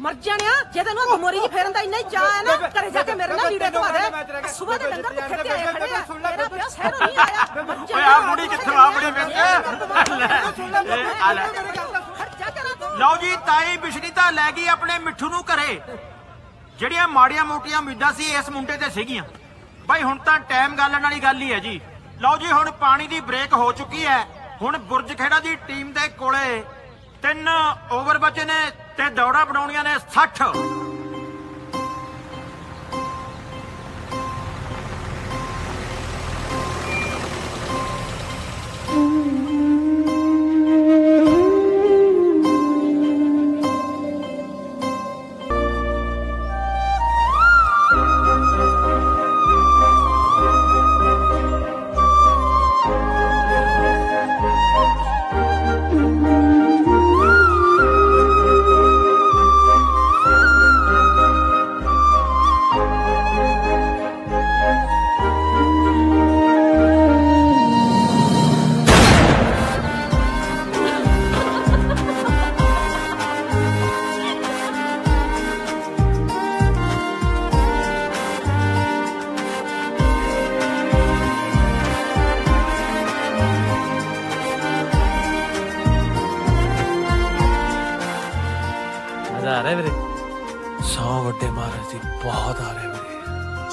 मर जाने जे तेन मोरी जी फेरन दा इन्ना ही चाह है ना घरे जाके मेरे नाल लीड़े धवा दे सुबह दे डंगर भुखे ते आए खड़े तेरा प्यो शहरों नहीं आया मर जा आ बुढ़ी कित्थों आ बुढ़ी लो जी ताई बिशनी तां लै गई अपने मिठू नूं घरे ਜਿਹੜੀਆਂ ਮਾੜੀਆਂ ਮੋਟੀਆਂ ਉਮੀਦਾਂ ਸੀ ਇਸ ਮੁੰਡੇ ਤੇ ਸੀਗੀਆਂ ਬਾਈ ਹੁਣ ਤਾਂ ਟਾਈਮ ਗਾਲਣ ਵਾਲੀ ਗੱਲ ਹੀ ਹੈ ਜੀ ਲਓ ਜੀ ਹੁਣ ਪਾਣੀ ਦੀ ਬ੍ਰੇਕ ਹੋ ਚੁੱਕੀ ਹੈ ਹੁਣ ਬੁਰਜ ਖੇੜਾ ਦੀ ਟੀਮ ਦੇ ਕੋਲੇ 3 ਓਵਰ ਬਚੇ ਨੇ ਤੇ ਦੌੜਾਂ ਬਣਾਉਣੀਆਂ ਨੇ 60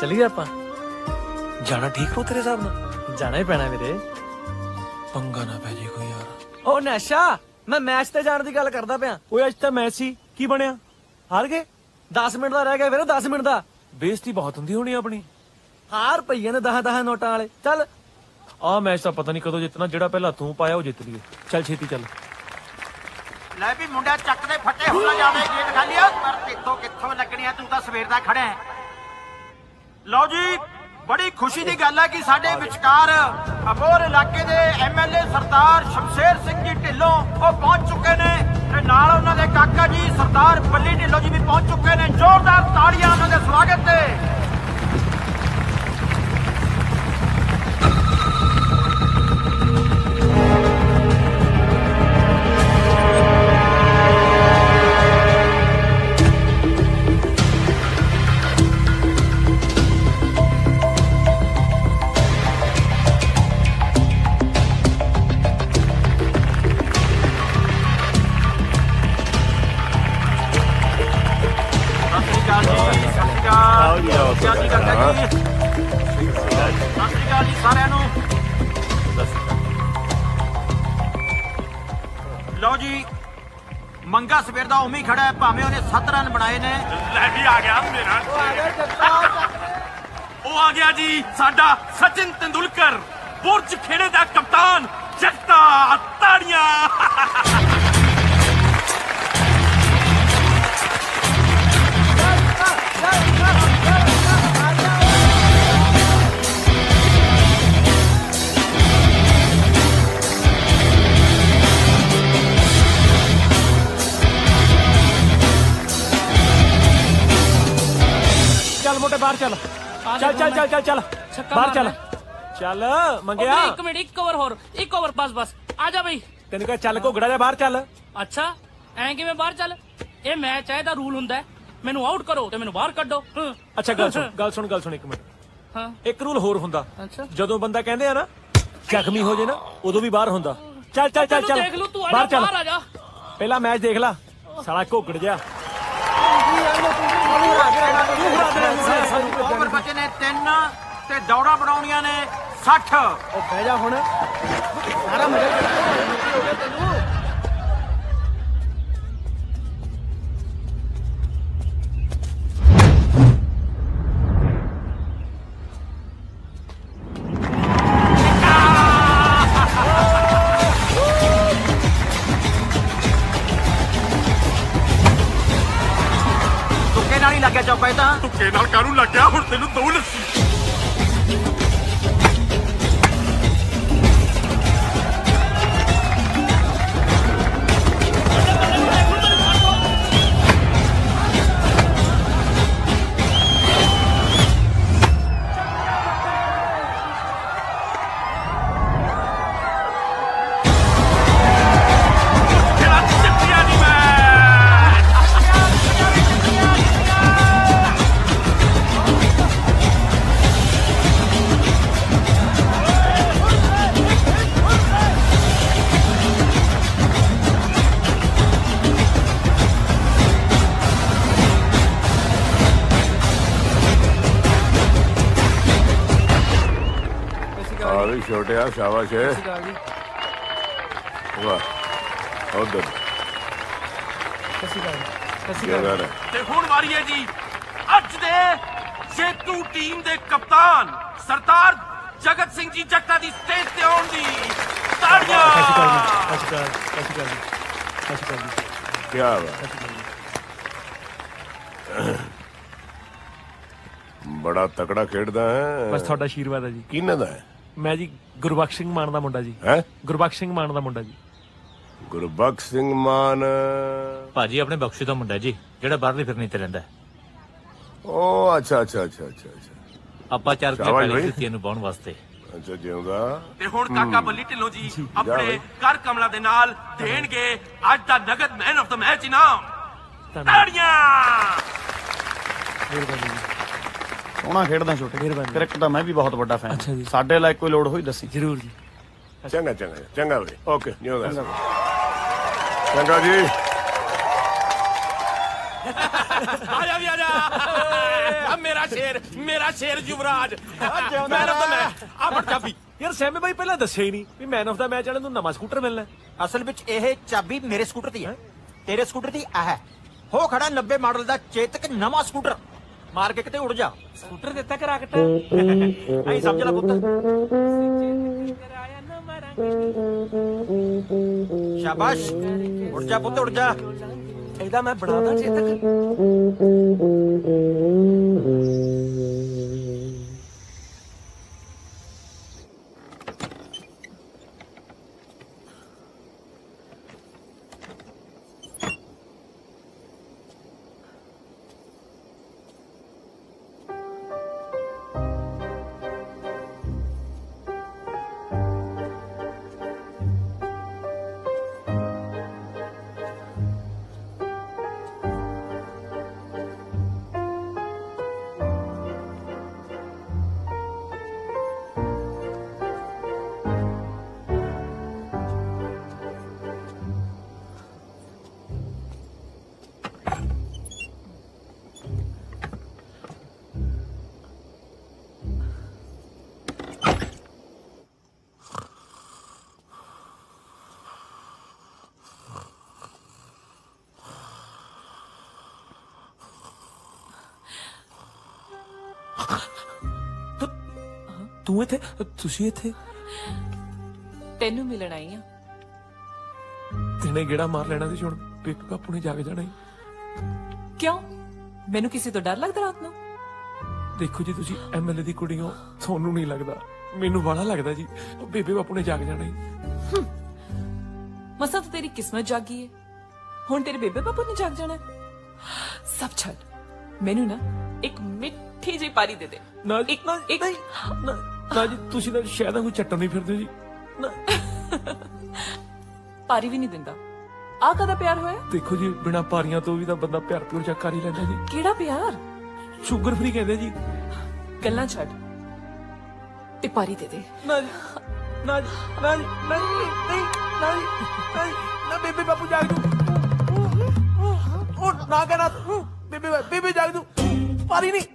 चलिए आप जाना ठीक हो तेरे हिसाब नाल जाना ही पैना मेरे पंगा ना पै जे कोई यार ओ नशा मैं मैच ते जाने दी गल करदा पिया ओए अज तां मैच सी की बनया हार गए 10 मिनट दा रह गया फिर 10 मिनट दा बेइज्जती बहुत हुंदी होनी अपनी हार पईए ने 10 नोटां वाले चल आ मैच तां पता नहीं कदों जितना जेड़ा पहला तू पाया वो जित लिए चल छेती चल ਲੈ ਵੀ ਮੁੰਡਾ ਚੱਕ ਦੇ ਫੱਟੇ ਹੋਣਾ ਜਾਵੇ ਗੇਟ ਖਾਲੀ ਆ ਪਰ ਕਿੱਥੋਂ ਕਿੱਥੋਂ ਲੱਗਣੀਆਂ ਤੂੰ ਤਾਂ ਸਵੇਰ ਦਾ ਖੜਾ ਹੈ ਲਓ ਜੀ ਬੜੀ ਖੁਸ਼ੀ ਦੀ ਗੱਲ ਹੈ ਕਿ ਸਾਡੇ ਵਿਚਕਾਰ ਅਬੋਹਰ ਇਲਾਕੇ ਦੇ ਐਮਐਲਏ ਸਰਦਾਰ ਸ਼ਮਸ਼ੇਰ ਸਿੰਘ ਜੀ ਢਿੱਲੋਂ ਉਹ ਪਹੁੰਚ ਚੁੱਕੇ ਨੇ ਤੇ ਨਾਲ ਉਹਨਾਂ ਦੇ ਕਾਕਾ ਜੀ ਸਰਦਾਰ ਬੱਲੀ ਢਿੱਲੋਂ ਜੀ ਵੀ ਪਹੁੰਚ ਚੁੱਕੇ ਨੇ ਜ਼ੋਰਦਾਰ ਤਾੜੀਆਂ ਉਹਨਾਂ ਦੇ ਸਵਾਗਤ ਤੇ ਲਓ ਜੀ ਮੰਗਾ ਸਵੇਰ ਦਾ ਉਵੇਂ ਹੀ ਖੜਾ ਹੈ ਭਾਵੇਂ ਉਹਨੇ 7 ਰਨ ਬਣਾਏ ਨੇ ਲੈ ਵੀ ਆ ਗਿਆ ਮੇਰਾ ਉਹ ਆ ਗਿਆ ਜੀ ਸਾਡਾ ਸਚਿਨ ਤੇਂਦੁਲਕਰ ਬੁਰਜ ਖੇੜੇ ਦਾ ਕਪਤਾਨ ਜਗਤਾ ਤਾੜੀਆਂ चल मोटे बाहर चल चल चल चल चल चल बाहर चल चल मंगया एक मिनट एक ओवर बस बस आ जा भाई तेन कह चल घोगड़ा जा बाहर चल अच्छा ऐ किवें बाहर चल ये मैच है दा रूल हुंदा है मैनू आउट करो ते मैनू बाहर कड्डो अच्छा गल सुन एक मिनट हां एक रूल होर हुंदा अच्छा जदों बंदा कहंदे आ ना जख्मी हो जे ना उदों भी बाहर हुंदा चल चल चल चल देख लू तू बाहर चल आ जा पहला मैच देख ला साला घोगड़ जा ਓਵਰ ਬਚੇ ਨੇ 3 ਤੇ ਦੌੜਾਂ ਬਣਾਉਣੀਆਂ ਨੇ 60 ਉਹ ਬਹਿ ਜਾ ਹੁਣ ਸਾਰਾ ਮਜ਼ਾ ਹੋ ਗਿਆ ਤੈਨੂੰ ਤੁੱਕੇ ਨਾਲ ਹੀ ਲੱਗਿਆ ਚੌਕਾ ਇਹ ਤਾਂ ਤੁੱਕੇ ਨਾਲ ਕਾਹਨੂੰ ਲੱਗਿਆ ਹੁਣ ਤੈਨੂੰ ਦੋ ਲੱਸੀ ਛੋਟਿਆ ਸ਼ਾਬਾਸ਼ ਹੈ ਵਾਹ ਉਧਰ ਜਗਰ ਤੇ ਹੁਣ ਵਾਰੀ ਹੈ ਜੀ ਅੱਜ ਦੇ ਜੇਤੂ ਟੀਮ ਦੇ ਕਪਤਾਨ ਸਰਦਾਰ ਜਗਤ ਸਿੰਘ ਜੀ ਜੱਟਾ ਦੀ ਸਟੇਜ ਤੇ ਆਉਣ ਦੀ ਤਾੜੀਆਂ। ਕੀ ਬਾਤ ਬੜਾ ਤਕੜਾ ਖੇਡਦਾ ਹੈ ਬਸ ਤੁਹਾਡਾ ਆਸ਼ੀਰਵਾਦ ਹੈ ਜੀ। ਕਿਹਨਾਂ ਦਾ ਹੈ? ਮੈਂ ਜੀ ਗੁਰਬਖਸ਼ ਸਿੰਘ ਮਾਨ ਦਾ ਮੁੰਡਾ ਜੀ। ਹੈ ਗੁਰਬਖਸ਼ ਸਿੰਘ ਮਾਨ ਦਾ ਮੁੰਡਾ ਜੀ। ਗੁਰਬਖਸ਼ ਸਿੰਘ ਮਾਨ ਭਾਜੀ ਆਪਣੇ ਬਖਸ਼ੀ ਦਾ ਮੁੰਡਾ ਜੀ ਜਿਹੜਾ ਬਾਹਰਲੀ ਫਿਰਨੀ ਤੇ ਰਹਿੰਦਾ। ਉਹ ਅੱਛਾ ਅੱਛਾ ਅੱਛਾ ਅੱਛਾ ਅੱਛਾ ਆਪਾਂ 4 ਸ਼ਾਬਾਸ਼ ਕਿਲੋ ਬਾਈ। ਦਿੱਤੀ ਇਹਨੂੰ ਬਾਉਣ ਵਾਸਤੇ। ਅੱਛਾ ਜਿਉਂਦਾ ਤੇ ਹੁਣ ਕਾਕਾ ਬੱਲੀ ਢਿੱਲੋਂ ਜੀ ਜਾ ਆਪਣੇ ਬਾਈ। ਕਰ ਕਮਲਾ ਦੇ ਨਾਲ ਦੇਣਗੇ ਅੱਜ ਦਾ ਨਗਦ ਮੈਨ ਆਫ ਦਾ ਮੈਚ ਇਨਾਮ। ਧੰਨਵਾਦ। ਤਾੜੀਆਂ। ਮਿਹਰਬਾਨੀ ਜੀ। ਸੋਹਣਾ ਖੇਡਦਾ ਛੋਟੇ ਮਿਹਰਬਾਨੀ। ਕ੍ਰਿਕਟ ਦਾ ਮੈਂ ਵੀ ਬਹੁਤ ਵੱਡਾ ਫੈਨ। ਅੱਛਾ ਜੀ। ਸਾਡੇ ਲਾਇਕ ਕੋਈ ਲੋੜ ਹੋਈ ਦੱਸੀ। ਜ਼ਰੂਰ ਜੀ। ਚੰਗਾ ਚੰਗਾ ਚੰਗਾ ਬਈ ਓਕੇ ਜਿਉਂਦਾ ਚੰਗਾ ਜੀ ਆਜਾ ਵੀ ਆਜਾ ਆ ਮੇਰਾ ਸ਼ੇਰ ਯੁਵਰਾਜ ਮੈਨ ਆਫ ਦਾ ਮੈਚ ਆ ਪਟਕਾਪੀ। ਯਾਰ ਸੈਮੇ ਬਾਈ ਪਹਿਲਾਂ ਦੱਸਿਆ ਹੀ ਨਹੀਂ ਵੀ ਮੈਨ ਆਫ ਦਾ ਮੈਚ ਵਾਲੇ ਨੂੰ ਨਵਾਂ ਸਕੂਟਰ ਮਿਲਣਾ। ਅਸਲ ਵਿੱਚ ਇਹ ਚਾਬੀ ਮੇਰੇ ਸਕੂਟਰ ਦੀ ਹੈ, ਤੇਰੇ ਸਕੂਟਰ ਦੀ ਆ ਹੈ। ਹੋ ਖੜਾ 90 ਮਾਡਲ ਦਾ ਚੇਤਕ ਨਵਾਂ ਸਕੂਟਰ, ਮਾਰ ਕੇ ਕਿਤੇ ਉੜ ਜਾ। ਸਕੂਟਰ ਦਿੱਤਾ ਕਰਾ ਕੇ ਐਂ ਸਮਝ ਲੈ ਪੁੱਤ। ਸ਼ਾਬਾਸ਼, ਉੜ ਜਾ ਪੁੱਤ ਉੜ ਜਾ। ਇਹਦਾ ਮੈਂ ਬਣਾਦਾ ਚੇਤਕ। ਤੂੰ ਇੱਥੇ, ਤੁਸੀਂ ਇੱਥੇ? ਤੈਨੂੰ ਮਿਲਣ ਆਈ ਆ। ਤੇਨੇ ਗੇੜਾ ਮਾਰ ਲੈਣਾ ਸੀ ਹੁਣ ਪਿੱਕ ਬਾਪੂ ਨੇ ਜਾ ਕੇ ਜਾਣਾ ਹੀ। ਕਿਉਂ? ਮੈਨੂੰ ਕਿਸੇ ਤੋਂ ਡਰ ਲੱਗਦਾ ਰਾਤ ਨੂੰ? ਦੇਖੋ ਜੀ ਤੁਸੀਂ ਐਮਐਲਏ ਦੀ ਕੁੜੀ ਹੋ, ਤੁਹਾਨੂੰ ਨਹੀਂ ਲੱਗਦਾ, ਮੈਨੂੰ ਬੜਾ ਲੱਗਦਾ ਜੀ। ਬੇਬੇ ਬਾਪੂ ਨੇ ਜਾ ਕੇ ਜਾਣਾ ਹੀ। ਮਸਾ ਤਾਂ ਤੇਰੀ ਕਿਸਮਤ ਜਾਗੀ ਏ, ਹੁਣ ਤੇਰੇ ਬੇਬੇ ਬਾਪੂ ਨੇ ਜਾਗ ਜਾਣਾ। ਸਭ ਛੱਡ, ਮੈਨੂੰ ਨਾ ਇੱਕ ਮਿੱਠੀ ਜਿਹੀ ਪਾਰੀ ਦੇ ਦੇ। ਨਾ ਇੱਕ ਨਾ ਜੀ, ਤੁਸੀਂ ਤਾਂ ਸ਼ਾਇਦ ਕੋਈ ਚੱਟਣ ਨਹੀਂ ਫਿਰਦੇ ਜੀ। ਪਾਰੀ ਵੀ ਨਹੀਂ ਦਿੰਦਾ। ਆ ਕਦਾ ਪਿਆਰ ਹੋਇਆ? ਦੇਖੋ ਜੀ ਬਿਨਾ ਪਾਰੀਆਂ ਤੋਂ ਵੀ ਤਾਂ ਬੰਦਾ ਪਿਆਰ ਪਿਉਰ ਜਾ ਕਰ ਹੀ ਲੈਂਦਾ ਜੀ। ਕਿਹੜਾ ਪਿਆਰ? ਸ਼ੂਗਰ ਫ੍ਰੀ ਕਹਿੰਦੇ ਜੀ। ਗੱਲਾਂ ਛੱਡ ਤੇ ਪਾਰੀ ਦੇ ਦੇ। ਨਾ ਜੀ ਨਾ ਜੀ ਨਾ ਜੀ ਨਹੀਂ ਨਾ ਜੀ ਨਾ ਬੇਬੇ ਬਾਪੂ ਜਾਗ ਜੂ। ਉਹ ਨਾ ਕਹਿਣਾ ਬੇਬੇ ਜਾਗ ਜੂ। ਪਾਰੀ ਨਹੀਂ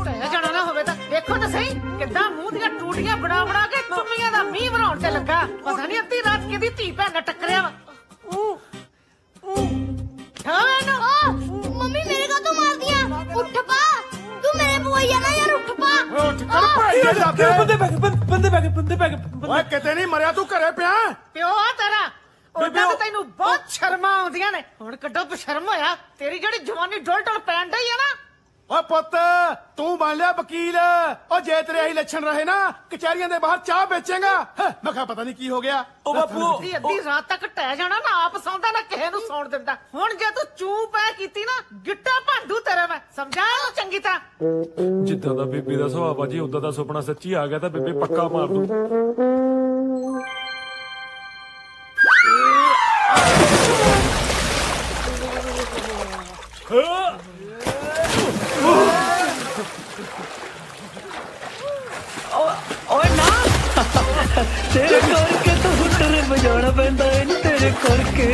ਟਹਿ ਜਾਣਾ ਨਾ ਹੋਵੇ ਤਾਂ ਦੇਖੋ ਤਾਂ ਸਹੀ ਕਿੱਦਾਂ ਮੂੰਹ ਦੀਆਂ ਟੂਟੀਆਂ ਬਣਾ ਬਣਾ ਕੇ ਚੁੰਮੀਆਂ ਦਾ ਮੀਂਹ ਬਣਾਉਣ ਤੇ ਲੱਗਾ। ਪਤਾ ਨਹੀਂ ਅੱਧੀ ਰਾਤ ਕਿਹਦੀ ਧੀ ਭੈਣ ਨਾਲ ਟੱਕਰਿਆ ਵਾ। ਮੰਮੀ ਮੇਰੇ ਕਾ ਤੋਂ ਮਾਰਦੀਆਂ? ਉੱਠ ਪਾ, ਤੂੰ ਮੇਰੇ ਬੁਆਈ ਆ ਨਾ ਯਾਰ, ਉੱਠ ਪਾ। ਉੱਠ ਕਰ ਭਾਈ ਜਾ ਬੰਦੇ ਪੈ ਗਏ। ਓਏ ਕਿਤੇ ਨਹੀਂ ਮਰਿਆ, ਤੂੰ ਘਰੇ ਪਿਆ? ਪਿਓ ਆ ਤੇਰਾ ਉਹਦਾ ਤਾਂ ਤੈਨੂੰ ਬਹੁਤ ਸ਼ਰਮਾਂ ਆਉਂਦੀਆਂ ਨੇ। ਹੁਣ ਕੱਢੋ ਬਸ਼ਰਮ ਹੋਇਆ, ਤੇਰੀ ਜਿਹੜੀ ਜਵਾਨੀ ਡੋਲ ਡੋਲ ਪੈਣ ਡਈ ਆ ਨਾ। ਓਏ ਪੁੱਤ ਤੂੰ ਬਣ ਲਿਆ ਵਕੀਲ। ਉਹ ਜੇ ਤੇਰੇ ਆਹੀ ਲੱਛਣ ਰਹੇ ਨਾ ਕਚਹਿਰੀਆਂ ਦੇ ਬਾਹਰ ਚਾਹ ਵੇਚੇਗਾ। ਮੈਂ ਕਿਹਾ ਪਤਾ ਨਹੀਂ ਕੀ ਹੋ ਗਿਆ। ਉਹ ਬਾਪੂ ਅੱਧੀ ਰਾਤ ਤੱਕ ਟਹਿ ਜਾਣਾ ਨਾ, ਆਪ ਸੌਂਦਾ ਨਾ ਕਿਸੇ ਨੂੰ ਸੌਣ ਦਿੰਦਾ। ਹੁਣ ਜੇ ਤੂੰ ਚੂ ਪੈ ਕੀਤੀ ਨਾ ਗਿੱਟਾ ਭਾਂਡੂ ਤੇਰੇ ਮੈਂ ਸਮਝਾ ਇਹਨੂੰ ਚੰਗੀ ਤਰ੍ਹਾਂ। ਜਿੱਦਾਂ ਦਾ ਬੇਬੇ ਦਾ ਸੁਭਾਅ ਆ ਜੀ, ਉਦਾਂ ਦਾ ਸੁਪਨਾ ਸੱਚੀ ਆ ਗਿਆ ਤਾਂ ਬੇਬੇ ਪੱਕਾ ਮਾਰ ਦੂ। ਓਏ ਨਾ ਤੇਰੇ ਕਰਕੇ ਤਾਂ ਹੁੱਟਰ ਵਜਾਉਣਾ ਪੈਂਦਾ ਏ ਨੀ, ਤੇਰੇ ਕਰਕੇ।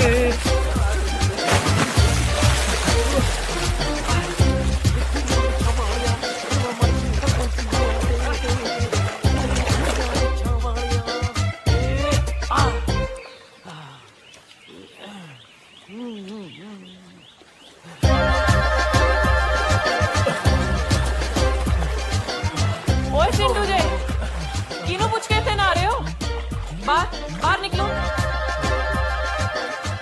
बाहर निकलो।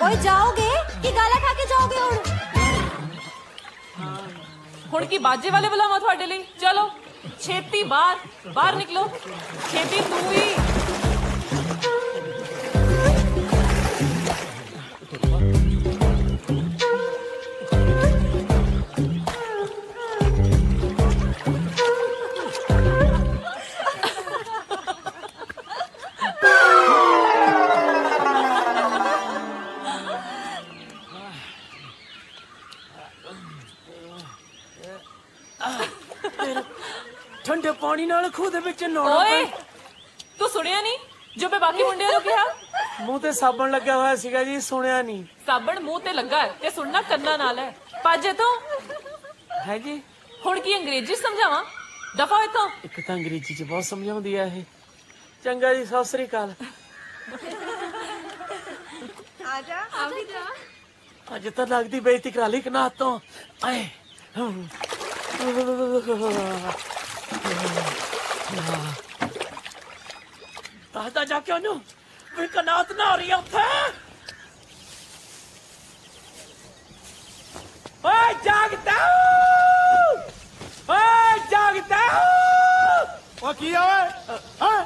ओए जाओगे कि गाला खा के जाओगे हुण की बाजे वाले बुलावा तुहाडे लई? चलो छेती बाहर बाहर निकलो, छेती तू भी। ठंडे पानी नाल खूह दे विच नहाउणा ओए तू सुनिया नहीं जो मैं बाकी मुंडिया नु कहा? मूंह ते साबण लग्या होया सीगा जी, सुनिया नहीं। साबण मुंह ते लगा है ते सुनना कन्ना नाल है। पाजे तो है जी। हुण की अंग्रेजी समझावा? दफा होए तो। एक तो अंग्रेजी च बहुत समझाउंदी है ये। चंगा जी, सत श्री अकाल। आजा आ भी जा। अज तो लगदी बेइज्जती करा ली कनात तो। आए दादा जाके ओनू वे कनात ना हो रही है उत्थे। ओए जागता ओए जागता ओ की ओए हां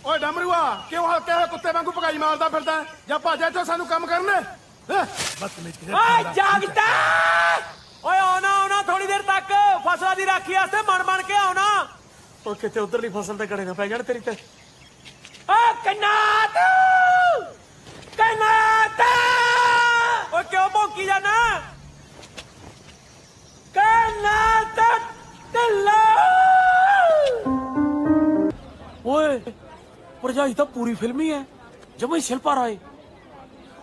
ओए डमरूआ क्यों हल्के हुए कुत्ते वांगू भगाई मारदा फिरदा जा भाजा इथों सानू काम करने ओए जागता ओए आना आना थोड़ी देर तक फसला दी राखी वास्ते मन बन के आना। ओ किते उधरली फसल ते गड़े ना पै जाण तेरी ते। ओ कन्नात कन्नात ओ क्यों भौंकी जाना? कन्नात टिल्लो ओए भरजाई तो पूरी फिल्म ही है जब शिल्पा राय।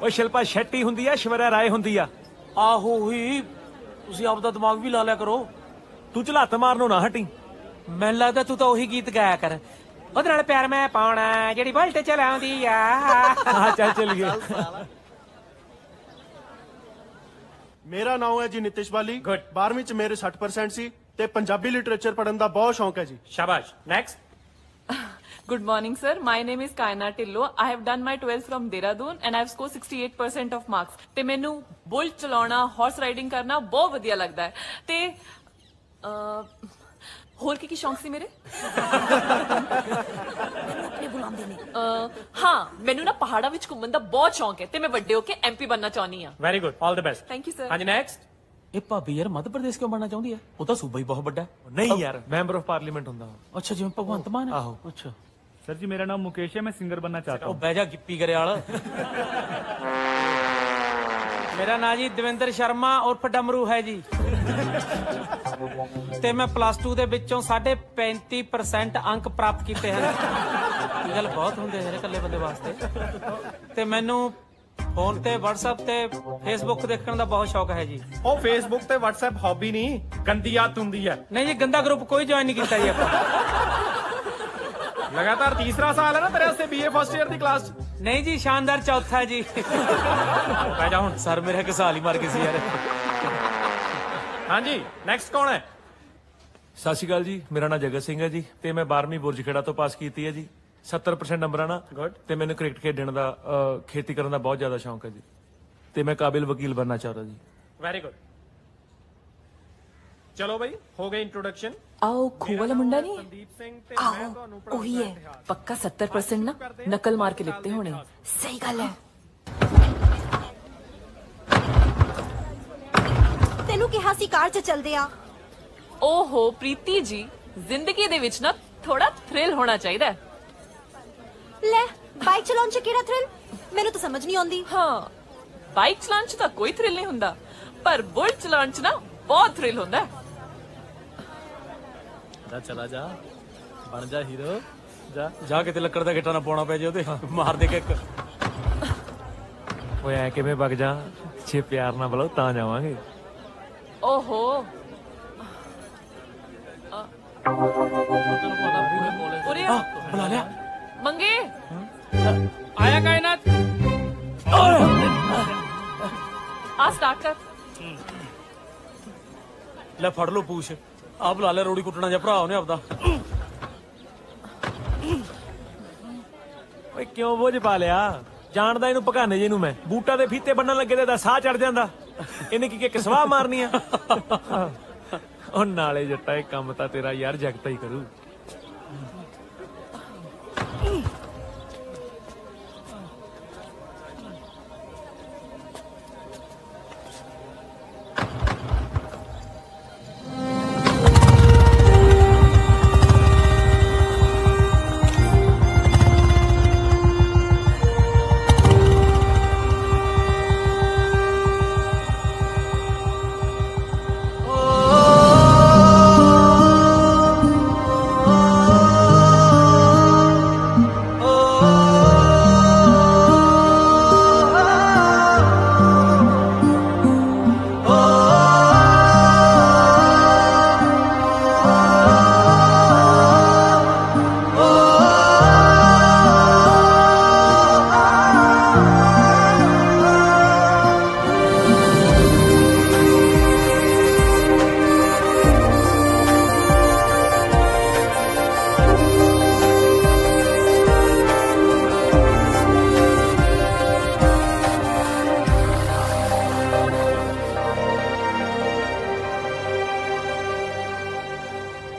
ओ शिल्पा शेट्टी हुंदी है, ऐश्वर्या राय हुंदी आ। आहो ही तुसी आपदा दिमाग भी ला लिया करो। तू झलत मारनो ना हटी। मैनूं लगदा तू तो ओही गीत गाया कर, ओदे नाल प्यार मैं पाउणा जेड़ी बुलट चलाउंदी आ। चल चलिए। मेरा नाम है जी नितिश बाली। 12वीं च मेरे 60% सी ते पंजाबी लिटरेचर पढ़न दा बहुत शौक है जी। शाबाश। Next. Good morning, sir. My name is Kaina Tillo. I have done my 12th from Dehradun and I have scored 68% of marks. ਤੇ ਮੈਨੂੰ ਬੁਲਟ ਚਲਾਉਣਾ, ਹਾਰਸ ਰਾਈਡਿੰਗ ਕਰਨਾ ਬਹੁਤ ਵਧੀਆ ਲੱਗਦਾ ਹੈ। ਤੇ ਹੋਰ ਕੀ ਸ਼ੌਂਕ ਸੀ ਮੇਰੇ? ਆਪਣੇ ਬੁਲਾਉਂਦੇ ਨੇ। ਹਾਂ ਮੈਨੂੰ ਨਾ ਪਹਾੜਾਂ ਵਿੱਚ ਘੁੰਮਣ ਦਾ ਬਹੁਤ ਸ਼ੌਂਕ ਹੈ ਤੇ ਮੈਂ ਵੱਡੇ ਹੋ ਕੇ ਐਮਪੀ ਬਣਨਾ ਚਾਹੁੰਦੀ ਹਾਂ। Very good, all the best. Thank you sir. ਹਾਂਜੀ ਨੈਕਸਟ। ਇਹ ਭਾਬੀ ਯਾਰ ਮੱਧ ਪ੍ਰਦੇਸ਼ ਕਿਉਂ ਬਣਨਾ ਚਾਹੁੰਦੀ ਹੈ? ਉਹ ਤਾਂ ਸੂਬਾ ਹੀ ਬਹੁਤ ਵੱਡਾ ਹੈ। ਨਹੀਂ ਯਾਰ ਮੈਂਬਰ ਆਫ ਪਾਰਲੀਮੈਂਟ ਹੁੰਦਾ। ਅੱਛਾ ਜਿਵੇਂ ਭਗਵੰਤ ਮਾਨ। ਆਹੋ ਅੱਛਾ। सर जी मेरा नाम मुकेश है, मैं सिंगर बनना चाहता हूँ। बह जा गिप्पी गरेवाल। मेरा नाम जी दविंदर शर्मा उर्फ डमरू है जी। ते मैं +2 ਦੇ ਵਿੱਚੋਂ 35% अंक प्राप्त ਕੀਤੇ ਹਨ। ਇਹ ਗੱਲ ਬਹੁਤ ਹੁੰਦੇ ਹੈ ਇਕੱਲੇ ਬੰਦੇ ਵਾਸਤੇ। ਤੇ ਮੈਨੂੰ ਫੋਨ ਤੇ WhatsApp ਤੇ Facebook ਦੇਖਣ ਦਾ ਬਹੁਤ ਸ਼ੌਕ ਹੈ ਜੀ। ਉਹ Facebook ਤੇ WhatsApp ਹੌਬੀ ਨਹੀਂ, ਗੰਦੀ ਆਦਤ ਹੁੰਦੀ ਹੈ। ਨਹੀਂ ਜੀ ਗੰਦਾ ਗਰੁੱਪ ਕੋਈ ਜੁਆਇਨ ਨਹੀਂ ਕੀਤਾ ਜੀ ਆਪਾਂ। लगातार तीसरा साल है ना तेरे वास्ते BA फर्स्ट ईयर की क्लास। नहीं जी शानदार चौथा जी। पै जा हुण सर मेरे घसाल ही मार के सी यार। हाँ जी नेक्स्ट कौन है? सत श्री अकाल जी, मेरा नाम जगत सिंह है जी ਤੇ ਮੈਂ 12ਵੀਂ ਬੁਰਜ ਖੇੜਾ ਤੋਂ ਪਾਸ ਕੀਤੀ ਹੈ ਜੀ। 70% ਨੰਬਰਾਂ ਨਾਲ। ਗੁੱਡ। ਤੇ ਮੈਨੂੰ ਕ੍ਰਿਕਟ ਖੇਡਣ ਦਾ ਖੇਤੀ ਕਰਨ ਦਾ ਬਹੁਤ ਜ਼ਿਆਦਾ ਸ਼ੌਂਕ ਹੈ ਜੀ ਤੇ ਮੈਂ ਕਾਬਿਲ ਵਕੀਲ ਬਣਨਾ ਚਾਹੁੰਦਾ ਜੀ। Very good. चलो भाई हो गई इंट्रोडक्शन। आओ खू वाला मुंडा नहीं? आओ वही है पक्का 70% ना नकल मार के लिखते होने। सही गल है। तेनू कहा सी कार च चलदे आ। ओहो प्रीति जी जिंदगी दे विच ना थोड़ा थ्रिल होना चाहिए। ले बाइक चलाउण च केड़ा थ्रिल? मेनू तो समझ नहीं आउंदी। हाँ बाइक चलाउण च तां कोई थ्रिल नहीं हुंदा पर बुलेट चलाउण च ना बहुत थ्रिल हुंदा है। चला जा बन जा हीरो जा जा किते लकड़ दा गिट्टा ना पाउणा पै जे ओदे मार दे के एक। ओए ऐ किवें वग जा, छे प्यार ना बुलाओ तां जावांगे। ओहो बुला लिया मंगे। आया कायनात। आ स्टार्ट कर। ले फड़ लो पूछ। आ बुला ले रोड़ी कुटना जा भरा ਉਹਨੇ ਆਪਦਾ। ਓਏ ਕਿਉਂ ਬੋਝ ਪਾ ਲਿਆ? ਜਾਣਦਾ ਇਹਨੂੰ ਭਗਾਨੇ ਜੀ ਨੂੰ ਮੈਂ। ਬੂਟਾ ਦੇ ਫੀਤੇ ਬੰਨਣ ਲੱਗੇ ਤੇ ਸਾਹ ਚੜ ਜਾਂਦਾ। ਇਹਨੇ ਕੀ ਕਿ ਸਵਾਹ ਮਾਰਨੀ ਆ? ਉਹ ਨਾਲੇ ਜੱਟਾ ਇਹ ਕੰਮ ਤਾਂ ਤੇਰਾ ਯਾਰ ਜਗਤਾ ਹੀ ਕਰੂ।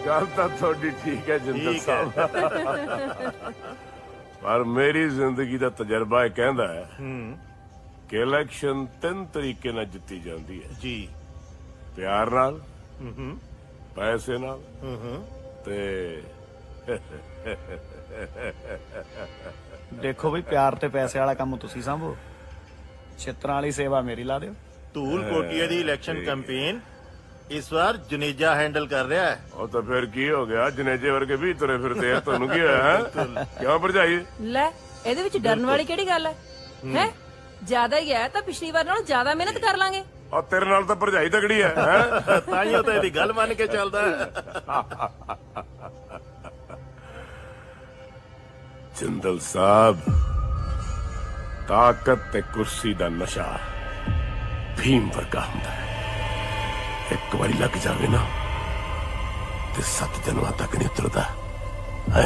ਗੱਲ ਤਾਂ ਤੁਹਾਡੀ ਠੀਕ ਹੈ ਜਿੰਦਰ ਸਾਹਿਬ, ਪਰ ਮੇਰੀ ਜ਼ਿੰਦਗੀ ਦਾ ਤਜਰਬਾ ਇਹ ਕਹਿੰਦਾ ਹੈ ਕਿ ਇਲੈਕਸ਼ਨ 3 ਤਰੀਕੇ ਨਾਲ ਜਿੱਤੀ ਜਾਂਦੀ ਹੈ ਜੀ। ਪਿਆਰ ਨਾਲ, ਪੈਸੇ ਨਾਲ ਤੇ ਦੇਖੋ ਬਈ, ਪਿਆਰ ਤੇ ਪੈਸੇ ਵਾਲਾ ਕੰਮ ਤੁਸੀਂ ਸੰਭੋ, ਛਿੱਤਰਾਂ ਵਾਲੀ ਸੇਵਾ ਮੇਰੀ ਲਾ ਦਿਓ। ਧੂਲ ਕੋਟੀਏ ਦੀ ਇਲੈਕਸ਼ਨ ਕੈਂਪੇਨ ਇਸ ਵਾਰ ਜਨੇਜਾ ਹੈਂਡਲ ਕਰ ਰਿਹਾ ਹੈ। ਉਹ ਤਾਂ ਫਿਰ ਕੀ ਹੋ ਗਿਆ, ਜਨੇਜੇ ਵਰਗੇ ਵੀ ਤੁਰੇ ਫਿਰਦੇ ਆ, ਤੁਹਾਨੂੰ ਕੀ ਹੋਇਆ? ਕਿਉਂ ਭਰਜਾਈ? ਲੈ ਇਹਦੇ ਵਿੱਚ ਡਰਨ ਵਾਲੀ ਕਿਹੜੀ ਗੱਲ ਹੈ? ਹੈ ਜ਼ਿਆਦਾ ਹੀ ਹੈ ਤਾਂ ਪਿਛਲੀ ਵਾਰ ਨਾਲੋਂ ਜ਼ਿਆਦਾ ਮਿਹਨਤ ਕਰ ਲਾਂਗੇ। ਔਰ ਤੇਰੇ ਨਾਲ ਤਾਂ ਭਰਜਾਈ ਤਗੜੀ ਹੈ। ਤਾਈਓ ਤਾਂ ਇਹਦੀ ਗੱਲ ਮੰਨ ਕੇ ਚੱਲਦਾ ਹੈ। ਜਿੰਦਲ ਸਾਹਿਬ, ਤਾਕਤ ਤੇ ਕੁਰਸੀ ਦਾ ਨਸ਼ਾ ਭੀਮ ਵਰਗਾ ਹੁੰਦਾ ਹੈ। ਇੱਕ ਵਾਰੀ ਲੱਗ ਜਾਵੇ ਨਾ ਤੇ 7 ਜਨਮਾਂ ਤੱਕ ਨਹੀਂ ਉਤਰਦਾ ਹੈ।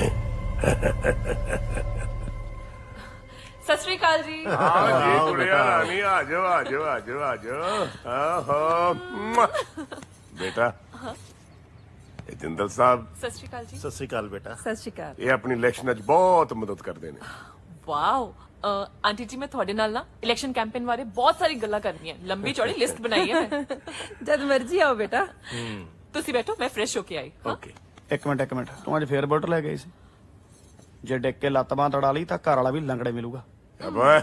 ਸਤਿ ਸ਼੍ਰੀ ਅਕਾਲ ਜੀ। ਹਾਂ ਜੀ ਕੁੜੀਆ ਰਾਣੀ, ਆ ਜਾਓ ਆ ਜਾਓ ਆ ਜਾਓ ਆ ਜਾਓ। ਆਹੋ ਬੇਟਾ, ਇਹ ਜਿੰਦਲ ਸਾਹਿਬ। ਸਤਿ ਸ਼੍ਰੀ ਅਕਾਲ ਜੀ। ਸਤਿ ਸ਼੍ਰੀ ਅਕਾਲ ਬੇਟਾ। ਸਤਿ ਸ਼੍ਰੀ ਅਕਾਲ। ਇਹ ਆਪਣੀ ਇਲੈਕਸ਼ਨ 'ਚ ਬਹੁਤ ਮਦਦ ਕਰਦੇ ਨੇ। ਵਾਓ ਆਂਟੀ ਜੀ, ਮੈਂ ਤੁਹਾਡੇ ਨਾਲ ਨਾ ਇਲੈਕਸ਼ਨ ਕੈਂਪੇਨ ਬਾਰੇ ਬਹੁਤ ਸਾਰੀ ਗੱਲਾਂ ਕਰਨੀਆਂ, ਲੰਬੀ ਚੌੜੀ ਲਿਸਟ ਬਣਾਈ ਹੈ ਮੈਂ। ਜਦ ਮਰਜ਼ੀ ਆਓ ਬੇਟਾ। ਤੁਸੀਂ ਬੈਠੋ, ਮੈਂ ਫਰੈਸ਼ ਹੋ ਕੇ ਆਈ। ਓਕੇ। ਇੱਕ ਮਿੰਟ ਤੂੰ ਅੱਜ ਫੇਰ ਬੋਟ ਲੈ ਗਈ ਸੀ? ਜੇ ਡਿੱਗ ਕੇ ਲੱਤ ਬਾਂਹ ਤੜਾ ਲਈ ਤਾਂ ਘਰ ਵਾਲਾ ਵੀ ਲੰਗੜੇ ਮਿਲੂਗਾ। ਓਏ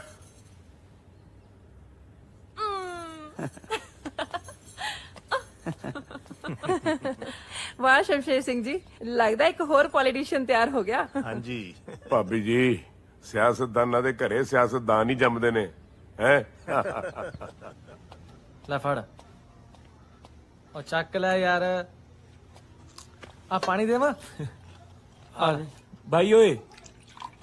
ਵਾਹ ਸ਼ਮਸ਼ੇਰ ਸਿੰਘ ਜੀ, ਲੱਗਦਾ ਇੱਕ ਹੋਰ ਪੋਲੀਟੀਸ਼ੀਅਨ ਤਿਆਰ ਹੋ ਗਿਆ। ਹਾਂਜੀ ਭਾਬੀ ਜੀ, ਸਿਆਸਤਦਾਨਾਂ ਦੇ ਘਰੇ ਸਿਆਸਤਦਾਨ ਹੀ ਜੰਮਦੇ ਨੇ ਹੈ। ਲੈ ਫੜ, ਉਹ ਚੱਕ ਲੈ ਯਾਰ। ਆ ਪਾਣੀ ਦੇਵਾਂ? ਬਾਈ ਓਏ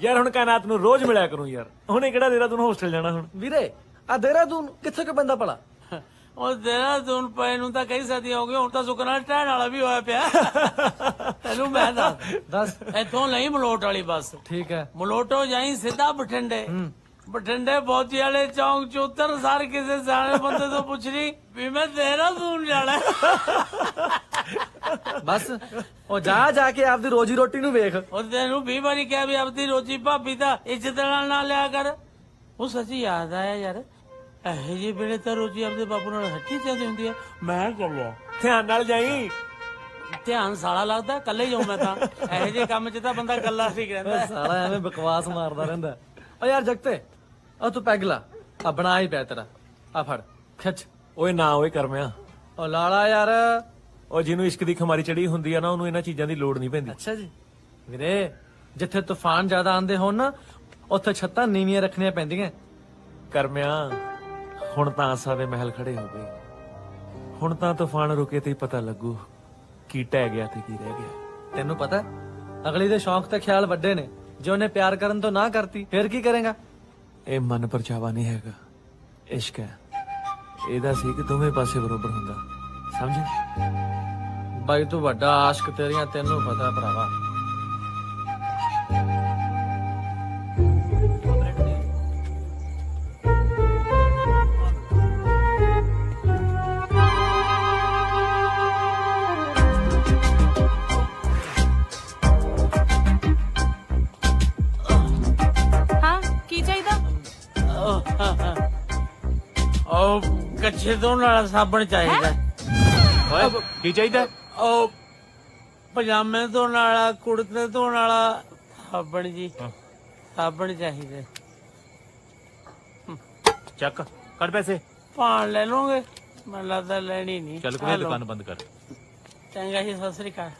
ਯਾਰ, ਹੁਣ ਕਾਇਨਾਤ ਨੂੰ ਰੋਜ਼ ਮਿਲਿਆ ਕਰੂੰ ਯਾਰ। ਹੁਣੇ ਕਿਹੜਾ ਦੇਹਰਾਦੂਨ ਹੋਸਟਲ ਜਾਣਾ ਹੁਣ? ਵੀਰੇ ਆ ਦੇਹਰਾਦੂਨ ਕਿੱਥੇ ਕਿ ਬੰਦਾ ਭਲਾ? ਉਹ ਦੇਹਰਾਦੂਨ ਪਏ ਨੂੰ ਤਾਂ ਕਈ ਸਦੀਆਂ ਹੋ ਗਏ, ਹੁਣ ਤਾਂ ਸੁਖਨਾ ਟਹਿਣ ਵਾਲਾ ਵੀ ਹੋਇਆ ਪਿਆ। ਤੈਨੂੰ ਮੈਂ ਦੱਸ ਇੱਥੋਂ ਲਈ ਮਲੋਟ ਵਾਲੀ ਬੱਸ। ਠੀਕ ਹੈ। ਮਲੋਟੋਂ ਜਾਈ ਸਿੱਧਾ ਬਠਿੰਡੇ। ਬਠਿੰਡੇ ਪਹੁੰਚੀ ਵਾਲੇ ਚੌਂਕ ਚ ਉਤਰ ਸਾਰ ਕਿਸੇ ਸਿਆਣੇ ਬੰਦੇ ਤੋਂ ਪੁੱਛ ਲਈ ਵੀ ਮੈਂ ਦੇਹਰਾਦੂਨ ਜਾਣਾ। ਬਸ ਉਹ ਜਾ ਕੇ ਆਪਦੀ ਰੋਜੀ ਰੋਟੀ ਨੂੰ ਵੇਖ। ਉਹ ਤੈਨੂੰ 20 ਵਾਰੀ ਕਿਹਾ ਵੀ ਆਪਦੀ ਰੋਜੀ ਭਾਬੀ ਦਾ ਇੱਜ਼ਤ ਨਾਲ ਨਾ ਲਿਆ ਕਰ। ਉਹ ਸੱਚੀ ਯਾਦ ਆਇਆ ਯਾਰ, ਇਹੋ ਜਿਹੇ ਵੇਲੇ ਤਾਂ ਰੋਜੀ ਆਪਦੇ ਬਾਪੂ ਨਾਲ ਹੱਟੀ ਜਾਂਦੀ ਹੁੰਦੀ ਆ। ਮੈਂ ਚੱਲਿਆ, ਧਿਆਨ ਨਾਲ ਜਾਈ। ਧਿਆਨ ਸਾਲਾ ਲੱਗਦਾ, ਕੱਲੇ ਜਾਉ ਮੈਂ ਤਾਂ। ਇਹੋ ਜਿਹੇ ਕੰਮ 'ਚ ਤਾਂ ਬੰਦਾ ਕੱਲਾ ਠੀਕ ਰਹਿੰਦਾ। ਸਾਲਾ ਐਵੇਂ ਬਕਵਾਸ ਮਾਰਦਾ ਰਹਿੰਦਾ। ਓ ਯਾਰ ਜਗਤੇ, ਉਹ ਤੂੰ ਪੈਗ ਲਾ, ਆ ਬਣਾ ਹੀ ਪਿਆ ਤੇਰਾ। ਆ ਫੜ ਖਿੱਚ। ਓਏ ਨਾ ਓਏ ਕਰਮਿਆ, ਉਹ ਲਾਲਾ ਯਾਰ, ਉਹ ਜਿਹਨੂੰ ਇਸ਼ਕ ਦੀ ਖਮਾਰੀ ਚੜੀ ਹੁੰਦੀ ਆ ਨਾ, ਉਹਨੂੰ ਇਹਨਾਂ ਚੀਜ਼ਾਂ ਦੀ ਲੋੜ ਨਹੀਂ ਪੈਂਦੀ। ਅੱਛਾ ਜੀ ਵੀਰੇ, ਜਿੱਥੇ ਤੂਫਾਨ ਜ਼ਿਆਦਾ ਆਂਦੇ ਹੋਣ ਨਾ, ਉੱਥੇ ਛੱਤਾਂ ਨੀਵੀਆਂ ਰੱਖਣੀਆਂ ਪੈਂਦੀਆਂ। ਕਰਮਿਆ, ਹੁਣ ਤਾਂ ਆਸਾ ਦੇ ਮਹਿਲ ਖੜੇ ਹੋ ਗਏ। ਹੁਣ ਤਾਂ ਤੂਫਾਨ ਰੁਕੇ ਤੇ ਹੀ ਪਤਾ ਲੱਗੂ ਕੀ ਟਹਿ ਗਿਆ ਤੇ ਕੀ ਰਹਿ ਗਿਆ। ਤੈਨੂੰ ਪਤਾ ਅਗਲੀ ਦੇ ਸ਼ੌਂਕ ਤੇ ਖਿਆਲ ਵੱਡੇ ਨੇ। ਜੇ ਉਹਨੇ ਪਿਆਰ ਕਰਨ ਤੋਂ ਨਾ ਕਰਤੀ ਫੇਰ ਕੀ ਕਰੇਗਾ? ਇਹ ਮਨ ਪਰਚਾਵਾ ਨਹੀਂ ਹੈਗਾ, ਇਸ਼ਕ ਹੈ। ਇਹਦਾ ਸੀ ਕਿ ਦੋਵੇਂ ਪਾਸੇ ਬਰੋਬਰ ਹੁੰਦਾ, ਸਮਝ? ਬਾਈ ਤੂੰ ਵੱਡਾ ਆਸ਼ਕ, ਤੇਰੀਆਂ ਤੈਨੂੰ ਪਤਾ ਭਰਾਵਾ। ਕੱਛੇ ਧੋਣ ਵਾਲਾ ਸਾਬਣ ਚਾਹੀਦਾ। ਓਏ ਕੀ ਚਾਹੀਦਾ? ਉਹ ਪਜਾਮੇ ਧੋਣ ਵਾਲਾ, ਕੁੜਤੇ ਧੋਣ ਵਾਲਾ ਸਾਬਣ ਜੀ, ਸਾਬਣ ਚਾਹੀਦਾ। ਚੱਕ ਕੱਢ ਪੈਸੇ। ਭਾਣ ਲੈ ਲਓਗੇ? ਮੈਨੂੰ ਲੱਗਦਾ ਲੈਣੀ ਨਹੀਂ। ਚੱਲ ਕੋਈ ਦੁਕਾਨ ਬੰਦ ਕਰ। ਚੰਗਾ ਜੀ, ਸਤਿ ਸ੍ਰੀ ਅਕਾਲ।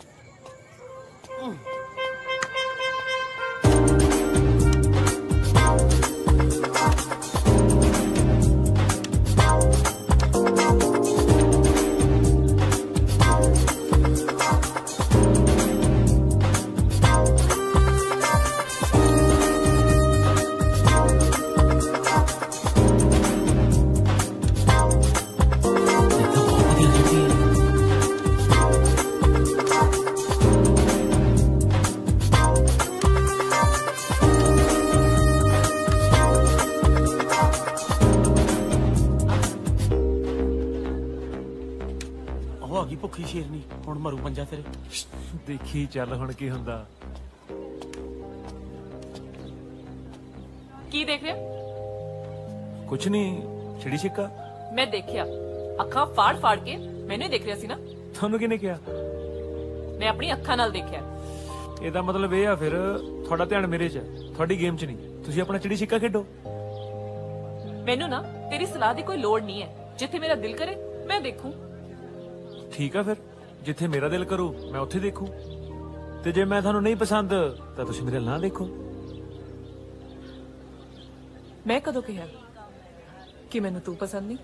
ਭੁੱਖੀ ਸ਼ੇਰਨੀ ਹੁਣ ਮਰੂ ਪੰਜਾ ਤੇਰੇ। ਦੇਖੀ ਚੱਲ ਹੁਣ ਕੀ ਹੁੰਦਾ। ਕੀ ਦੇਖ ਰਿਹਾ? ਕੁਛ ਨਹੀਂ, ਚਿੜੀ ਛਿੱਕਾ। ਮੈਂ ਦੇਖਿਆ, ਅੱਖਾਂ ਫਾੜ ਫਾੜ ਕੇ ਮੈਨੂੰ ਹੀ ਦੇਖ ਰਿਹਾ ਸੀ ਨਾ। ਤੁਹਾਨੂੰ ਕਿਹਨੇ ਕਿਹਾ? ਮੈਂ ਆਪਣੀ ਅੱਖਾਂ ਨਾਲ ਦੇਖਿਆ। ਇਹਦਾ ਮਤਲਬ ਇਹ ਆ ਫਿਰ ਤੁਹਾਡਾ ਧਿਆਨ ਮੇਰੇ 'ਚ ਹੈ, ਤੁਹਾਡੀ ਗੇਮ 'ਚ ਨਹੀਂ। ਤੁਸੀਂ ਆਪਣਾ ਚਿੜੀ ਛਿੱਕਾ ਖੇਡੋ। ਮੈਨੂੰ ਨਾ ਤੇਰੀ ਸਲਾਹ ਦੀ ਕੋਈ ਲੋੜ ਨਹੀਂ ਹੈ। ਜਿੱਥੇ ਮੇਰਾ ਦਿਲ ਕਰੇ ਮੈਂ ਦੇਖੂੰ। ਠੀਕ ਆ, ਫਿਰ ਜਿੱਥੇ ਮੇਰਾ ਦਿਲ ਕਰੂ ਮੈਂ ਉੱਥੇ ਦੇਖੂ। ਤੇ ਜੇ ਮੈਂ ਤੁਹਾਨੂੰ ਨਹੀਂ ਪਸੰਦ ਤਾਂ ਤੁਸੀਂ ਮੇਰੇ ਨਾਲ ਦੇਖੋ। ਮੈਂ ਕਦੋਂ ਕਿਹਾ ਕਿ ਮੈਨੂੰ ਤੂੰ ਪਸੰਦ ਨਹੀਂ?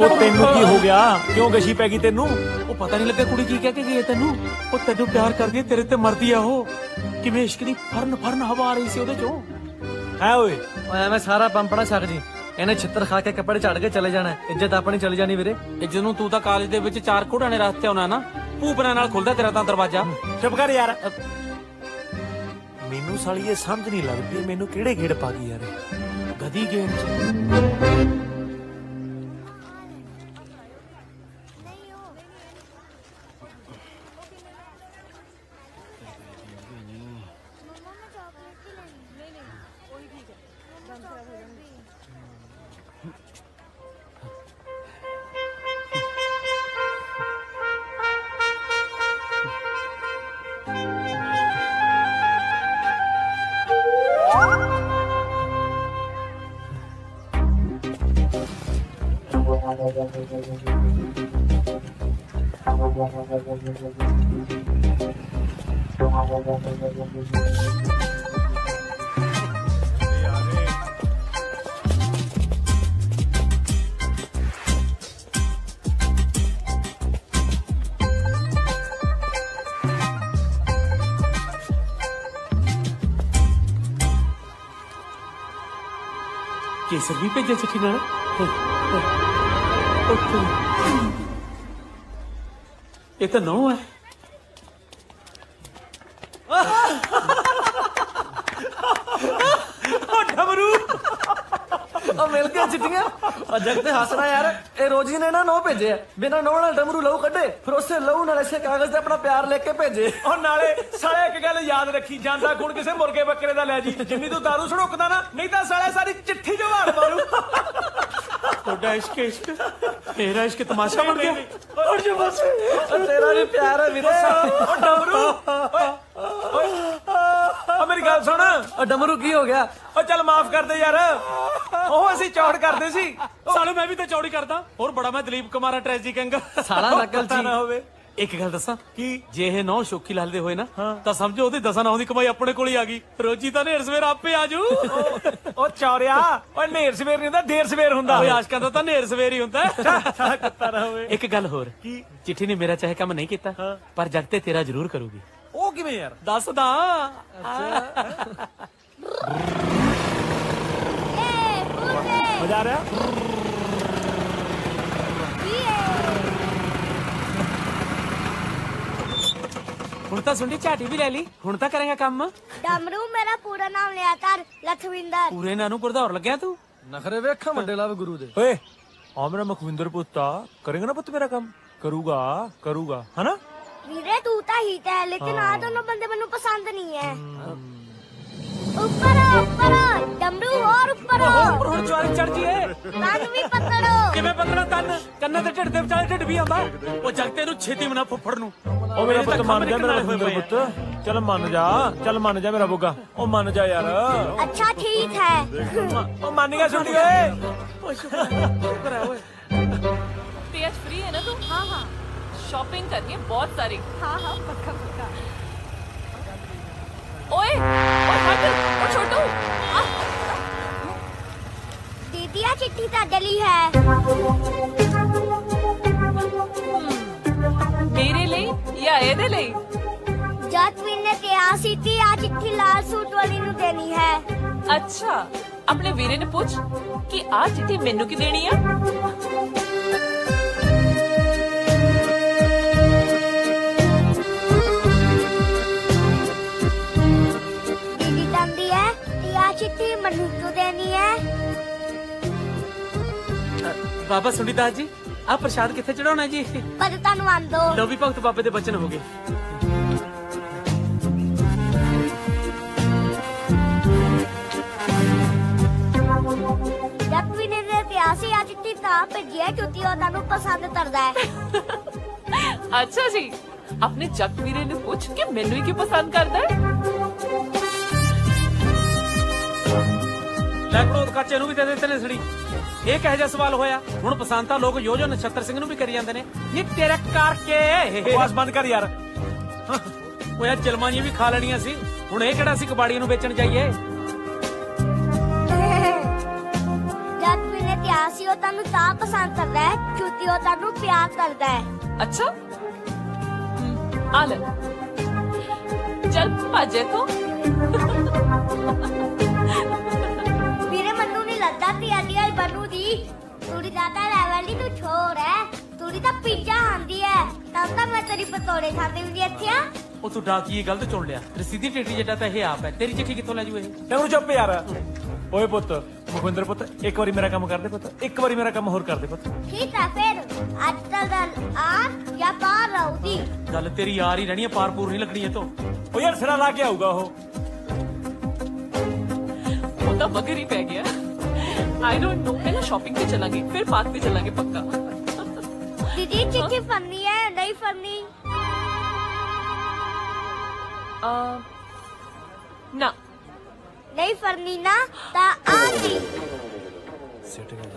ਉਹ ਤੈਨੂੰ ਕੀ ਹੋ ਗਿਆ? ਕਿਉਂ ਗਸ਼ੀ ਪੈ ਗਈ ਤੈਨੂੰ? ਉਹ ਪਤਾ ਨਹੀਂ ਲੱਗਾ ਕੁੜੀ ਕੀ ਕਹਿ ਕੇ ਗਈ ਹੈ ਤੈਨੂੰ। ਉਹ ਤੈਨੂੰ ਪਿਆਰ ਕਰਦੀ ਹੈ, ਤੇਰੇ ਤੇ ਮਰਦੀ ਆ ਉਹ। ਕਿਵੇਂ ਇਸ਼ਕ ਦੀ ਫਰਨ ਫਰਨ ਹਵਾ ਆ ਰਹੀ ਸੀ ਉਹਦੇ ਚੋਂ। ਹੈ ਓਏ ਐਵੇਂ ਸਾਰਾ ਪੰਪੜਾ ਛੱਡ ਜੀ। ਇਹਨੇ ਛਿੱਤਰ ਖਾ ਕੇ ਕੱਪੜੇ ਝੜ ਕੇ ਚਲੇ ਜਾਣਾ। ਇੱਜ਼ਤ ਆਪਣੀ ਚਲੀ ਜਾਣੀ ਵੀਰੇ। ਇੱਜ਼ਤ ਨੂੰ ਤੂੰ ਤਾਂ ਕਾਲਜ ਦੇ ਵਿੱਚ 4 ਘੋੜਾਂ ਦੇ ਰਸਤੇ ਆਉਣਾ ਨਾ। ਭੂਪਨਾ ਨਾਲ ਖੁੱਲਦਾ ਤੇਰਾ ਤਾਂ ਦਰਵਾਜ਼ਾ। ਚੁੱਪ ਕਰ ਯਾਰ। ਮੈਨੂੰ ਸਾਲੀ ਇਹ ਸਮਝ ਨਹੀਂ ਲੱਗਦੀ ਮੈਨੂੰ ਕਿਹੜੇ ਗੇੜ ਪਾ ਗਈ ਯਾਰ। ਗਦੀ ਗੇੜ ਚ ਕੇਸਰ ਵੀ ਭੇਜਿਆ ਚਿੱਠੀ ਨਾਲ। ਇਹ ਤਾਂ ਨੋ ਹੈ। ਡਮਰੂ ਉਹ ਮਿਲ ਗਿਆ ਚਿੱਟੀਆਂ। ਜਗ ਤੇ ਹੱਸਣਾ ਯਾਰ। ਇਹ ਰੋਜੀ ਨੇ ਨਾ ਨੋ ਭੇਜੇ। ਬਿਨਾਂ ਨੋ ਨਾਲ ਡਮਰੂ ਲਹੂ ਕੱਢੇ, ਫਿਰ ਉਸੇ ਲਹੂ ਨਾਲ ਇਸੇ ਕਾਗਜ਼ ਤੇ ਆਪਣਾ ਪਿਆਰ ਲਿਖ ਕੇ ਭੇਜੇ। ਉਹ ਨਾਲੇ ਸਾਲੇ ਇੱਕ ਗੱਲ ਯਾਦ ਰੱਖੀ, ਜਾਂਦਾ ਖੂਨ ਕਿਸੇ ਮੁਰਗੇ ਬੱਕਰੇ ਦਾ ਲੈ ਜੀ। ਜਿੰਨੀ ਤੂੰ ਦਾਰੂ ਛੜੋਕਦਾ ਨਾ, ਨਹੀਂ ਤਾਂ ਸਾਲੇ ਸਾਰੀ ਚਿੱਠੀ ਜੋ ਵਾੜ ਮਾਰੂ। ਤੁਹਾਡਾ ਇਸ਼ਕ ਇਸ਼ਕ, ਤੇਰਾ ਇਸ਼ਕ ਤਮਾਸ਼ਾ ਬਣ ਗਿਆ। ਔਰ ਜੋ ਬਸ ਤੇਰਾ ਵੀ ਪਿਆਰ ਹੈ ਵੀਰੇ। ਉਹ ਡਮਰੂ ਓਏ ਮੇਰੀ ਗੱਲ ਸੁਣ। ਉਹ ਡਮਰੂ ਕੀ ਹੋ ਗਿਆ? ਉਹ ਚੱਲ ਮਾਫ ਕਰ ਦੇ ਯਾਰ। ਉਹ ਅਸੀਂ ਚੌੜ ਕਰਦੇ ਸੀ। ਸਾਲੇ ਮੈਂ ਵੀ ਤਾਂ ਚੌੜੀ ਕਰਦਾ। ਹੋਰ ਬੜਾ ਮੈਂ ਦਲੀਪ ਕੁਮਾਰ ਟ੍ਰੈਜੀ ਕੰਗ ਸਾਲਾ ਨਕਲ ਜੀ ਨਾ ਹੋਵੇ। ਇੱਕ ਗੱਲ ਦੱਸਾਂ ਕੀ, ਜੇ ਇਹ 9 ਸ਼ੌਕੀ ਲਾਲਦੇ ਹੋਏ ਨਾ ਤਾਂ ਸਮਝੋ ਉਹਦੀ 10 9 ਦੀ ਕਮਾਈ ਆਪਣੇ ਕੋਲ ਹੀ ਆ ਗਈ। ਰੋਜੀ ਤਾਂ ਨੇਰ ਸਵੇਰ ਆਪੇ ਆਜੂ। ਉਹ ਚੌਰਿਆ, ਉਹ ਨੇਰ ਸਵੇਰ ਨਹੀਂ ਹੁੰਦਾ, ਦੇਰ ਸਵੇਰ ਹੁੰਦਾ। ਓਏ ਆਸ਼ਕਾਂ ਦਾ ਤਾਂ ਨੇਰ ਸਵੇਰ ਹੀ ਹੁੰਦਾ। ਕੁੱਤਾ ਨਾ ਹੋਵੇ। ਇੱਕ ਗੱਲ ਹੋਰ, ਕੀ ਚਿੱਠੀ ਨੇ ਮੇਰਾ ਚਾਹੇ ਕੰਮ ਨਹੀਂ ਕੀਤਾ, ਪਰ ਜਗਤੇ ਤੇਰਾ ਜ਼ਰੂਰ ਕਰੂਗੀ। ਉਹ ਕਿਵੇਂ ਯਾਰ? ਦੱਸਦਾ। ਮਜ਼ਾ ਆ ਰਿਹਾ? ਹੁਣ ਤਾਂ ਸੁੰਡੀ ਝਾਟੀ ਵੀ ਲੈ ਲਈ। ਹੁਣ ਤਾਂ ਕਰੇਗਾ ਕੰਮ। ਡਮਰੂ ਮੇਰਾ ਪੂਰਾ ਨਾਮ ਲਿਆ ਕਰ, ਲਖਵਿੰਦਰ। ਪੂਰੇ ਨਾਂ ਨੂੰ ਗੁਰਦੌਰ ਲੱਗਿਆ ਤੂੰ। ਨਖਰੇ ਵੇਖਾਂ ਵੱਡੇ ਲਾਭ ਗੁਰੂ ਦੇ। ਓਏ ਆ ਮੇਰਾ ਮਖਵਿੰਦਰ ਪੁੱਤਾ ਕਰੇਗਾ ਨਾ ਪੁੱਤ ਮੇਰਾ ਕੰਮ। ਕਰੂਗਾ ਹਨਾ ਵੀਰੇ ਤੂੰ ਤਾਂ ਹੀਟ ਹੈ, ਲੇਕਿਨ ਆ ਦੋਨੋਂ ਬੰਦੇ ਮੈਨੂੰ ਪਸੰਦ ਨਹੀਂ ਹੈ। ਉੱਪਰ ਪਤੜੋ ਹੁਣ ਚਵਾਰੀ ਚੜ ਜੀਏ ਤਨ ਵੀ ਪਤੜੋ ਕਿਵੇਂ ਪਤੜਾ ਤਨ ਕੰਨਾਂ ਦੇ ਢਿੱਡ ਦੇ ਵਿਚਾਲੇ ਢਿੱਡ ਵੀ ਆਉਂਦਾ ਉਹ ਜਗਤੇ ਨੂੰ ਛੇਤੀ ਮਨਾ ਫੁੱਫੜ ਨੂੰ ਉਹ ਮੇਰਾ ਪੁੱਤ ਮੰਨ ਜਾ ਮੇਰਾ ਸੁੰਦਰ ਪੁੱਤ ਚੱਲ ਮੰਨ ਜਾ ਮੇਰਾ ਬੁੱਗਾ ਉਹ ਮੰਨ ਜਾ ਯਾਰ ਅੱਛਾ ਠੀਕ ਹੈ ਉਹ ਮੰਨ ਗਿਆ ਛੁੱਟੀ ਓਏ ਓਏ ਸ਼ੁਕਰ है ओए ते आज फ्री है ना तू हाँ हाँ शॉपिंग करनी है बहुत सारी हाँ हाँ पक्का पक्का ओए हट ओ छोटू दीदी आ चिट्ठी ਤੁਹਾਡੇ ਲਈ ਹੈ मेरे लिए या ਇਹਦੇ ਲਈ ਜਸਮੀਨ ਨੇ ਕਿਹਾ ਸੀ ਕਿ ਆ ਚਿੱਠੀ ਲਾਲ ਸੂਟ ਵਾਲੀ ਨੂੰ ਦੇਣੀ ਹੈ अच्छा अपने वीरे ने पूछ कि आ चिट्ठी मेनू की देनी है दीदी कहती है कि आ चिट्ठी मनु को देनी है बाबा सुनीदास जी आ प्रसाद किथे चढ़ाना जी पर धन्नवाद दो लो भी भगत बाबे दे बचन हो गए ਜਸਮੀਨ ਨੇ ਕਿਹਾ ਸੀ ਆ ਚਿੱਠੀ ਤਾਂ ਭੇਜਿਆ ਕਿਉਂਕਿ ਉਹ ਤੁਹਾਨੂੰ ਪਸੰਦ ਕਰਦਾ ਹੈ अच्छा जी अपने जग वीरे ने पूछ कि मेनू ही की पसंद करता है ਲੈ ਕਰੋਧ ਕਾਚੇ ਨੂੰ ਵੀ ਦੇ ਦਿੱਤੇ ਨੇ ਸੜੀ ਇਹ ਕਿਹੋ ਜਿਹਾ ਸਵਾਲ ਹੋਇਆ ਹੁਣ ਪਸੰਦ ਤਾਂ ਲੋਕ ਯੋਜੋ ਨਛੱਤਰ ਸਿੰਘ ਨੂੰ ਵੀ ਕਰੀ ਜਾਂਦੇ ਨੇ ਨੀ ਤੇਰੇ ਕਰਕੇ ਬਸ ਬੰਦ ਕਰ ਯਾਰ ਉਹ ਯਾਰ ਚਲਮਾਨੀਆਂ ਵੀ ਖਾ ਲੈਣੀਆਂ ਸੀ ਹੁਣ ਇਹ ਕਿਹੜਾ ਸੀ ਕਬਾੜੀਆਂ ਨੂੰ ਵੇਚਣ ਜਾਈਏ ਜਸਮੀਨ ਨੇ ਕਿਹਾ ਸੀ ਉਹ ਤੁਹਾਨੂੰ ਤਾਂ ਪਸੰਦ ਕਰਦਾ ਹੈ ਕਿਉਂਕਿ ਉਹ ਤੁਹਾਨੂੰ ਪਿਆਰ ਕਰਦਾ ਹੈ अच्छा आले चल भाजे तो ਵੀਰੇ ਮੈਨੂੰ ਨਹੀਂ ਲੱਗਦਾ ਕਿ ਆਡੀਅਲ ਬਣੂ ਦੀ ਤੂੜੀ ਜ਼ਿਆਦਾ ਲੈਵਲ ਦੀ ਤੂੰ ਛੋੜ ਹੈ ਤੂੜੀ ਤਾਂ ਪੀਜ਼ਾ ਆਂਦੀ ਹੈ ਤਾਂ ਮੈਂ ਤੇਰੀ ਪਤੋੜੇ ਖਾਂਦੀ ਹੁੰਦੀ ਇੱਥੇ ਆ ਉਹ ਤੂੰ ਡਾਕੀਏ ਗਲਤ ਚੁਣ ਲਿਆ ਰਸੀਦੀ ਟੇਟੀ ਜੱਟਾ ਤਾਂ ਇਹ ਆਪ ਹੈ ਤੇਰੀ ਚਿੱਠੀ ਕਿੱਥੋਂ ਲੈ ਜੂ ਇਹ ਤੈਨੂੰ ਚੁੱਪ ਯਾਰ ਓਏ ਪੁੱਤ ਮੁਖਵਿੰਦਰ ਪੁੱਤ ਇੱਕ ਵਾਰੀ ਮੇਰਾ ਕੰਮ ਕਰ ਦੇ ਪੁੱਤ ਇੱਕ ਵਾਰੀ ਮੇਰਾ ਕੰਮ ਹੋਰ ਕਰ ਦੇ ਪੁੱਤ ਠੀਕ ਹੈ ਫਿਰ ਅੱਜ ਤੱਕ ਆ ਜਾਂ ਬਾਹਰ ਰਹੂਗੀ ਗੱਲ ਤੇਰੀ ਯਾਰ ਹੀ ਰਹਿਣੀ ਹੈ ਪਾਰਪੂਰ ਨਹੀਂ ਲੱਗਣੀ ਇਹ ਤੋਂ ਉਹ ਯਾਰ ਸਿਰਾ ਲਾ ਕੇ ਆਊਗਾ ਉਹ तो बगर ही पै गया आई डोंट नो पहले शॉपिंग पे चलेंगे फिर पार्क पे चलेंगे पक्का दीदी चिट्ठी फरनी है नहीं फरनी ना नहीं फरनी ना ता आंदी सेट कर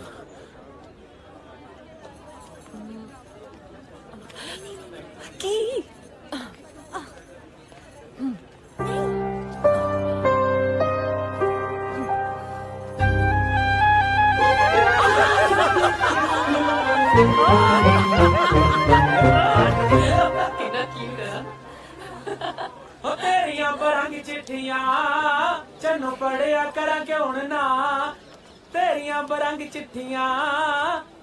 की तेरिया बरंग चिट्ठियां चन्नू पढ़िया करा क्यों ना तेरिया बरंग चिट्ठियां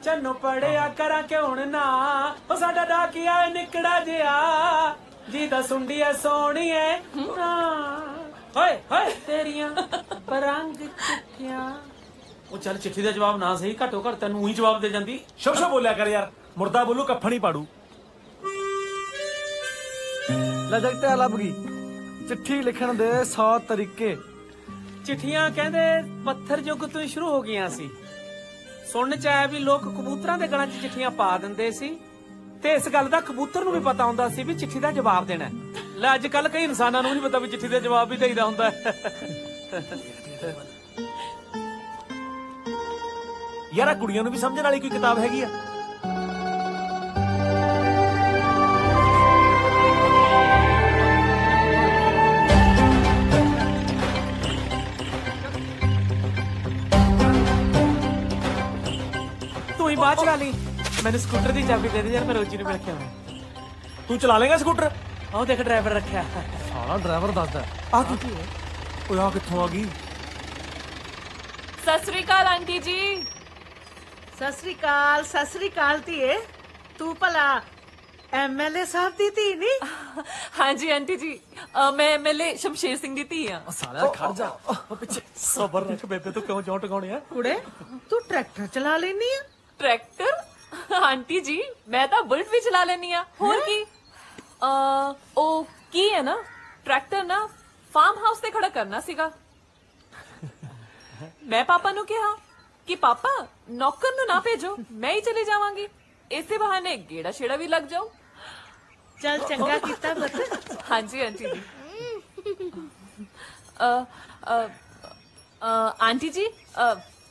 चन्नू पढ़िया करा क्यों ना ओ साडा डाकिया निकड़ा जिया जी दा सुंडिया सोहनी है होए होए तेरिया बरंग चिट्ठियां ਉਹ ਚੱਲ ਚਿੱਠੀ ਦਾ ਜਵਾਬ ਨਾ ਸਹੀ ਘੱਟੋ ਘੱਟ ਤੈਨੂੰ ਉਹੀ ਜਵਾਬ ਦੇ ਜਾਂਦੀ ਸ਼ੁਭ ਸ਼ੁਭ ਬੋਲਿਆ ਕਰ ਯਾਰ ਮੁਰਦਾ ਬੋਲੂ ਕੱਫਣ ਹੀ ਪਾੜੂ ਲੈ ਜਗਤੇ ਲੱਭ ਗਈ ਚਿੱਠੀ ਲਿਖਣ ਦੇ 100 ਤਰੀਕੇ ਚਿੱਠੀਆਂ ਕਹਿੰਦੇ ਪੱਥਰ ਯੁੱਗ ਤੋਂ ਹੀ ਸ਼ੁਰੂ ਹੋ ਗਈਆਂ ਸੀ ਸੁਣਨ ਚ ਆਇਆ ਵੀ ਲੋਕ ਕਬੂਤਰਾਂ ਦੇ ਗਲਾਂ 'ਚ ਚਿੱਠੀਆਂ ਪਾ ਦਿੰਦੇ ਸੀ ਤੇ ਇਸ ਗੱਲ ਦਾ ਕਬੂਤਰ ਨੂੰ ਵੀ ਪਤਾ ਹੁੰਦਾ ਸੀ ਵੀ ਚਿੱਠੀ ਦਾ ਜਵਾਬ ਦੇਣਾ ਲੈ ਅੱਜ ਕੱਲ ਕਈ ਇਨਸਾਨਾਂ ਨੂੰ ਨਹੀਂ ਪਤਾ ਵੀ ਚਿੱਠੀ ਦਾ ਜਵਾਬ ਵੀ ਦੇਈਦਾ ਹੁੰਦਾ ਯਾਰ ਆ ਕੁੜੀਆਂ ਨੂੰ ਵੀ ਸਮਝਣ ਵਾਲੀ ਕੋਈ ਕਿਤਾਬ ਹੈਗੀ ਆ ਤੂੰ ਹੀ ਬਾਅਦ ਚਲਾ ਲਈ ਮੈਨੂੰ ਸਕੂਟਰ ਦੀ ਚਾਬੀ ਦੇ ਦੇ ਯਾਰ ਮੈਂ ਰੋਜੀ ਨੂੰ ਮਿਲ ਕੇ ਆਵਾਂ ਤੂੰ ਚਲਾ ਲੇਗਾ ਸਕੂਟਰ ਆਹ ਦੇਖ ਡਰਾਈਵਰ ਰੱਖਿਆ ਸਾਲਾ ਡਰਾਈਵਰ ਦੱਸਦਾ ਆ ਕੀ ਓਏ ਆ ਕਿੱਥੋਂ ਆ ਗਈ सत श्री अकाल आंटी जी सत श्री अकाल धीए तू भला एमएलए साहब दी धी नहीं हाँ जी आंटी जी मैं एमएलए शमशेर सिंह दी धी हां साला खड़ जा पीछे सबर रख बेबे तू क्यों जों टकाउने आ कुड़े तू ट्रैक्टर चला लेनी है ट्रैक्टर आंटी जी मैं तो बुलेट भी चला लेनी हां होर की ओ की है ना ट्रैक्टर ना फार्म हाउस ते खड़ा करना सीगा मैं पापा नु कहा कि पापा नौकर नु ना भेजो, मैं ही चली जावांगी। इसे बहाने गेड़ा छेड़ा भी लग जाओ। चल चंगा कीता पुत्त। हाँ जी आंटी जी। आंटी जी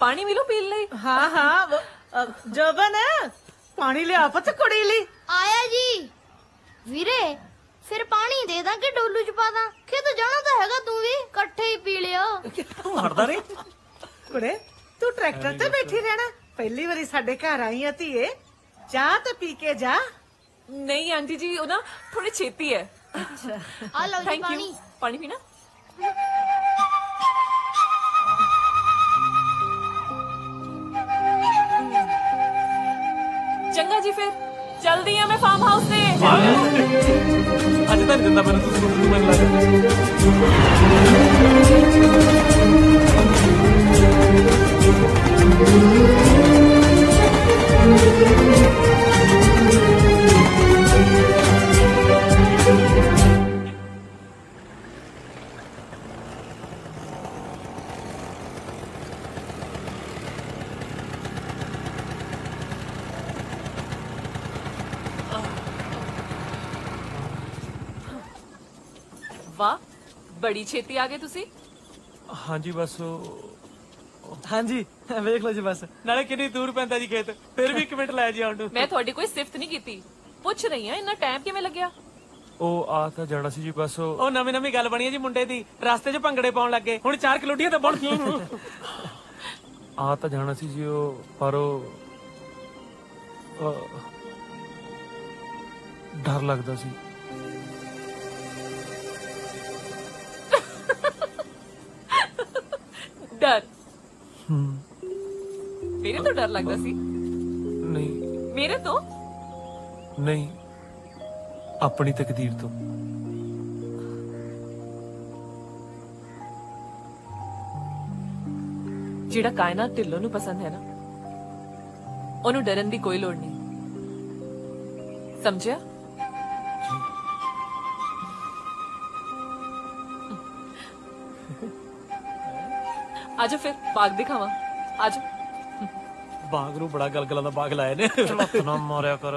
पानी मिलो पीन लई। हाँ हाँ जोबन पानी लिया पुत्त कुड़ी ली। आया जी। वीरे फिर पानी दे दा कि डोलू च पा दा? खेत जाना तो हैगा तू भी, इकट्ठे ही पी लियो। तू हटदा नहीं कुड़े तू ट्रैक्टर ते बैठी रहना, पहली बारी साडे घर आई है धीए, चाह तो पी के जा। नहीं आंटी जी वो ना थोड़ी छेती है। अच्छा आ लो जी थैंक पानी। यू। पानी पीना? चंगा जी फिर चल दी मैं फार्म हाउस से। अज तक जिंदा मैंने वाह बड़ी छेती आ गए तुसी। हाँ जी बस हाँ जी वेख लो जी बस नाले कितनी दूर पैंदा जी खेत, फिर भी 1 मिनट लै जी आउंडू। मैं थोड़ी कोई सिफत नहीं की, पुछ रही हां इन्ना टाइम किवें लग्या। ਉਹ ਆ ਤਾਂ ਜਾਣਾ ਸੀ ਜੀ ਬਸ ਉਹ ਨਵੀਂ ਨਵੀਂ ਗੱਲ ਬਣੀ ਹੈ ਜੀ ਮੁੰਡੇ ਦੀ, ਰਸਤੇ 'ਚ ਭੰਗੜੇ ਪਾਉਣ ਲੱਗੇ, ਹੁਣ 4 ਕਿਲੋਟੀਆਂ ਤਾਂ ਬਣ ਗਈਆਂ। ਆ ਤਾਂ ਜਾਣਾ ਸੀ ਜੀ ਉਹ, ਪਰ ਉਹ ਡਰ ਲੱਗਦਾ ਸੀ। डर? मेरे तो डर लगता सी। नहीं मेरे तो नहीं अपनी तकदीर तो। ਜਿਹੜਾ ਕਾਇਨਾਤ ਢਿੱਲੋਂ ਨੂੰ ਪਸੰਦ ਹੈ ਨਾ, ਉਹਨੂੰ ਡਰਨ ਦੀ ਕੋਈ ਲੋੜ ਨਹੀਂ, ਸਮਝਿਆ? आजो फिर बाग दिखावा, आजो। बाग रू बड़ा गलगला दा बाग लाए ने। हथ ना मारिया कर।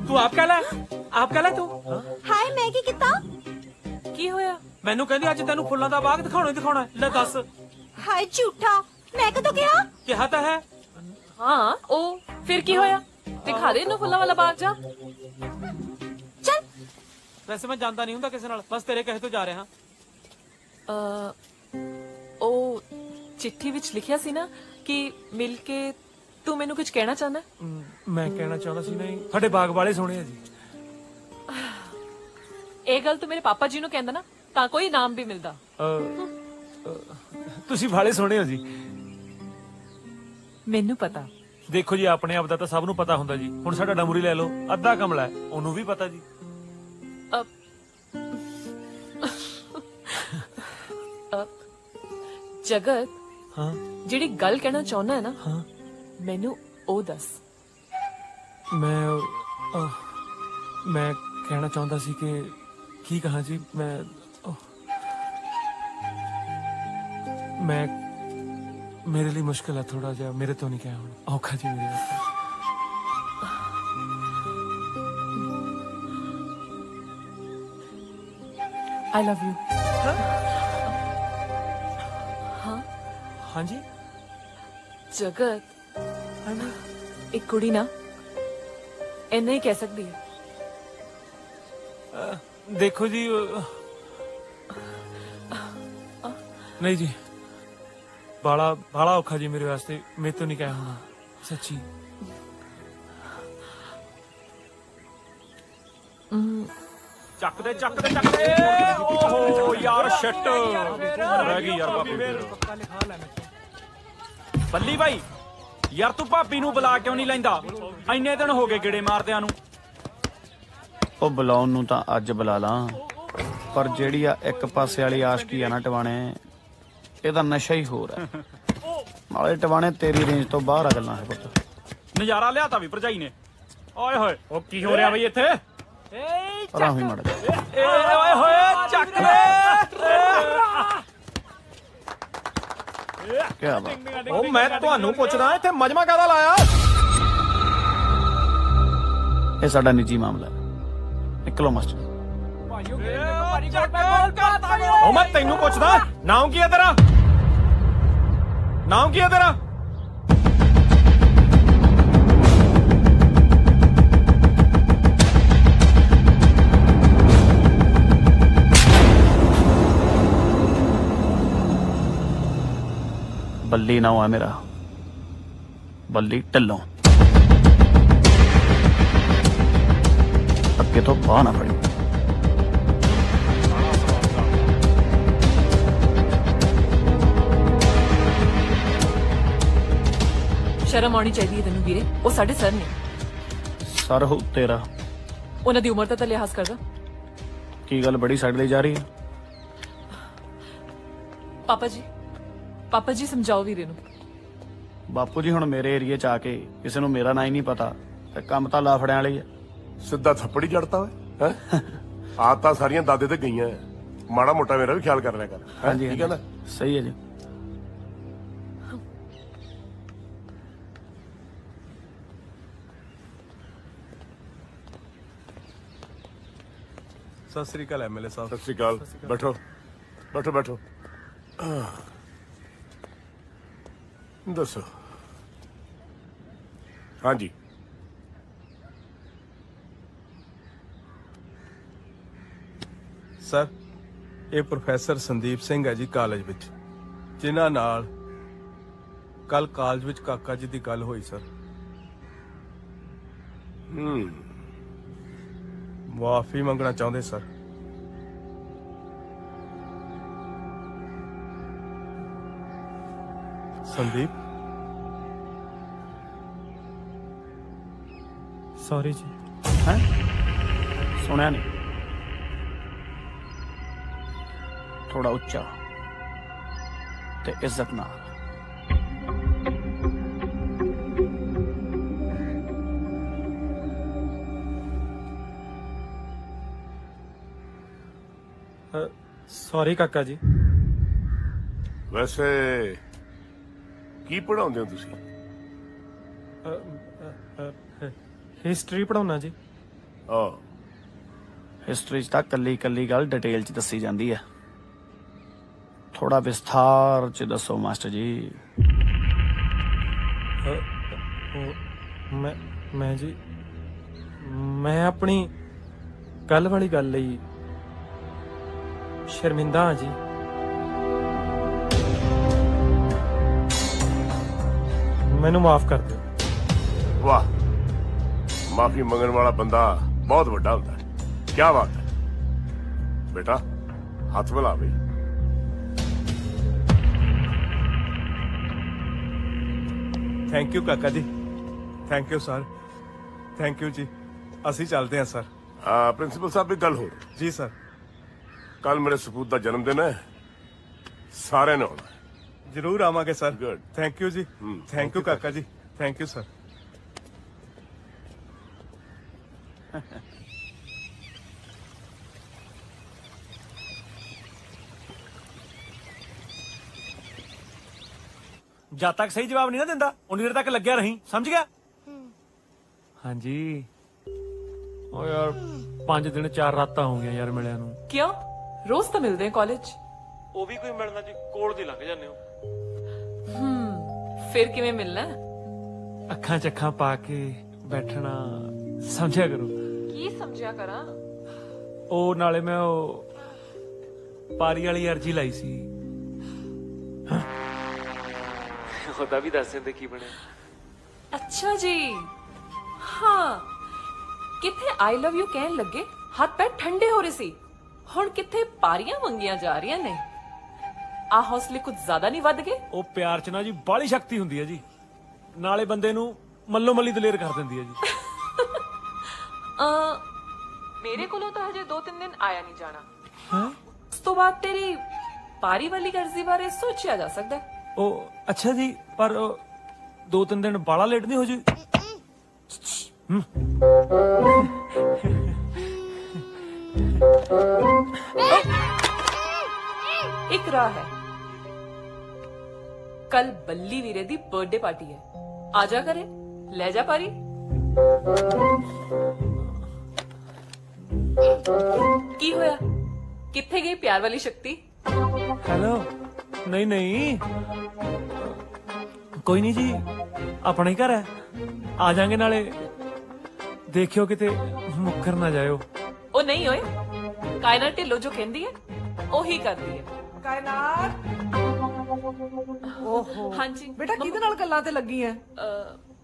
तू आप कहला, आप कहला तू। हाय मैं की किता? की होया? मैनू कहंदी अज तेनू फुल्लां दा बाग दिखाउणा ही दिखाउणा है। ले दस। हाय झूठा, मैं कदों कहा? कहा तो है। हाँ ओ फिर की होया? दिखा दे इन्नू फुल्लां वाला बाग जा। चल। वैसे मैं जानता नहीं हुंदा किसे नाल, बस तेरे कहे तो जा रहा हां। ओ चिट्ठी विच लिखिया सी ना कि मिल के तू मैनू कुछ कहना चाहना? मैं कहना चाहता सी नहीं, साडे बाग वाले सोहणे आ जी। ਇਹ ਗੱਲ ਤੂੰ ਮੇਰੇ ਪਾਪਾ ਜੀ ਨੂੰ ਕਹਿੰਦਾ ਨਾ ਤਾਂ ਕੋਈ ਇਨਾਮ ਵੀ ਮਿਲਦਾ। ਤੁਸੀਂ ਵਾਲੇ ਸੋਹਣੇ ਹੋ ਜੀ। ਮੈਨੂੰ ਪਤਾ। ਦੇਖੋ ਜੀ ਆਪਣੇ ਆਪ ਦਾ ਤਾਂ ਸਭ ਨੂੰ ਪਤਾ ਹੁੰਦਾ ਜੀ। ਹੁਣ ਸਾਡਾ ਡਮੂਰੀ ਲੈ ਲਓ, ਅੱਧਾ ਕਮਲਾ ਹੈ, ਉਹਨੂੰ ਵੀ ਪਤਾ ਜੀ। ਜਗਤ ਹਾਂ ਜਿਹੜੀ ਗੱਲ ਕਹਿਣਾ ਚਾਹੁੰਦਾ ਹੈ ਨਾ, ਹਾਂ ਮੈਨੂੰ ਉਹ ਦੱਸ। ਮੈਂ ਕਹਿਣਾ ਚਾਹੁੰਦਾ ਸੀ ਕਿ ਕੀ ਕਹਾਂ ਜੀ, ਮੈਂ ਮੇਰੇ ਲਈ ਮੁਸ਼ਕਿਲ ਹੈ ਥੋੜਾ ਜਿਹਾ, ਮੇਰੇ ਤੋਂ ਨਹੀਂ ਕਹਿ ਹੁਣ ਔਖਾ ਜੀ ਮੇਰੇ ਵਾਸਤੇ। I love you। हाँ हाँ जी जगत एक कुड़ी ना इन्ना ही कह सकती है। देखो जी नहीं जी, बाला बाला औखा जी मेरे वास्ते, मेरे तो नहीं कह होना सच्ची। ਚੱਕ ਦੇ ਓਹੋ ਯਾਰ ਸ਼ਿਟ ਰਹਿ ਗਈ ਯਾਰ ਭਾਬੀ। ਬੱਲੀ ਭਾਈ ਯਾਰ ਤੂੰ ਭਾਬੀ ਨੂੰ ਬੁਲਾ ਕਿਉਂ ਨਹੀਂ ਲੈਂਦਾ? ਇੰਨੇ ਦਿਨ ਹੋ ਗਏ ਗੇੜੇ ਮਾਰਦਿਆਂ ਨੂੰ। ਉਹ ਬੁਲਾਉਣ ਨੂੰ ਤਾਂ ਅੱਜ ਬੁਲਾ ਲਾਂ, ਪਰ ਜਿਹੜੀ ਆ ਇੱਕ ਪਾਸੇ ਵਾਲੀ ਆਸ਼ਕੀ ਆ ਨਾ ਟਵਾਣੇ, ਇਹ ਤਾਂ ਨਸ਼ਾ ਹੀ ਹੋਰ ਹੈ ਨਾਲੇ ਟਵਾਣੇ ਤੇਰੀ ਰੇਂਜ ਤੋਂ ਬਾਹਰ ਆ ਗੱਲਾਂ ਹੈ ਪੁੱਤ ਨਜ਼ਾਰਾ ਲਿਆਤਾ ਵੀ ਭਰਜਾਈ ਨੇ ਓਏ ਹੋਏ ਉਹ ਕੀ ਹੋ ਰਿਹਾ ਬਈ ਇੱਥੇ ਆਰਾਮ ਹੀ ਮੜ ਜਾ ਓਏ ਹੋਏ ਚੱਕ ਲੈ ਕੀ ਬਾਤ ਉਹ ਮੈਂ ਤੁਹਾਨੂੰ ਪੁੱਛਦਾ ਇੱਥੇ ਮਜਮਾ ਕਾਹਦਾ ਲਾਇਆ ਇਹ ਸਾਡਾ ਨਿੱਜੀ ਮਾਮਲਾ ਹੈ ਨਿਕਲੋ ਮਾਸਟਰ ਉਹ ਮੈਂ ਤੈਨੂੰ ਪੁੱਛਦਾ ਨਾਮ ਕੀ ਹੈ ਤੇਰਾ ਨਾਮ ਕੀ ਹੈ ਤੇਰਾ ਬੱਲੀ ਨਾਮ ਹੈ ਮੇਰਾ ਬੱਲੀ ਢਿੱਲੋਂ ਅੱਗੇ ਤੋਂ ਬਾਹ ਨਾ ਫੜੀ ਸ਼ਰਮ ਆਉਣੀ ਚਾਹੀਦੀ ਹੈ ਤੈਨੂੰ ਵੀਰੇ ਉਹ ਸਾਡੇ ਸਰ ਨੇ ਸਰ ਹੋ ਤੇਰਾ ਉਹਨਾਂ ਦੀ ਉਮਰ ਤਾਂ ਲਿਹਾਜ਼ ਕਰਦਾ ਕੀ ਗੱਲ ਬੜੀ ਸਾਈਡ ਲਈ ਜਾ ਰਹੀ ਹੈ ਪਾਪਾ ਜੀ ਸਮਝਾਓ ਵੀਰੇ ਨੂੰ ਬਾਪੂ ਜੀ ਹੁਣ ਮੇਰੇ ਏਰੀਏ ਚ ਆ ਕੇ ਕਿਸੇ ਨੂੰ ਮੇਰਾ ਨਾਂ ਹੀ ਨਹੀਂ ਪਤਾ ਤੇ ਕੰਮ ਤਾਂ ਲਾਫੜਿਆਂ ਵਾਲੀ ਹੈ ਸਿੱਧਾ ਥੱਪੜੀ ਜੜਤਾ ਓਏ ਹੈ ਆ ਤਾਂ ਸਾਰੀਆਂ ਦਾਦੇ ਤੇ ਗਈਆਂ ਮਾੜਾ ਮੋਟਾ ਮੇਰਾ ਵੀ ਖਿਆਲ ਕਰ ਲਿਆ ਕਰ ਹਾਂਜੀ ਠੀਕ ਹੈ ਨਾ ਸਹੀ ਹੈ ਜੀ ਸਤਿ ਸ੍ਰੀ ਅਕਾਲ ਐਮਐਲਏ ਸਾਹਿਬ ਸਤਿ ਸ੍ਰੀ ਅਕਾਲ ਬੈਠੋ ਬੈਠੋ ਬੈਠੋ ਦੱਸੋ ਹਾਂਜੀ ਸਰ ਇਹ ਪ੍ਰੋਫੈਸਰ ਸੰਦੀਪ ਸਿੰਘ ਹੈ ਜੀ ਕਾਲਜ ਵਿੱਚ ਜਿਨ੍ਹਾਂ ਨਾਲ ਕੱਲ ਕਾਲਜ ਵਿੱਚ ਕਾਕਾ ਜੀ ਦੀ ਗੱਲ ਹੋਈ ਸਰ ਮਾਫੀ ਮੰਗਣਾ ਚਾਹੁੰਦੇ ਸਰ ਸੰਦੀਪ ਸੌਰੀ ਜੀ ਹੈ ਸੁਣਿਆ ਨਹੀਂ ਥੋੜਾ ਉੱਚਾ ਤੇ ਇੱਜ਼ਤ ਨਾਲ ਸੌਰੀ ਕਾਕਾ ਜੀ ਵੈਸੇ ਕੀ ਪੜਾਉਂਦੇ ਹੋ ਤੁਸੀਂ ਹਿਸਟਰੀ ਪੜਾਉਣਾ ਜੀ ਹਿਸਟਰੀ ਚ ਤਾਂ ਕੱਲੀ ਕੱਲੀ ਗੱਲ ਡਿਟੇਲ ਚ ਦੱਸੀ ਜਾਂਦੀ ਹੈ ਥੋੜਾ ਵਿਸਥਾਰ ਚ ਦੱਸੋ ਮਾਸਟਰ ਜੀ ਮੈਂ ਜੀ ਮੈਂ ਆਪਣੀ ਕੱਲ ਵਾਲੀ ਗੱਲ ਲਈ ਸ਼ਰਮਿੰਦਾ ਹਾਂ ਜੀ ਮੈਨੂੰ ਮਾਫ ਕਰ ਦਿਓ ਵਾਹ ਮਾਫੀ ਮੰਗਣ ਵਾਲਾ ਬੰਦਾ ਬਹੁਤ ਵੱਡਾ ਹੁੰਦਾ ਹੈ ਕੀ ਬਾਤ ਹੈ ਬੇਟਾ ਹੱਥ ਮਿਲਾ ਬਈ ਥੈਂਕ ਯੂ ਕਾਕਾ ਜੀ thank you sir thank you ਜੀ ਅਸੀਂ ਚੱਲਦੇ ਹਾਂ ਸਰ ਪ੍ਰਿੰਸੀਪਲ ਸਾਹਿਬ ਇੱਕ ਗੱਲ ਹੋਰ ਜੀ ਸਰ ਕੱਲ ਮੇਰੇ ਸਪੂਤ ਦਾ ਜਨਮ ਦਿਨ ਹੈ ਸਾਰਿਆਂ ਨੇ ਆਉਣਾ ਜਰੂਰ ਆਵਾਂਗੇ ਸਰ ਗੁੱਡ ਥੈਂਕ ਯੂ ਜੀ ਥੈਂਕ ਯੂ ਕਾਕਾ ਜੀ ਥੈਂਕ ਯੂ ਸਰ ਜਦ ਤੱਕ ਸਹੀ ਜਵਾਬ ਨਹੀਂ ਨਾ ਦਿੰਦਾ ਉਨੀ ਦੇਰ ਤੱਕ ਲੱਗਿਆ ਰਹੀਂ ਸਮਝ ਗਿਆ ਹਾਂਜੀ ਓ ਯਾਰ 5 ਦਿਨ 4 ਰਾਤਾਂ ਹੋ ਗਈਆਂ ਯਾਰ ਮਿਲਿਆ ਨੂੰ ਕਿਉਂ ਰੋਜ਼ ਤਾਂ ਮਿਲਦੇ ਆ ਕਾਲਜ ਉਹ ਵੀ ਕੋਈ ਮਿਲਣਾ ਜੀ ਕੋਲ ਦੀ ਲੰਘ ਜਾਂਦੇ ਹੋ ਫਿਰ ਕਿਵੇਂ ਮਿਲਣਾ ਅੱਖਾਂ 'ਚ ਅੱਖਾਂ ਪਾ ਕੇ ਬੈਠਣਾ ਸਮਝਿਆ ਕਰੋ ਕੀ ਸਮਝਿਆ ਕਰਾਂ ਉਹ ਨਾਲੇ ਮੈਂ ਉਹ ਪਾਰੀ ਵਾਲੀ ਅਰਜੀ ਲਾਈ ਸੀ ਉਹਦਾ ਵੀ ਦੱਸ ਦਿੰਦੇ ਕੀ ਬਣਿਆ ਅੱਛਾ ਜੀ ਹਾਂ ਕਿੱਥੇ ਆਈ ਲਵ ਯੂ ਕਹਿਣ ਲੱਗੇ ਹੱਥ ਪੈਰ ਠੰਡੇ ਹੋ ਰਹੇ ਸੀ ਹੁਣ ਕਿੱਥੇ ਪਾਰੀਆਂ ਮੰਗੀਆਂ ਜਾ ਰਹੀਆਂ ਨੇ ਆ ਹੌਸਲੇ ਕੁਝ ਜ਼ਿਆਦਾ ਨਹੀਂ ਵੱਧ ਗਏ ਉਹ ਪਿਆਰ 'ਚ ਨਾ ਜੀ ਬਾਹਲੀ ਸ਼ਕਤੀ ਹੁੰਦੀ ਹੈ ਜੀ ਨਾਲੇ ਬੰਦੇ ਨੂੰ ਮੱਲੋ ਮੱਲੀ ਦਲੇਰ ਕਰ ਦਿੰਦੀ ਹੈ ਜੀ ਮੇਰੇ ਕੋਲੋਂ ਤਾਂ ਹਜੇ 2-3 ਦਿਨ ਆਇਆ ਨਹੀਂ ਜਾਣਾ ਉਸ ਤੋਂ ਬਾਅਦ ਤੇਰੀ ਪਾਰੀ ਵਾਲੀ ਕਰਜ਼ੀ ਬਾਰੇ ਸੋਚਿਆ ਜਾ ਸਕਦਾ ਹੈ। ਉਹ ਅੱਛਾ ਜੀ, ਪਰ 2-3 ਦਿਨ ਬਾਲਾ ਲੇਟ ਨਹੀਂ ਹੋ ਜੀ? ਇੱਕ ਰਾਹ ਹੈ, ਕੱਲ ਬੱਲੀ ਵੀਰੇ ਦੀ ਬਰਥਡੇ ਪਾਰਟੀ ਹੈ, ਆ ਜਾ ਕਰੇ, ਲੈ ਜਾ ਪਾਰੀ। ਕੀ ਹੋਇਆ, ਕਿੱਥੇ ਗਈ ਪਿਆਰ ਵਾਲੀ ਸ਼ਕਤੀ? ਹੈਲੋ, ਨਹੀਂ ਨਹੀਂ, ਕੋਈ ਨਹੀਂ ਜੀ, ਆਪਣਾ ਹੀ ਘਰ ਹੈ, ਆ ਜਾਾਂਗੇ। ਨਾਲੇ ਦੇਖਿਓ ਕਿਤੇ ਮੁੱਕਰ ਨਾ ਜਾਇਓ। ਉਹ ਨਹੀਂ ਹੋਏ, ਕਾਇਨਾਤ ਢਿੱਲੋਂ ਜੋ ਕਹਿੰਦੀ ਹੈ ਉਹੀ ਕਰਦੀ ਹੈ। ਕਾਇਨਾਤ, ਓਹੋ ਹਾਂਜੀ ਬੇਟਾ, ਕਿਹਦੇ ਨਾਲ ਗੱਲਾਂ ਤੇ ਲੱਗੀ ਐ?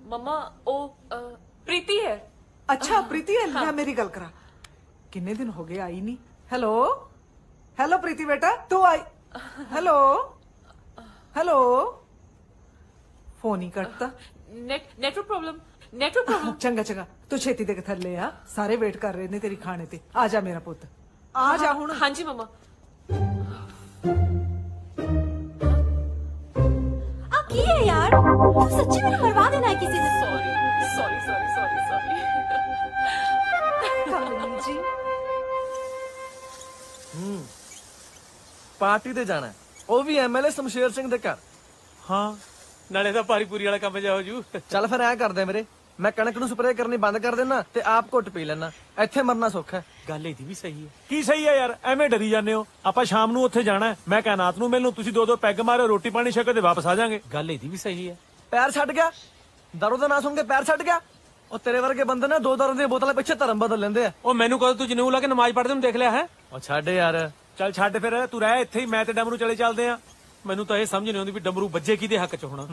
ਮਮਾ ਉਹ ਪ੍ਰੀਤੀ ਹੈ। ਅੱਛਾ ਪ੍ਰੀਤੀ ਹੈ, ਲੈ ਮੇਰੀ ਗੱਲ ਕਰਾ। ਕਿੰਨੇ ਦਿਨ ਹੋ ਗਏ ਆਈ ਨਹੀਂ। ਹੈਲੋ ਹੈਲੋ ਪ੍ਰੀਤੀ ਬੇਟਾ, ਤੂੰ ਆਈ? ਹੈਲੋ ਹੈਲੋ, ਫੋਨ ਹੀ ਕੱਟਤਾ। Network problem. ਚੰਗਾ ਚੰਗਾ, ਤੂੰ ਛੇਤੀ ਦੇ ਕੇ ਥੱਲੇ ਆ, ਸਾਰੇ ਵੇਟ ਕਰ ਰਹੇ ਨੇ ਤੇਰੀ ਖਾਣੇ ਤੇ। ਆ ਜਾ ਮੇਰਾ ਪੁੱਤ, ਆ ਜਾ ਹੁਣ। ਹਾਂਜੀ ਮਮਾ। ਆ ਕੀ ਹੈ ਯਾਰ, ਤੂੰ ਸੱਚੀ ਮੈਨੂੰ ਮਰਵਾ ਦੇਣਾ ਹੈ ਕਿਸੇ ਨੇ। ਸੌਰੀ ਕਾਲੀ ਜੀ। ਪਾਰਟੀ ਤੇ ਜਾਣਾ, ਉਹ ਵੀ ਐਮਐਲਏ ਸ਼ਮਸ਼ੇਰ ਸਿੰਘ ਦੇ ਘਰ। ਹਾਂ, ਨਾਲੇ ਤਾਂ ਪਾਰੀ ਪੂਰੀ ਵਾਲਾ ਕੰਮ ਜਾ ਹੋ ਜੂ। ਚੱਲ ਫਿਰ ਐ ਕਰਦੇ ਮੇਰੇ, ਮੈਂ ਕਣਕ ਨੂੰ ਸਪਰੇਅ ਕਰਨੀ ਬੰਦ ਕਰ ਦੇਣਾ ਤੇ ਆਪ ਘੁੱਟ ਪੀ ਲੈਣਾ, ਇੱਥੇ ਮਰਨਾ ਸੌਖਾ ਹੈ। ਗੱਲ ਇਹਦੀ ਵੀ ਸਹੀ ਹੈ। ਕੀ ਸਹੀ ਹੈ ਯਾਰ, ਐਵੇਂ ਡਰੀ ਜਾਂਦੇ ਹੋ। ਆਪਾਂ ਸ਼ਾਮ ਨੂੰ ਉੱਥੇ ਜਾਣਾ, ਮੈਂ ਕਾਇਨਾਤ ਨੂੰ ਮਿਲਣ, ਤੁਸੀਂ 2-2 ਪੈਗ ਮਾਰੋ, ਰੋਟੀ ਪਾਣੀ ਛਕੋ ਤੇ ਵਾਪਸ ਆ ਜਾਾਂਗੇ। ਗੱਲ ਇਹਦੀ ਵੀ ਸਹੀ ਹੈ। ਪੈਰ ਛੱਡ ਗਿਆ, ਦਾਰੂ ਦਾ ਨਾਂ ਸੁਣ ਕੇ ਪੈਰ ਛੱਡ ਗਿਆ। ਉਹ ਤੇਰੇ ਵਰਗੇ ਬੰਦੇ ਨਾ 2 ਦਾਰੂ ਦੀਆਂ ਬੋਤਲਾਂ ਪਿੱਛੇ ਧਰਮ ਬਦਲ ਲੈਂਦੇ ਆ। ਉਹ ਮੈਨੂੰ ਕਦੋਂ ਤੂੰ ਜਨੂਨ ਲਾ ਕੇ ਨਮਾਜ਼ ਪੜ੍ਹਦੇ ਨੂੰ ਦੇਖ ਲਿਆ ਹੈ? ਉਹ ਛੱਡ ਯਾਰ। ਚੱਲ ਛੱਡ ਫਿਰ, ਤੂੰ ਰਹਿ ਇੱਥੇ ਹੀ, ਮੈਂ ਤੇ ਡਮਰੂ ਚਲੇ ਚੱਲਦੇ ਆ। ਮੈਨੂੰ ਤਾਂ ਇਹ ਸਮਝ ਨਹੀਂ ਆਉਂਦੀ ਵੀ ਡਮਰੂ ਵੱਜੇ ਕਿਹਦੇ ਹੱਕ ਚ ਹੋਣਾ।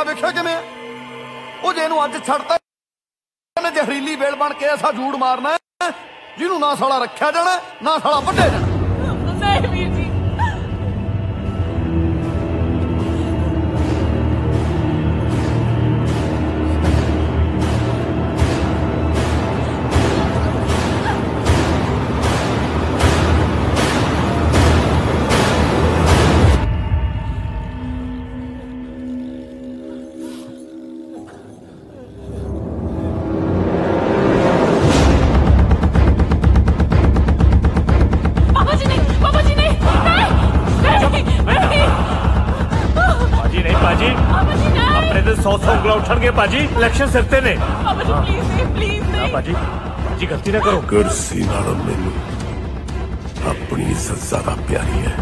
ਵੇਖਿਆ ਕਿਵੇਂ ਉਹ ਜੇ ਇਹਨੂੰ ਅੱਜ ਛੱਡਤਾ ਇਹਨੇ ਜ਼ਹਿਰੀਲੀ ਵੇਲ ਬਣ ਕੇ ਐਸਾ ਜੂੜ ਮਾਰਨਾ ਜਿਹਨੂੰ ਨਾ ਸਾਲਾ ਰੱਖਿਆ ਜਾਣਾ ਨਾ ਸਾਲਾ ਵੱਢਿਆ ਜਾਣਾ। ਨਹੀਂ ਵੀਰ ਜੀ, उठणगे पाजी इलेक्शन सिर ते ने प्लीज नहीं पाजी पाजी गलती ना करो कुर्सी नालों मैनू अपनी इज्जत ज्यादा प्यारी है।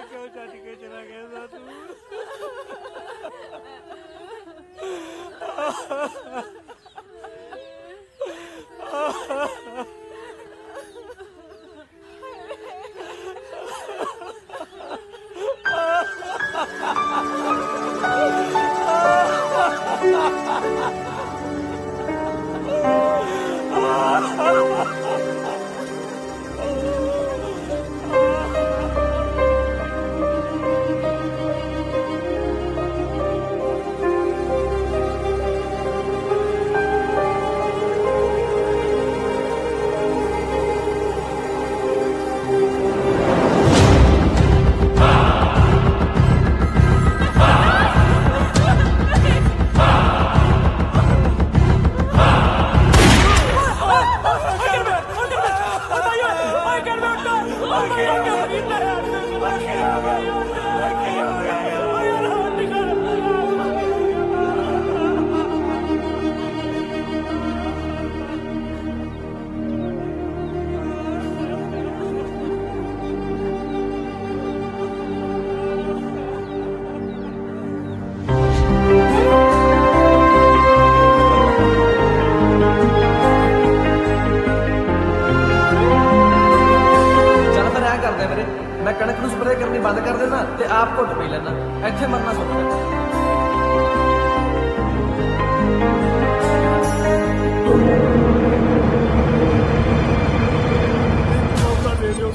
क्यों छੱਡ के चला गया तू?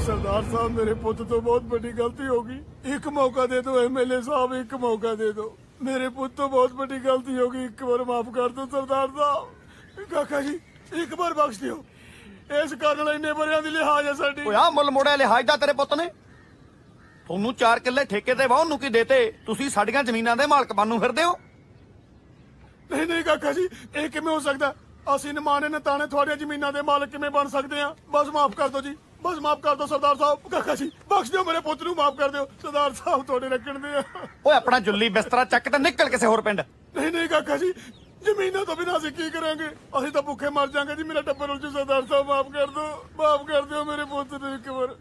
सरदार साहब मेरे पुत तो बहुत बड़ी गलती होगी, एक मौका दे दो एमएलए साहब, एक मौका दे दो। मेरे पुत तो बहुत बड़ी गलती होगी, एक बार माफ कर दो सरदार साहब। काका जी एक बार बख्श दियो, इस कारण इन्ने बरियां दी लिहाज है साडी। ओए आ मुੱਲ ਮੋੜਿਆ ਲਿਹਾਜ਼ ਦਾ ਤੇਰੇ ਪੁੱਤ ਨੇ। ਤੁਹਾਨੂੰ 4 ਕਿੱਲੇ ਠੇਕੇ ਤੇ ਵਾਹ ਨੂੰ ਕੀ ਦੇਤੇ, ਤੁਸੀਂ ਸਾਡੀਆਂ ਜ਼ਮੀਨਾਂ ਦੇ ਮਾਲਕ ਬਣੂ ਫਿਰਦੇ ਹੋ। नहीं नहीं काका जी ਇਹ ਕਿਵੇਂ ਹੋ ਸਕਦਾ? ਅਸੀਂ ਨਿਮਾਣੇ ਨਤਾਣੇ ਤੁਹਾਡੀਆਂ ਜ਼ਮੀਨਾਂ ਦੇ ਮਾਲਕ ਕਿਵੇਂ ਬਣ ਸਕਦੇ ਆ? ਬਸ ਮਾਫ ਕਰ ਦਿਓ ਜੀ, बस माफ कर दो सरदार साहब। काका जी बख्श दो मेरे पुत्र माफ कर दो सरदार साहब, थोड़े रखण दे। ओए अपना जुल्ली बिस्तरा चक ते निकल किसी होर पिंड। नहीं नहीं काका जी जमीनों तो बिना असीं की करांगे, असीं तो भुखे मर जाएंगे जी। मेरा टब्बर उलझू, सरदार साहब माफ कर दो मेरे पुत्र नूं एक बार।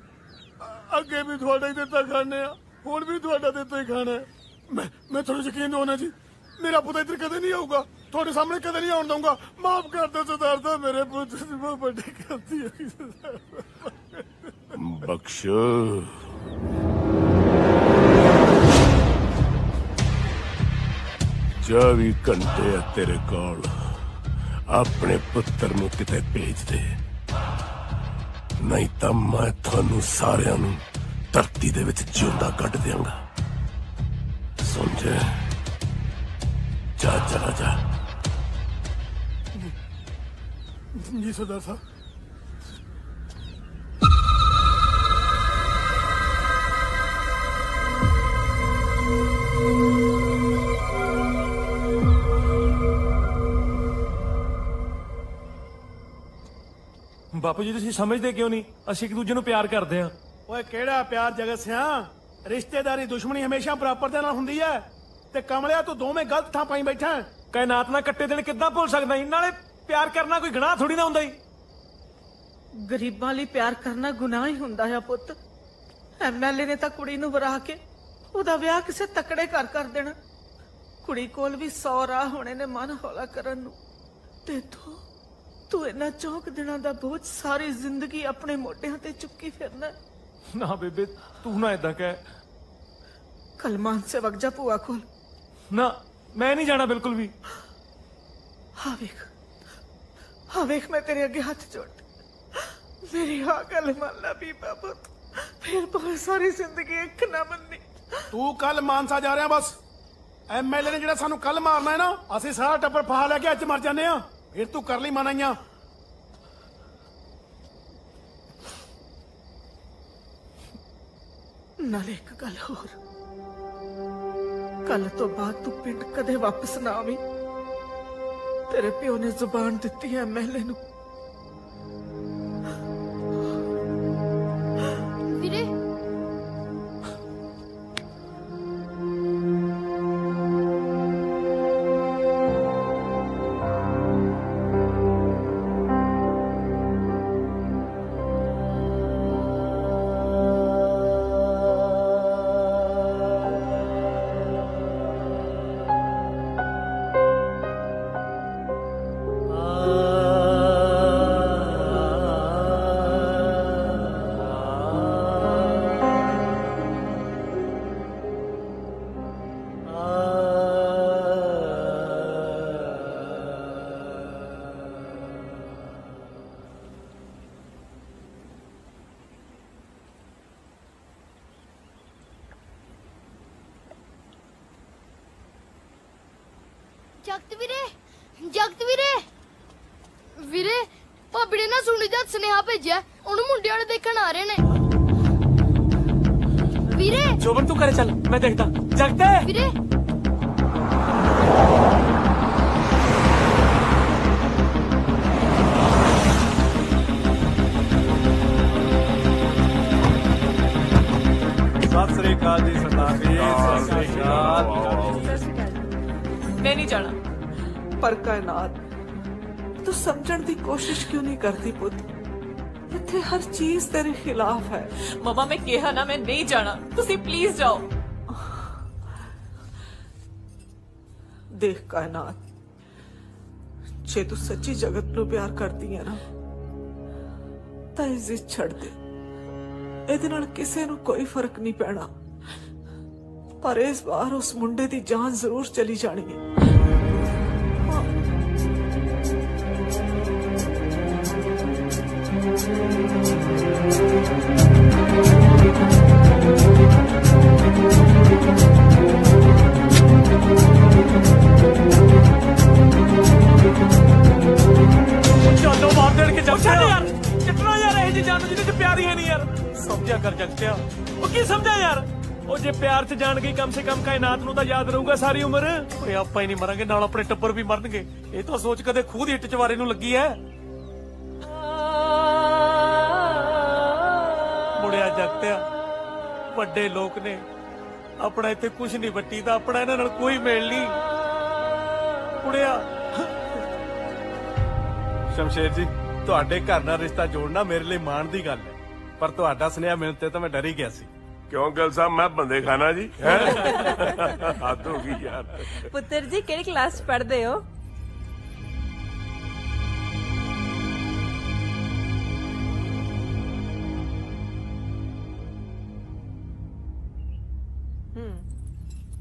अगे भी थोड़ा ही दिता खाने, हुण भी थोड़ा दिता ही खाना है। मैं थोड़ा यकीन दो ना जी, मेरा पुत्र इधर कदे नहीं आऊगा, थोड़े सामने कदे नहीं आउण दूंगा। माफ कर दो सरदार साहब, मेरे पुत्र की बहुत बड़ी गलती है। बख्श 24 घंटे तेरे कोल, अपने पुत्र नूं किते भेज दे, नहीं तो मैं थानू सारियां नूं धरती दे विच जिउंदा कढ देंगा। समझे? जा चला जा। जी सरदार साहब। ਬਾਪੂ ਜੀ ਤੁਸੀਂ ਸਮਝਦੇ ਕਿਉਂ ਨਹੀਂ? ਅਸੀਂ ਇੱਕ ਦੂਜੇ ਨੂੰ ਪਿਆਰ ਕਰਦੇ ਹਾਂ। ਓਏ ਕਿਹੜਾ ਪਿਆਰ ਜਗਤ ਸਿਆ, ਰਿਸ਼ਤੇਦਾਰੀ ਦੁਸ਼ਮਣੀ ਹਮੇਸ਼ਾ ਬਰਾਬਰ ਦੇ ਨਾਲ ਹੁੰਦੀ ਹੈ। ਤੇ ਕਮਲਿਆ ਤੂੰ ਦੋਵੇਂ ਗਲਤ ਥਾਂ ਪਾਈ ਬੈਠਾ। ਕਾਇਨਾਤ ਨਾਲ ਕੱਟੇ ਦਿਨ ਕਿੱਦਾਂ ਭੁੱਲ ਸਕਦਾ? ਨਾਲੇ ਪਿਆਰ ਕਰਨਾ ਕੋਈ ਗੁਨਾਹ ਥੋੜੀ ਨਾ ਹੁੰਦਾ ਹੀ। ਗਰੀਬਾਂ ਲਈ ਪਿਆਰ ਕਰਨਾ ਗੁਨਾਹ ਹੀ ਹੁੰਦਾ ਹੈ ਪੁੱਤ। ਐਮਐਲਏ ਨੇ ਤਾਂ ਕੁੜੀ ਨੂੰ ਵਰਾ ਕੇ ਉਹਦਾ ਵਿਆਹ ਕਿਸੇ ਤਕੜੇ ਘਰ ਕਰ ਦੇਣਾ। ਕੁੜੀ ਕੋਲ ਵੀ 100 ਰਾਹ ਹੋਣੇ ਨੇ ਮਨ ਹੌਲਾ ਕਰਨ ਨੂੰ, ਤੇ ਤੂੰ ਇਹਨਾਂ 4 ਦਿਨਾਂ ਦਾ ਬੋਝ ਸਾਰੀ ਜ਼ਿੰਦਗੀ ਆਪਣੇ ਮੋਢਿਆਂ ਤੇ ਚੁੱਕੀ ਫਿਰਨਾ। ਨਾ ਬੇਬੇ ਤੂੰ ਨਾ ਏਦਾਂ ਕਹਿ। ਕੱਲ ਮਾਨਸੇ ਵਗ ਜਾ ਭੂਆ ਕੋਲ। ਨਾ ਮੈਂ ਨਹੀਂ ਜਾਣਾ ਬਿਲਕੁਲ ਵੀ। ਹਾਂ ਵੇਖ ਮੈਂ ਤੇਰੇ ਅੱਗੇ ਹੱਥ ਜੋੜ, ਮੇਰੀ ਹਾਂ ਗੱਲ ਮੰਨ ਲੈ ਬੀਬਾ ਪੁੱਤ, ਫਿਰ ਭਾਵੇਂ ਸਾਰੀ ਜ਼ਿੰਦਗੀ ਇੱਕ ਨਾ ਮੰਨੀ। ਤੂੰ ਕੱਲ ਮਾਨਸਾ ਜਾ ਰਿਹਾ ਬਸ। ਐਮਐਲਏ ਨੇ ਜਿਹੜਾ ਸਾਨੂੰ ਕੱਲ ਮਾਰਨਾ ਹੈ ਨਾ, ਅਸੀਂ ਸਾਰਾ ਟੱਬਰ ਫਾਹ ਲੈ ਕੇ ਅੱਜ ਮਰ ਜਾਂਦੇ ਆ। ਫਿਰ ਤੂੰ ਕਰ ਲਈ ਮਨਾਈਆਂ। नाले एक गल होर, कल तो बाद तू पिंड कदे वापस ना आवी। तेरे प्यो ने जुबान दिती है महले नू। ਵੀਰੇ ਜਗਤ ਵੀਰੇ ਵੀਰੇ ਭਾਬੀ ਨੇ ਨਾ ਸੁਣੀ ਜਦ ਸੁਨੇਹਾ ਭੇਜਿਆ, ਉਹਨੂੰ ਮੁੰਡੇ ਵਾਲੇ ਦੇਖਣ ਆ ਰਹੇ ਨੇ। ਵੀਰੇ जोबन तू करे चल, मैं देखता। जगते ਵੀਰੇ सत श्री अकाल जी सरदार जी। सत श्री अकाल। मैं नहीं जाना। पर कायनात तू समझण दी कोशिश क्यों नहीं करती पुत? इत्थे हर चीज तेरे खिलाफ है। मम्मा मैं कहा ना मैं नहीं जाना, तुसी प्लीज जाओ। देख कायनात, जे तू सच्ची जगत नू प्यार करती है ना तां इज्जत छड़ दे। ਇਹਦੇ ਨਾਲ ਕਿਸੇ ਨੂੰ ਕੋਈ ਫਰਕ ਨਹੀਂ ਪੈਣਾ, ਪਰ ਇਸ ਵਾਰ ਉਸ ਮੁੰਡੇ ਦੀ ਜਾਨ ਜ਼ਰੂਰ ਚਲੀ ਜਾਣੀ ਹੈ। चलो मार देण के जगते यार, कितना यार ਇਹ ਜੀ ਜਾਨ ਜਿਹਦੇ ਚ ਪਿਆਰ ਹੀ ਨਹੀਂ ਯਾਰ। समझा कर जगते वो की समझा यार। वो जे प्यार च जान गई कम से कम कायनात नू तो याद रहूगा सारी उम्र। आपा ही नहीं मरांगे, नाल अपने टब्बर भी मरनगे। ये तो सोच कदे खूह दी इट चवारे नू लगी है। मुड़िया जगत्या, वड्डे लोग ने अपना इत्थे कुछ नहीं वट्टी दा, अपना इन्हां नाल कोई मेल नहीं। मुड़िया शमशेर जी, तुहाडे घर नाल रिश्ता जोड़ना मेरे लिए माण दी गल है, पर तुहाडा सुनेहा मिलण ते तां मैं डर ही गया सी। क्यों गिल साहब, मैं बंदे खाना जी है? हद हो गई यार। पुत्र जी केड़ी क्लास च पढ़दे हो?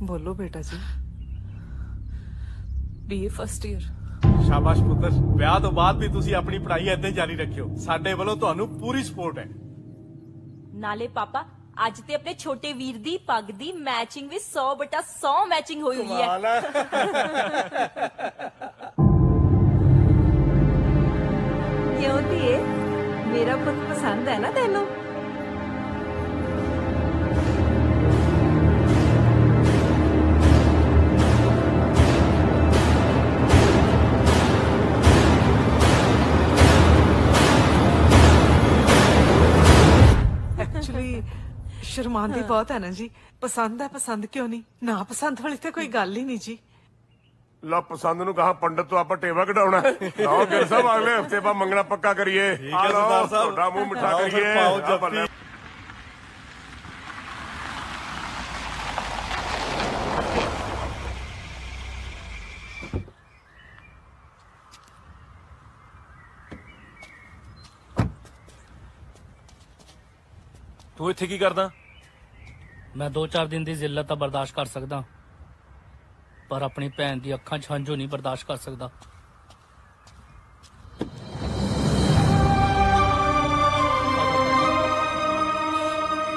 बोलो बेटा जी। BA first year. शाबाश पुत्र, ਵਿਆਹ ਤੋਂ ਬਾਅਦ ਵੀ ਤੁਸੀਂ ਆਪਣੀ ਪੜ੍ਹਾਈ ਏਦਾਂ ਹੀ ਜਾਰੀ ਰੱਖਿਓ। ਸਾਡੇ ਵੱਲੋਂ ਤੁਹਾਨੂੰ ਪੂਰੀ ਸਪੋਰਟ ਹੈ। ਨਾਲੇ ਪਾਪਾ ਅੱਜ ਤੇ ਆਪਣੇ ਛੋਟੇ ਵੀਰ ਦੀ ਪੱਗ ਦੀ ਮੈਚਿੰਗ ਵੀ 100/100 ਮੈਚਿੰਗ ਹੋਈ ਹੋਈ ਹੈ। ਕਿਉਂ ਧੀਏ, ਮੇਰਾ ਪੁੱਤ ਪਸੰਦ ਹੈ ਨਾ ਤੈਨੂੰ? शर्मांदी बहुत है ना जी। पसंद है, पसंद क्यों नहीं? ना पसंद वाली तो कोई गल ही नहीं जी। ला पसंद नु कहा पंडित तो आपा टेवा कढाउणा है। आओ गिल साहब, अगले हफ्ते बाद मंगना पक्का करिए। ठीक है सरदार साहब, थोड़ा मुंह मिठा करिए। तू इत्थे की करदा? मैं 2-4 दिन की जिल्लत तो बर्दाश्त कर सकदा, पर अपनी भैन दी अखां च हंझू नहीं बर्दाश्त कर सकदा।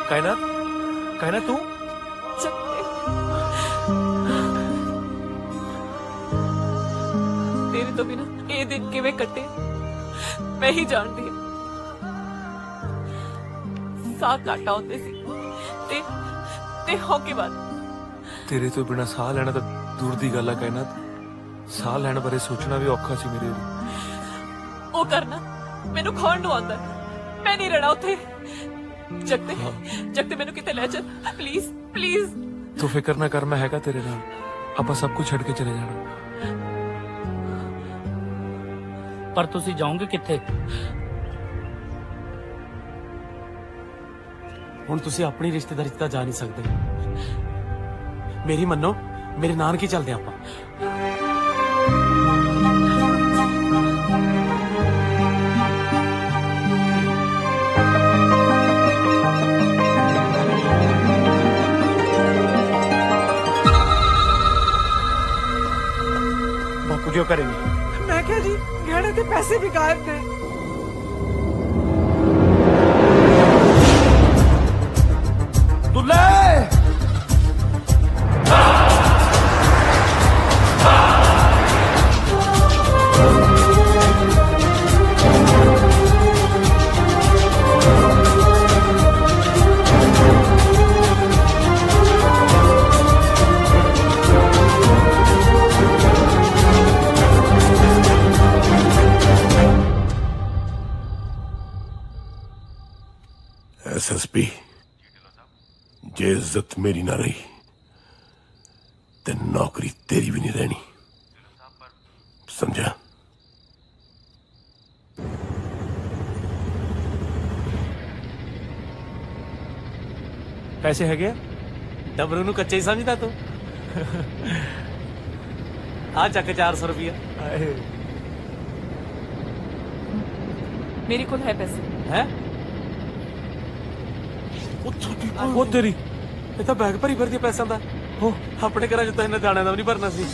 कायनात, कायनात तू? तेरे तो बिना ये दिन किवें कटे मैं ही जानती। साह घाटा होते सी, ते हौके बाद तेरे तो बिना साह लेना तो दूर दी गल है कहना साह लैण बारे सोचना भी औखा सी मेरे लिए। ओ करना मैनू खाण नू आंदा मैं नहीं रहना उत्थे जगते मैनू किते ले चल प्लीज प्लीज। तू फिक्र ना कर मैं हैगा तेरे नाल आपां सब कुछ छड़ के चले जाना। पर तुसी जाओगे किथे? ਹੁਣ ਤੁਸੀਂ ਆਪਣੀ ਰਿਸ਼ਤੇਦਾਰੀ 'ਚ ਤਾਂ ਜਾ ਨਹੀਂ ਸਕਦੇ। ਮੇਰੀ ਮੰਨੋ ਮੇਰੇ ਨਾਨਕੇ ਚੱਲਦੇ ਆਪਾਂ। ਬਾਪੂ ਜੀ ਉਹ ਘਰੇ ਨਹੀਂ। मैं क्या जी गहने के पैसे भी गायब ने। SSP जे इज्जत मेरी ना रही तो नौकरी तेरी भी नहीं रहनी समझा। पैसे है डबरू नू कच्चे ही समझदा तू। आ चक 400 रुपया मेरे को है पैसे है ਉਹ ਤੇਰੀ ਇਹ ਤਾਂ ਬੈਗ ਭਰੀ ਫਿਰਦੀ ਪੈਸਿਆਂ ਦਾ। ਉਹ ਆਪਣੇ ਘਰਾਂ 'ਚ ਤਾਂ ਇਹਨਾਂ ਦਾਣਿਆਂ ਦਾ ਵੀ ਨਹੀਂ ਭਰਨਾ ਸੀ।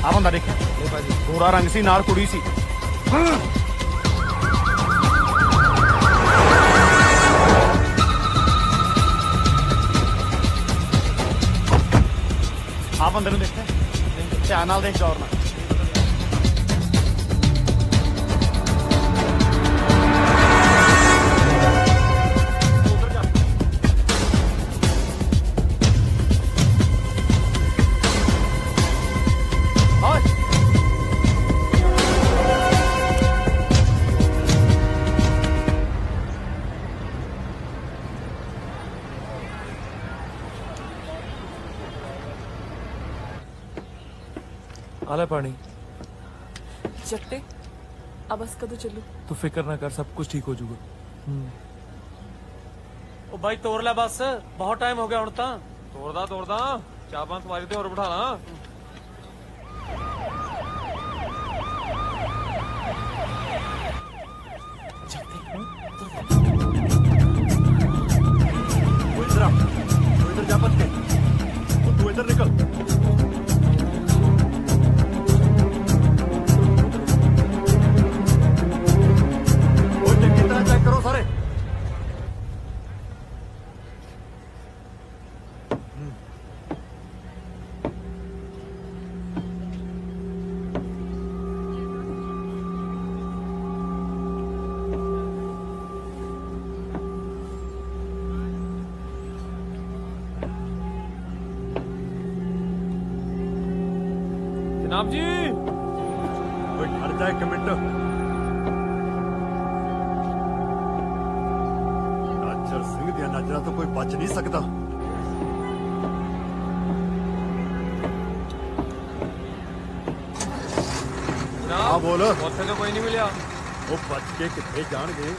ਆ ਬੰਦਾ ਦੇਖ ਪੂਰਾ ਰੰਗ ਸੀ ਨਾਲ ਕੁੜੀ ਸੀ। ਆ ਬੰਦੇ ਨੂੰ ਦੇਖਿਆ ਧਿਆਨ ਨਾਲ ਦੇਖ ਗੌਰ ਨਾਲ। आला पानी जगते अब बस कदों चलू? तू फिक्र ना कर सब कुछ ठीक हो जाऊगा। ਉਹ ਬਾਈ ਤੋਰ ਲੈ ਬਸ ਬਹੁਤ ਟਾਈਮ ਹੋ ਗਿਆ ਹੁਣ ਤਾਂ। ਤੋਰਦਾ ਚਾਹ ਪਾਂ ਸਵਾਰੀ ਤੇ ਹੋਰ ਬਿਠਾ ਲਾਂ। इधर जा बच के तू इधर निकल। चेक करो सारे। जनाब जी हट जा एक मिनट। नाचर सिंह दिया नजरा तो कोई बच नहीं सकता। हाँ बोलो। ਉੱਥੇ तो कोई नहीं मिलिया। वो बच के कितने जान गए।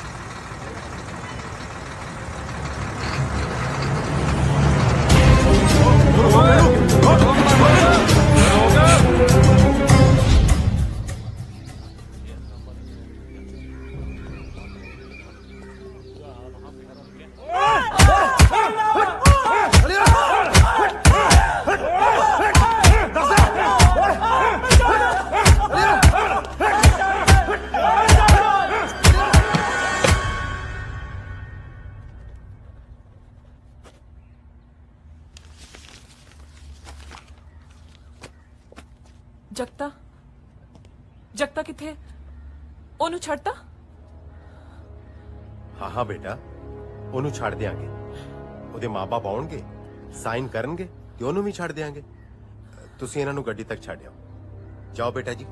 जगता ਜਗਤਾ ਕਿੱਥੇ? ਉਹਨੂੰ ਛੱਡਤਾ? ਹਾਂ ਹਾਂ ਬੇਟਾ, ਉਹਨੂੰ ਛੱਡ ਦਿਆਂਗੇ। ਉਹਦੇ ਮਾਪੇ ਆਉਣਗੇ, ਸਾਈਨ ਕਰਨਗੇ ਤੇ ਉਹਨੂੰ ਵੀ ਛੱਡ ਦਿਆਂਗੇ। ਤੁਸੀਂ ਇਹਨਾਂ ਨੂੰ ਗੱਡੀ ਤੱਕ ਛੱਡ ਆਓ। ਜਾਓ ਬੇਟਾ ਜੀ।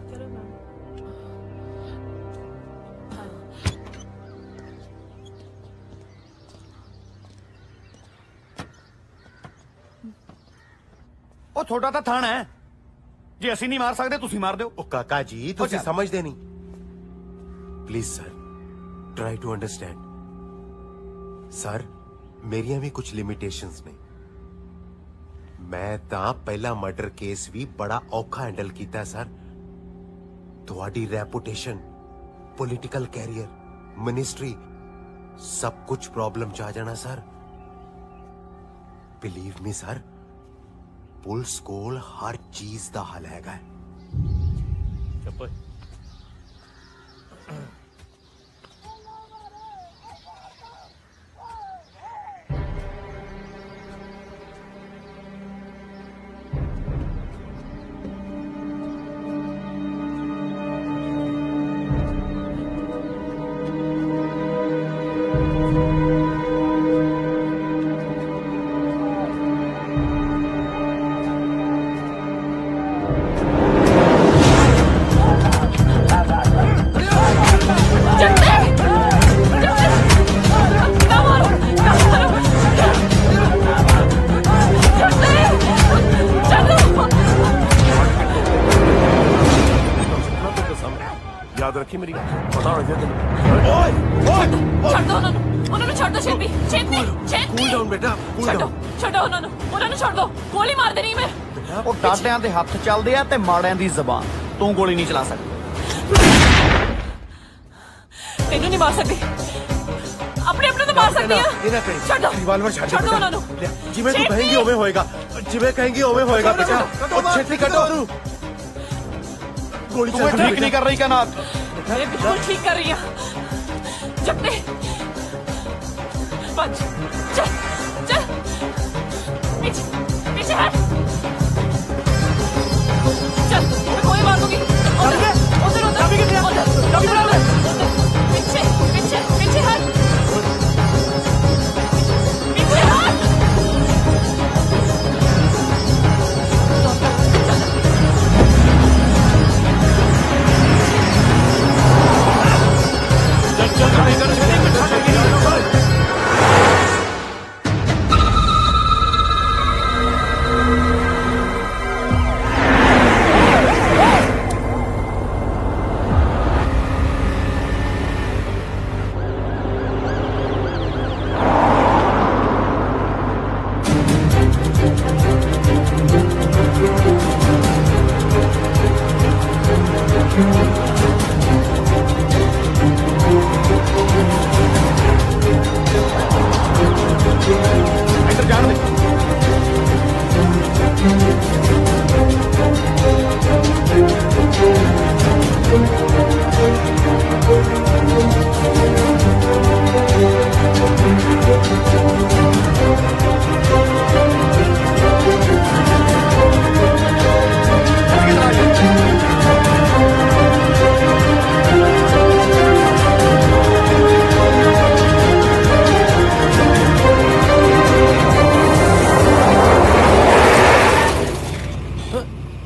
ਉਹ ਤੁਹਾਡਾ ਤਾਂ ਥਾਣਾ ਹੈ, ਜੇ ਅਸੀਂ ਨਹੀਂ ਮਾਰ ਸਕਦੇ ਤੁਸੀਂ ਮਾਰ ਦਿਓ। ਉਹ ਕਾਕਾ ਜੀ ਤੁਸੀਂ ਸਮਝਦੇ ਨਹੀਂ। Please sir, try to understand. Sir ਮੇਰੀਆਂ ਵੀ ਕੁਝ ਲਿਮਿਟੇਸ਼ਨਸ ਨੇ। ਮੈਂ ਤਾਂ ਪਹਿਲਾ ਮਰਡਰ ਕੇਸ ਵੀ ਬੜਾ ਔਖਾ ਹੈਂਡਲ ਕੀਤਾ ਸਰ। ਤੁਹਾਡੀ ਰੈਪੂਟੇਸ਼ਨ, ਪੋਲੀਟੀਕਲ ਕੈਰੀਅਰ, ਮਿਨਿਸਟਰੀ ਸਭ ਕੁਝ ਪ੍ਰੋਬਲਮ ਚ ਆ ਜਾਣਾ sir. Believe me sir, police ਕੋਲ ਹਰ ਚੀਜ਼ ਦਾ ਹੱਲ ਹੈਗਾ। ਚੱਪਲ याद रखी मेरी पता हो जाए ਛੱਡ ਦੋ ਉਹਨਾਂ ਨੂੰ ਛੱਡ ਦੋ ਛੇਤੀ ਛੇਤੀ ਛੇਤੀ। ਕੂਲ ਡਾਊਨ ਬੇਟਾ, ਕੂਲ ਡਾਊਨ। ਛੱਡੋ ਉਹਨਾਂ ਨੂੰ ਛੱਡ ਦੋ। ਗੋਲੀ ਮਾਰ ਦੇਣੀ ਮੈਂ। ਉਹ ਡਾਡਿਆਂ ਦੇ ਹੱਥ ਚੱਲਦੇ ਆ ਤੇ ਮਾੜਿਆਂ ਦੀ ਜ਼ਬਾਨ। ਤੂੰ ਗੋਲੀ ਨਹੀਂ ਚਲਾ ਸਕਦਾ। ਤੈਨੂੰ ਨਹੀਂ ਮਾਰ ਸਕਦੀ, ਆਪਣੇ ਆਪ ਨੂੰ ਤਾਂ ਮਾਰ ਸਕਦੀ ਆ। ਛੱਡੋ ਰਿਵਾਲਵਰ ਛੱਡ ਦੋ ਉਹਨਾਂ ਨੂੰ। ਜਿਵੇਂ ਤੂੰ ਕਹੇਂਗੀ ਉਵੇਂ ਹੋਏਗਾ, ਜਿਵੇਂ ਕਹੇਂਗੀ ਉਵੇਂ ਹੋਏਗਾ ਬੇਟਾ। ਉਹ ਛੇਤੀ ਕੱਢੋ ਉਹਨੂੰ। ਗੋਲੀ ਤੂੰ ਠੀਕ ਨਹੀਂ ਕਰ ਰਹੀ ਕਨਾਤ। मैं बिल्कुल ठीक कर रही हूँ। जगते पंच, चल चल पीछे पीछे हट। चल मैं गोली मार दूंगी। उधर पीछे पीछे पीछे हट, पीछे हट।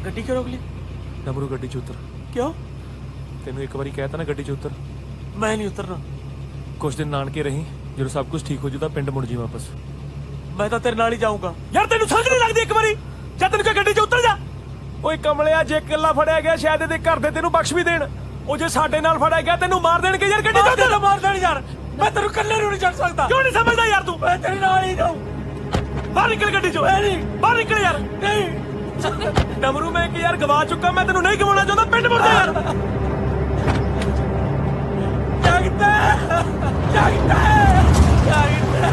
ਗੱਡੀ ਕਿਉਂ ਰੋਕ ਲਈ? ਨਮਰੂ ਗੱਡੀ ਚ ਉਤਰ। ਕਿਉਂ? ਤੈਨੂੰ ਇੱਕ ਵਾਰੀ ਕਹਿਤਾ ਨਾ ਗੱਡੀ ਚ ਉਤਰ। ਮੈਂ ਨਹੀਂ ਉਤਰਨਾ। ਕੁਛ ਦਿਨ ਨਾਨਕੇ ਰਹੀ, ਜਦੋਂ ਸਭ ਕੁਝ ਠੀਕ ਹੋ ਜੂ ਤਾਂ ਪਿੰਡ ਮੁੜ ਜੀ ਵਾਪਸ। ਮੈਂ ਤਾਂ ਤੇਰੇ ਨਾਲ ਹੀ ਜਾਊਂਗਾ। ਯਾਰ ਤੈਨੂੰ ਸਮਝ ਨਹੀਂ ਲੱਗਦੀ ਇੱਕ ਵਾਰੀ? ਜਾਂ ਤੈਨੂੰ ਕਿ ਗੱਡੀ ਚ ਉਤਰ ਜਾ। ਓਏ ਕਮਲਿਆ, ਜੇ ਇਕੱਲਾ ਫੜਿਆ ਗਿਆ ਸ਼ਾਇਦ ਇਹਦੇ ਘਰ ਦੇ ਤੈਨੂੰ ਬਖਸ਼ ਵੀ ਦੇਣ। ਉਹ ਜੇ ਸਾਡੇ ਨਾਲ ਫੜਿਆ ਗਿਆ ਤੈਨੂੰ ਮਾਰ ਦੇਣਗੇ ਯਾਰ। ਗੱਡੀ ਚ ਤੈਨੂੰ ਮਾਰ ਦੇਣ ਯਾਰ। ਮੈਂ ਤੈਨੂੰ ਇਕੱਲੇ ਨੂੰ ਨਹੀਂ ਛੱਡ ਸਕਦਾ। ਕਿਉਂ ਨਹੀਂ ਸਮਝਦਾ ਯਾਰ ਤੂੰ? ਮੈਂ ਤੇਰੇ ਨਾਲ ਹੀ ਜਾਊਂ। ਬਾਹਰ ਨਿਕਲ ਗੱਡੀ ਚੋਂ। ਨਹੀਂ ਬਾਹਰ ਨਿਕਲ ਯਾਰ। ਨਹੀਂ ਨਮਰੂ, ਮੈਂ ਕਿ ਯਾਰ ਗਵਾ ਚੁੱਕਾ, ਮੈਂ ਤੈਨੂੰ ਨਹੀਂ ਗਵਾਉਣਾ ਚਾਹੁੰਦਾ। ਪਿੰਡ ਮੁੜ ਜਾ ਯਾਰ। ਜਾਗਦਾ ਜਾਗਦਾ ਜਾਗਦਾ।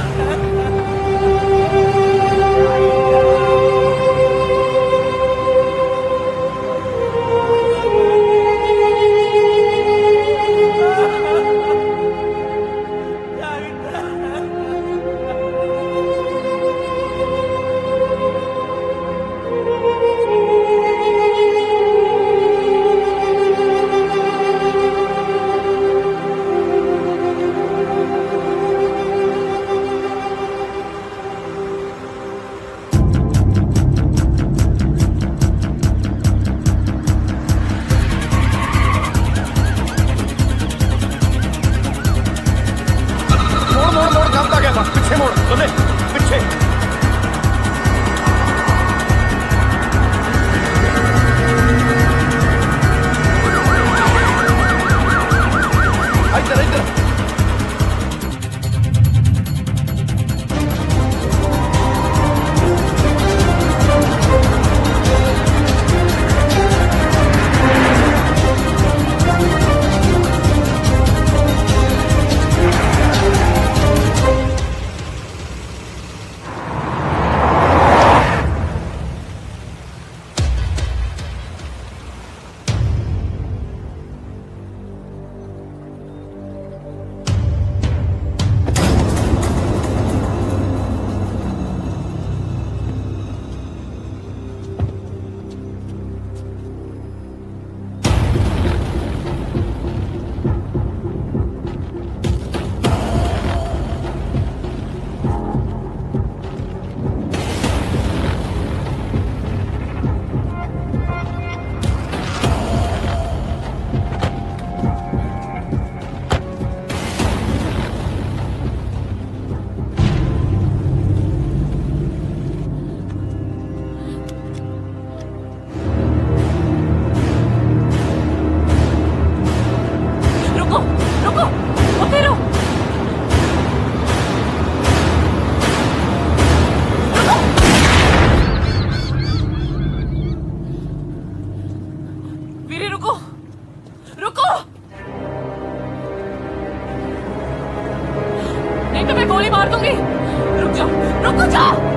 वीरे रुको रुको, नहीं तो मैं गोली मार दूंगी। रुक जाओ, रुको जाओ।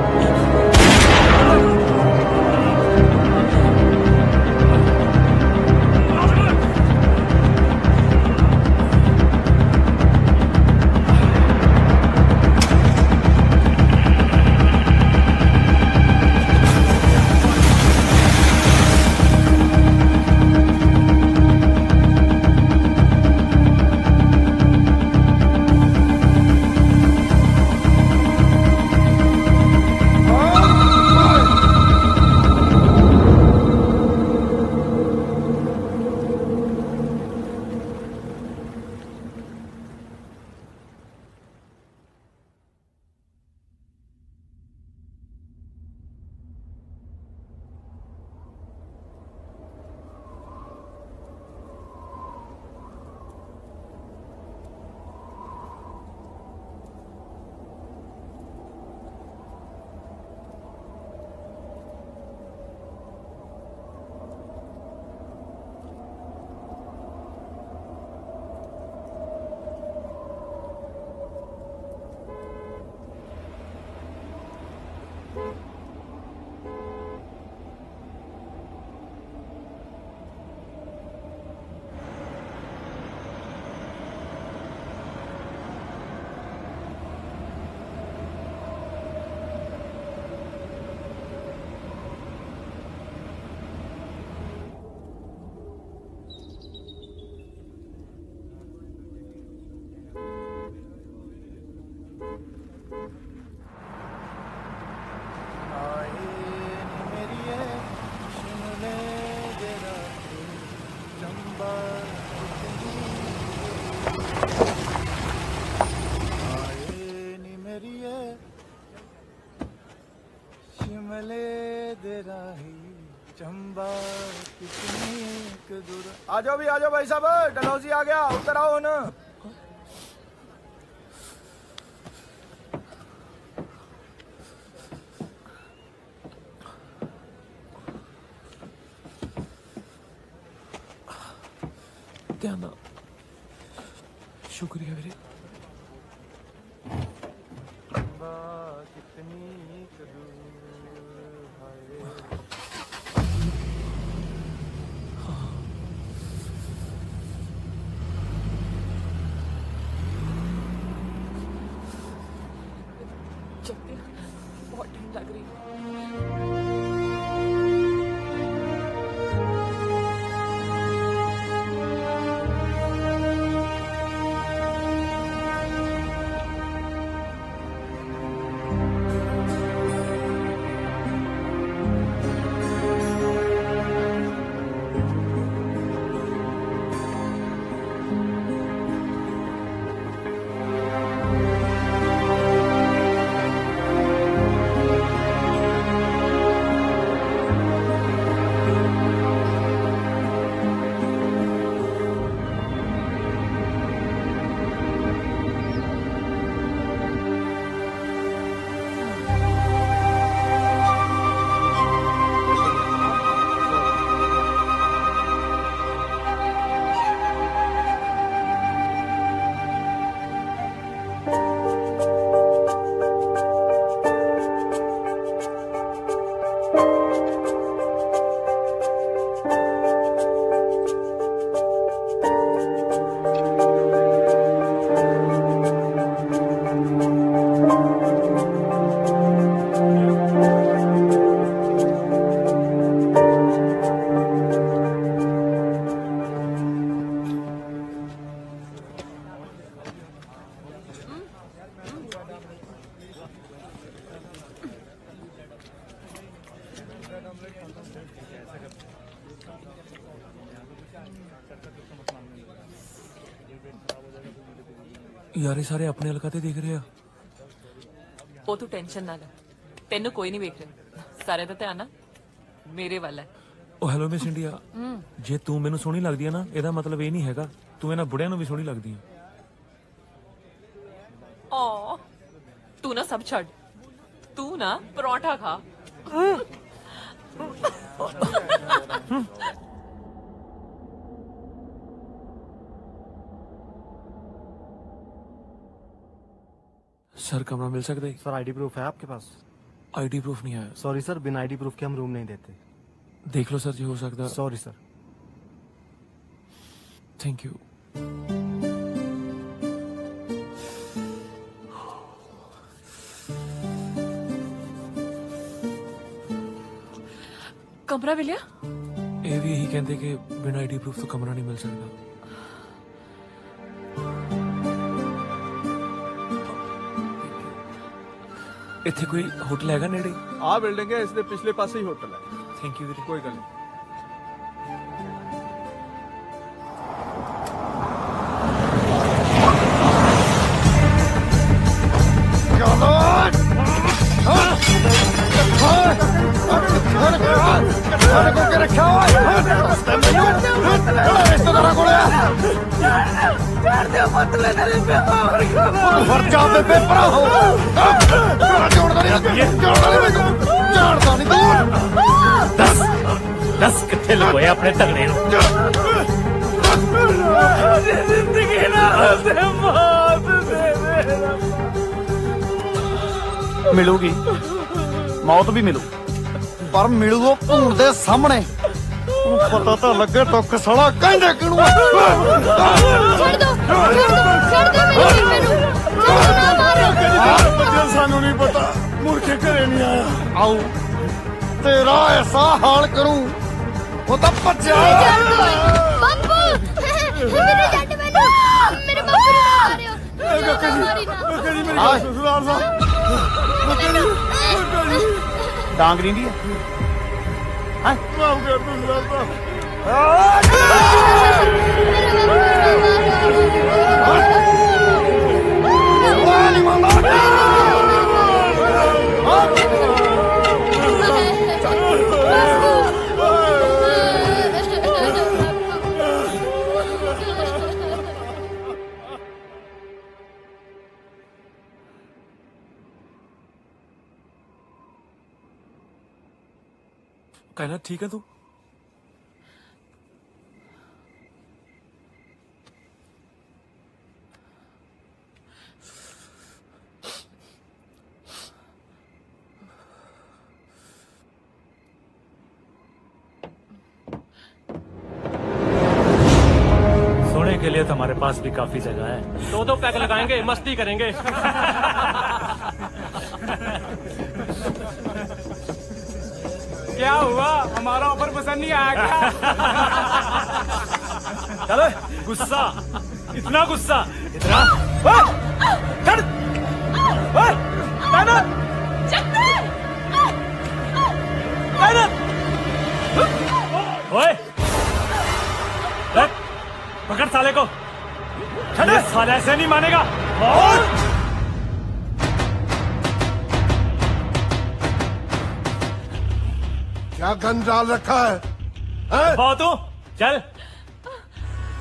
आजो भी आजो भाई साहब, डलहौजी आ गया, उतर आओ ना। ध्यान, शुक्रिया मेरे। बहुत ठंड लग रही है। यार ये सारे अपने हलका ते देख रहे ਆ। ਉਹ ਤੂੰ ਟੈਨਸ਼ਨ ਨਾ ਲੈ, ਤੈਨੂੰ ਕੋਈ ਨਹੀਂ ਵੇਖ ਰਿਹਾ, ਸਾਰੇ ਦਾ ਧਿਆਨ ਨਾ ਮੇਰੇ ਵੱਲ ਹੈ। ਉਹ ਹੈਲੋ ਮਿਸ ਇੰਡੀਆ, ਜੇ ਤੂੰ ਮੈਨੂੰ ਸੋਹਣੀ ਲੱਗਦੀ ਹੈ ਨਾ, ਇਹਦਾ ਮਤਲਬ ਇਹ ਨਹੀਂ ਹੈਗਾ ਤੂੰ ਇਹਨਾਂ ਬੁੜਿਆਂ ਨੂੰ ਵੀ ਸੋਹਣੀ ਲੱਗਦੀ ਹੈ। ਓ ਤੂੰ ਨਾ ਸਭ ਛੱਡ, ਤੂੰ ਨਾ ਪਰੌਂਠਾ ਖਾ। सर कमरा मिल सकता है? सर आईडी प्रूफ है आपके पास? आईडी प्रूफ नहीं आया। सॉरी सर, बिना आईडी प्रूफ के हम रूम नहीं देते। देख लो सर जी, हो सकता है। Sorry sir. Thank you. कमरा मिलिया? ये भी यही कहते कि बिना आईडी प्रूफ तो कमरा नहीं मिल सकता। इत्थे कोई होटल हैगा नेड़े? आ बिल्डिंग है, इसके पिछले पासे ही होटल है। थैंक यू वीरे। कोई गल नहीं। दस किथे लगोए अपने तगड़े मिलूगी, मौत भी मिलू, पर मिलू वो भूण दे सामने। पता तो लगे तो कसला कहंदे किणू। छोड़ दो सानू नहीं पता, मुड़ के घरे नहीं आया। आओ तेरा ऐसा हाल करूं वो तो बच्चा। बापू मेरे जट मैनू मेरे बापू ने मारे हो। डांग नहीं दी है? माफ कर दो सरदार साहब। कहना ठीक है तू? सोने के लिए तो हमारे पास भी काफी जगह है। दो पैक लगाएंगे, मस्ती करेंगे। क्या हुआ, हमारा ऑफर पसंद नहीं आया क्या? चलो गुस्सा, इतना गुस्सा, इतना ओए पकड़ साले को। साले ऐसे नहीं मानेगा। क्या गन डाल रखा है? तू चल।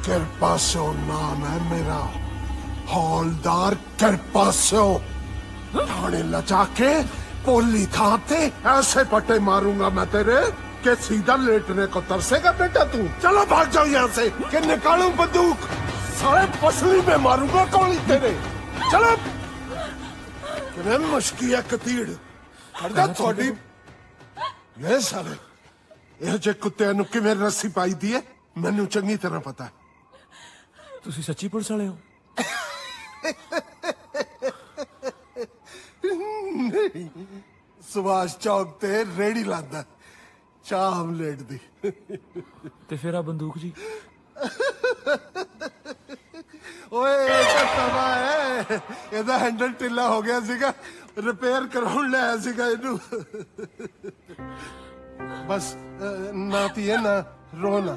किरपासो नाम है मेरा, हौलदार किरपासो। थाने लचा के पोली थाते ऐसे पट्टे मारूंगा मैं तेरे कि सीधा लेटने को तरसेगा बेटा तू। चलो भाग जाओ यहाँ से कि निकालूं बंदूक, सारे पसली में मारूंगा गोली तेरे। चलो किने मुश्किल है कतीड़ करदा थोड़ी। ये सारे ਇਹ ਜੇ ਕੁੱਤਿਆਂ ਨੂੰ ਕਿਵੇਂ ਰੱਸੀ ਪਾਈਦੀ ਹੈ ਮੈਨੂੰ ਚੰਗੀ ਤਰ੍ਹਾਂ ਪਤਾ ਹੈ। ਤੁਸੀਂ ਸੱਚੀ ਪੁਲਿਸ ਵਾਲੇ ਹੋ? ਨਹੀਂ, ਸੁਭਾਸ਼ ਚੌਕ ਤੇ ਰੇੜੀ ਲਾਂਦਾ ਚਾਹ ਆਮਲੇਟ ਦੀ। ਤੇ ਫਿਰ ਆ ਬੰਦੂਕ ਜੀ? ਓਏ ਇਹ ਤਾਂ ਤਵਾ ਹੈ, ਇਹਦਾ ਹੈਂਡਲ ਢਿੱਲਾ ਹੋ ਗਿਆ ਸੀਗਾ, ਰਿਪੇਅਰ ਕਰਾਉਣ ਲਿਆਇਆ ਸੀਗਾ ਇਹਨੂੰ। बस ना पिए ना रोना,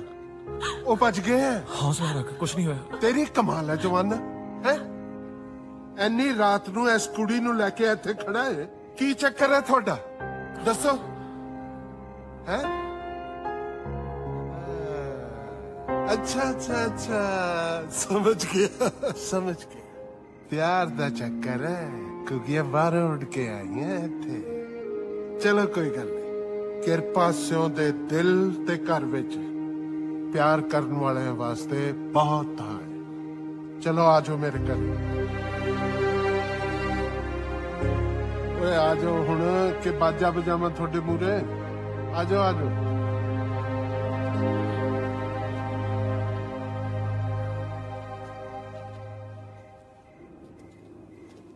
वो बच गए हैं। हौसला रख, कुछ नहीं होया। तेरी कमाल है जवाना है, एनी रात नू इस कुड़ी नू लेके इत्थे खड़ा है, की चक्कर है थोड़ा दसो है? अच्छा अच्छा अच्छा समझ गया समझ गया, प्यार दा चक्कर है, कुकियां बाहरों उड़ के आई हैं इत्थे। चलो कोई गल नहीं, किरपासियों दे दिल ते घर विच प्यार करने वाले वास्ते बहुत है। चलो आ जाओ मेरे घर। ਓਏ ਆ ਜਾਓ ਹੁਣ ਕਿ ਬਾਜਾ ਬਜਾਵਾਂ ਤੁਹਾਡੇ ਮੂਰੇ। ਆ ਜਾਓ ਆ ਜਾਓ।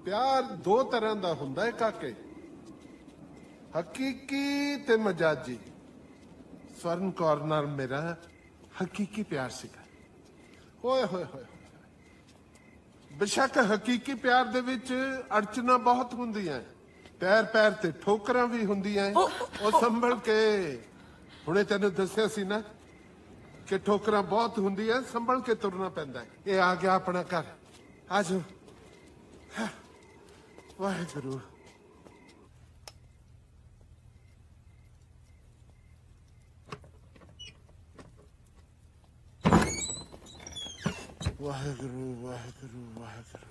ਪਿਆਰ ਦੋ ਤਰ੍ਹਾਂ ਦਾ ਹੁੰਦਾ ਹੈ ਕਾਕੇ, ਹਕੀਕੀ ਤੇ ਮਜਾਜੀ। ਸਵਰਨ ਕੌਰ ਨਾਲ ਮੇਰਾ ਹਕੀਕੀ ਪਿਆਰ ਸੀਗਾ। ਓਏ ਹੋਏ ਹੋਏ। ਬੇਸ਼ੱਕ ਹਕੀਕੀ ਪਿਆਰ ਦੇ ਵਿੱਚ ਅੜਚਨਾਂ ਬਹੁਤ ਹੁੰਦੀਆਂ, ਪੈਰ ਪੈਰ ਤੇ ਠੋਕਰਾਂ ਵੀ ਹੁੰਦੀਆਂ। ਉਹ ਸੰਭਲ ਕੇ, ਹੁਣੇ ਤੈਨੂੰ ਦੱਸਿਆ ਸੀ ਨਾ ਕਿ ਠੋਕਰਾਂ ਬਹੁਤ ਹੁੰਦੀਆਂ, ਸੰਭਲ ਕੇ ਤੁਰਨਾ ਪੈਂਦਾ। ਇਹ ਆ ਗਿਆ ਆਪਣਾ ਘਰ। ਆ ਜਾਓ। ਵਾਹਿਗੁਰੂ। ਵਾਹਿਗੁਰੂ ਵਾਹਿਗੁਰੂ ਵਾਹਿਗੁਰੂ।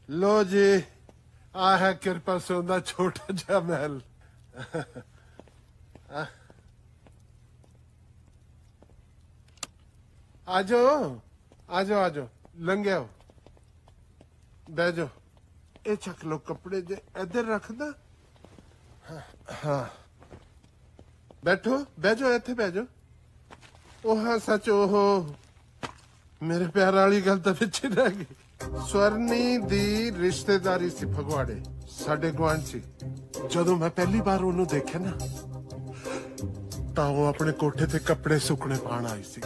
ਲੋ ਜੀ, ਆ ਹੈ ਕਿਰਪਾ ਸਿੰਘ ਦਾ ਛੋਟਾ ਜਿਹਾ ਮਹਿਲ। ਆ ਜਾਓ ਆ ਜਾਓ ਆ ਜਾਓ, ਲੰਘਿਓ, ਬਹਿ ਜਾਓ। ਇਹ ਚੱਕ ਲੋ ਕੱਪੜੇ ਜੇ ਇੱਧਰ ਰੱਖਦਾ। ਹਾਂ ਬੈਠੋ, ਬਹਿ ਜਾਓ, ਇੱਥੇ ਬਹਿ ਜਾਓ। ਉਹ ਹਾਂ ਸੱਚ, ਉਹ ਮੇਰੇ ਪਿਆਰ ਵਾਲੀ ਗੱਲ ਤਾਂ ਵਿੱਚ ਹੀ ਰਹਿ ਗਈ। ਸਵਰਨੀ ਦੀ ਰਿਸ਼ਤੇਦਾਰੀ ਸੀ ਫਗਵਾੜੇ, ਸਾਡੇ ਗੁਆਂਢ ਚ। ਜਦੋਂ ਮੈਂ ਪਹਿਲੀ ਵਾਰ ਉਹਨੂੰ ਦੇਖਿਆ ਨਾ, ਤਾਂ ਉਹ ਆਪਣੇ ਕੋਠੇ ਤੇ ਕੱਪੜੇ ਸੁੱਕਣੇ ਪਾਣ ਆਈ ਸੀ।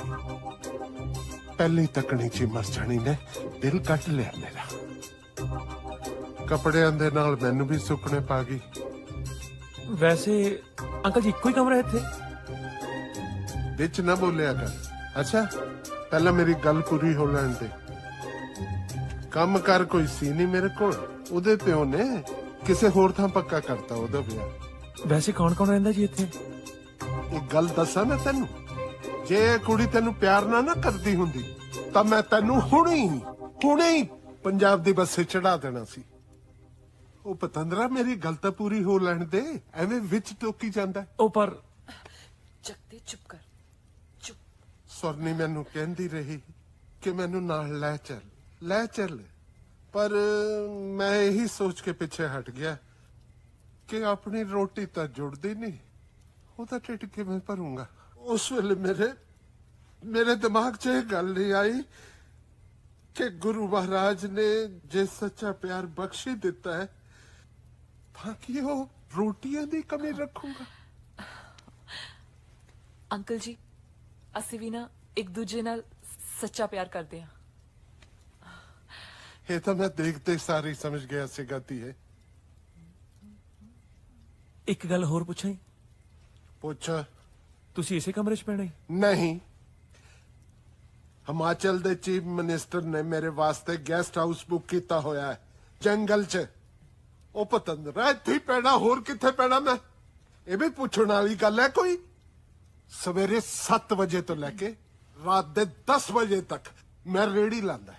ਪਹਿਲੀ ਤੱਕਣੀ ਚ ਮਰ ਜਾਣੀ ਨੇ ਦਿਲ ਕੱਟ ਲਿਆ ਮੇਰਾ। ਕੱਪੜਿਆਂ ਦੇ ਨਾਲ ਮੈਨੂੰ ਵੀ ਸੁੱਕਣੇ ਪਾ ਗਈ। ਵੈਸੇ ਅੰਕਲ ਜੀ ਇੱਕੋ ਹੀ ਕਮਰਾ ਇੱਥੇ? ਵਿੱਚ ਨਾ ਬੋਲਿਆ ਕਰ। ਅੱਛਾ, ਪਹਿਲਾਂ ਮੇਰੀ ਗੱਲ ਪੂਰੀ ਹੋ ਲੈਣ ਦੇ। ਕੰਮ ਕਰ ਕੋਈ ਸੀ ਨਹੀਂ ਮੇਰੇ ਕੋਲ। ਉਹਦੇ ਪਿਓ ਨੇ ਕਿਸੇ ਹੋਰ ਥਾਂ ਪੱਕਾ ਕਰਤਾ ਉਹਦਾ ਵਿਆਹ। ਵੈਸੇ ਕੌਣ ਕੌਣ ਰਹਿੰਦਾ ਜੀ ਇੱਥੇ? ਇੱਕ ਗੱਲ ਦੱਸਾਂ ਮੈਂ ਤੈਨੂੰ, ਜੇ ਇਹ ਕੁੜੀ ਤੈਨੂੰ ਪਿਆਰ ਨਾ ਕਰਦੀ ਹੁੰਦੀ ਤਾਂ ਮੈਂ ਤੈਨੂੰ ਹੁਣੇ ਹੀ ਪੰਜਾਬ ਦੀ ਬੱਸੇ ਚੜਾ ਦੇਣਾ ਸੀ। ਉਹ ਪਤੰਦਰਾ, ਮੇਰੀ ਗੱਲ ਤਾਂ ਪੂਰੀ ਹੋ ਲੈਣ ਦੇ, ਐਵੇਂ ਵਿੱਚ ਟੋਕੀ ਜਾਂਦਾ। ਉਹ ਪਰ ਜਗਤੇ ਚੁੱਪ ਕਰ। ਸਵਰਨੀ ਮੈਨੂੰ ਕਹਿੰਦੀ ਰਹੀ ਕਿ ਮੈਨੂੰ ਨਾਲ ਲੈ ਚੱਲ, ਪਰ ਮੈਂ ਇਹੀ ਸੋਚ ਕੇ ਪਿੱਛੇ ਹਟ ਗਿਆ ਕਿ ਆਪਣੀ ਰੋਟੀ ਤਾਂ ਜੁੜਦੀ ਨਹੀਂ, ਉਹਦਾ ਢਿੱਡ ਕਿਵੇਂ ਭਰੂੰਗਾ। ਉਸ ਵੇਲੇ ਮੇਰੇ ਦਿਮਾਗ 'ਚ ਇਹ ਗੱਲ ਨਹੀਂ ਆਈ ਕਿ ਗੁਰੂ ਮਹਾਰਾਜ ਨੇ ਜੇ ਸੱਚਾ ਪਿਆਰ ਬਖਸ਼ ਹੀ ਦਿੱਤਾ ਹੈ ਤਾਂ ਕਿ ਉਹ ਰੋਟੀਆਂ ਦੀ ਕਮੀ ਰੱਖੂਗਾ। ਅੰਕਲ ਜੀ, ਅਸੀਂ ਵੀ ਨਾ ਇੱਕ ਦੂਜੇ ਨਾਲ ਸੱਚਾ ਪਿਆਰ ਕਰਦੇ ਹਾਂ। ਇਹ ਤਾਂ ਮੈਂ ਦੇਖਦੇ ਸਾਰੀ ਸਮਝ ਗਿਆ ਸੀ ਗਤੀ ਹੈ। ਇੱਕ ਗੱਲ ਹੋਰ ਪੁੱਛਾਂ? ਪੁੱਛ। ਤੁਸੀਂ ਇਸੇ ਕਮਰੇ 'ਚ ਪੈਣਾ? ਨਹੀਂ, ਹਿਮਾਚਲ ਦੇ ਚੀਫ ਮਿਨਿਸਟਰ ਨੇ ਮੇਰੇ ਵਾਸਤੇ ਗੈਸਟ ਹਾਊਸ ਬੁੱਕ ਕੀਤਾ ਹੋਇਆ ਹੈ ਜੰਗਲ 'ਚ। ਉਹ ਪਤੰਦਰਾ, ਇੱਥੇ ਹੀ ਪੈਣਾ, ਹੋਰ ਕਿੱਥੇ ਪੈਣਾ ਮੈਂ? ਇਹ ਵੀ ਪੁੱਛਣ ਵਾਲੀ ਗੱਲ ਹੈ ਕੋਈ? ਸਵੇਰੇ 7 ਵਜੇ ਤੋਂ ਲੈ ਕੇ ਰਾਤ ਦੇ 10 ਵਜੇ ਤੱਕ ਮੈਂ ਰੇੜੀ ਲਾਂਦਾ।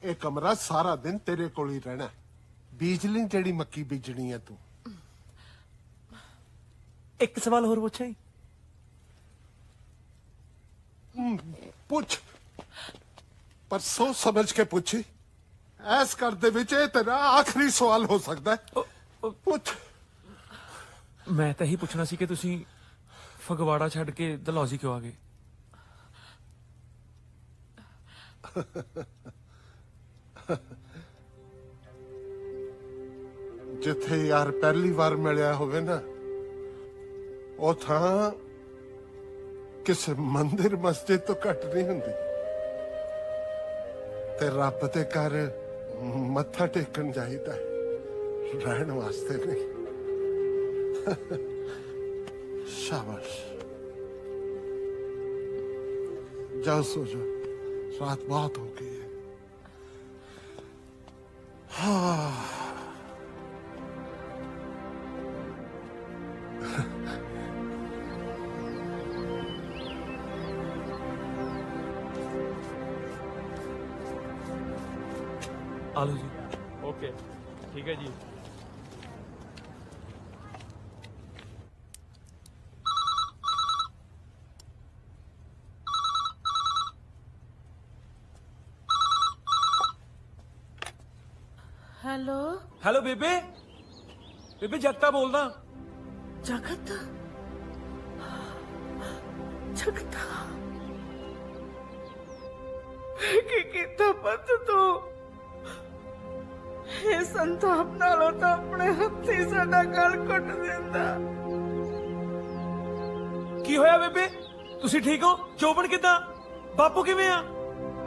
ਇਹ ਕਮਰਾ ਸਾਰਾ ਦਿਨ ਤੇਰੇ ਕੋਲ ਹੀ ਰਹਿਣਾ। ਬੀਜ ਲਈ ਜਿਹੜੀ ਮੱਕੀ ਬੀਜਣੀ ਹੈ ਤੂੰ। ਇੱਕ ਸਵਾਲ ਹੋਰ ਪੁੱਛਾਂ? ਪੁੱਛ, ਪਰ ਸੋਚ ਸਮਝ ਕੇ ਪੁੱਛੀ। ਐਸ ਘਰ ਦੇ ਵਿੱਚ ਇਹ ਤੇਰਾ ਆਖਰੀ ਸਵਾਲ ਹੋ ਸਕਦਾ ਹੈ। ਪੁੱਛ। ਮੈਂ ਤਾਂ ਇਹੀ ਪੁੱਛਣਾ ਸੀ ਕਿ ਤੁਸੀਂ ਫਗਵਾੜਾ ਛੱਡ ਕੇ ਦਲੌਜੀ ਕਿਉਂ ਆ ਗਏ? ਜਿੱਥੇ ਯਾਰ ਪਹਿਲੀ ਵਾਰ ਮਿਲਿਆ ਹੋਵੇ ਨਾ, ਉਹ ਥਾਂ ਕਿਸੇ ਮੰਦਿਰ ਮਸਜਿਦ ਤੋਂ ਘੱਟ ਨਹੀਂ ਹੁੰਦੀ। ਤੇ ਰੱਬ ਦੇ ਘਰ ਮੱਥਾ ਟੇਕਣ ਜਾਈਦਾ, ਰਹਿਣ ਵਾਸਤੇ ਨਹੀਂ। शाबाश, जाओ सो जाओ, रात बहुत हो गई है। हाँ आलो जी। ओके, ठीक है जी। हेलो हेलो बेबे बेबे जगता बोलदा। जगत जगता की कीता पत तू ਇਹ ਸੰਤਾਪ ਨਾਲੋਂ ਤਾਂ ਆਪਣੇ ਹੱਥੀ ਸਾਡਾ ਗਲ ਕੱਟ ਦਿੰਦਾ। ਕੀ ਹੋਇਆ ਬੇਬੇ ਤੁਸੀਂ ਠੀਕ ਹੋ? ਜੋਬਨ ਕਿੱਦਾਂ? ਬਾਪੂ ਕਿਵੇਂ ਆ?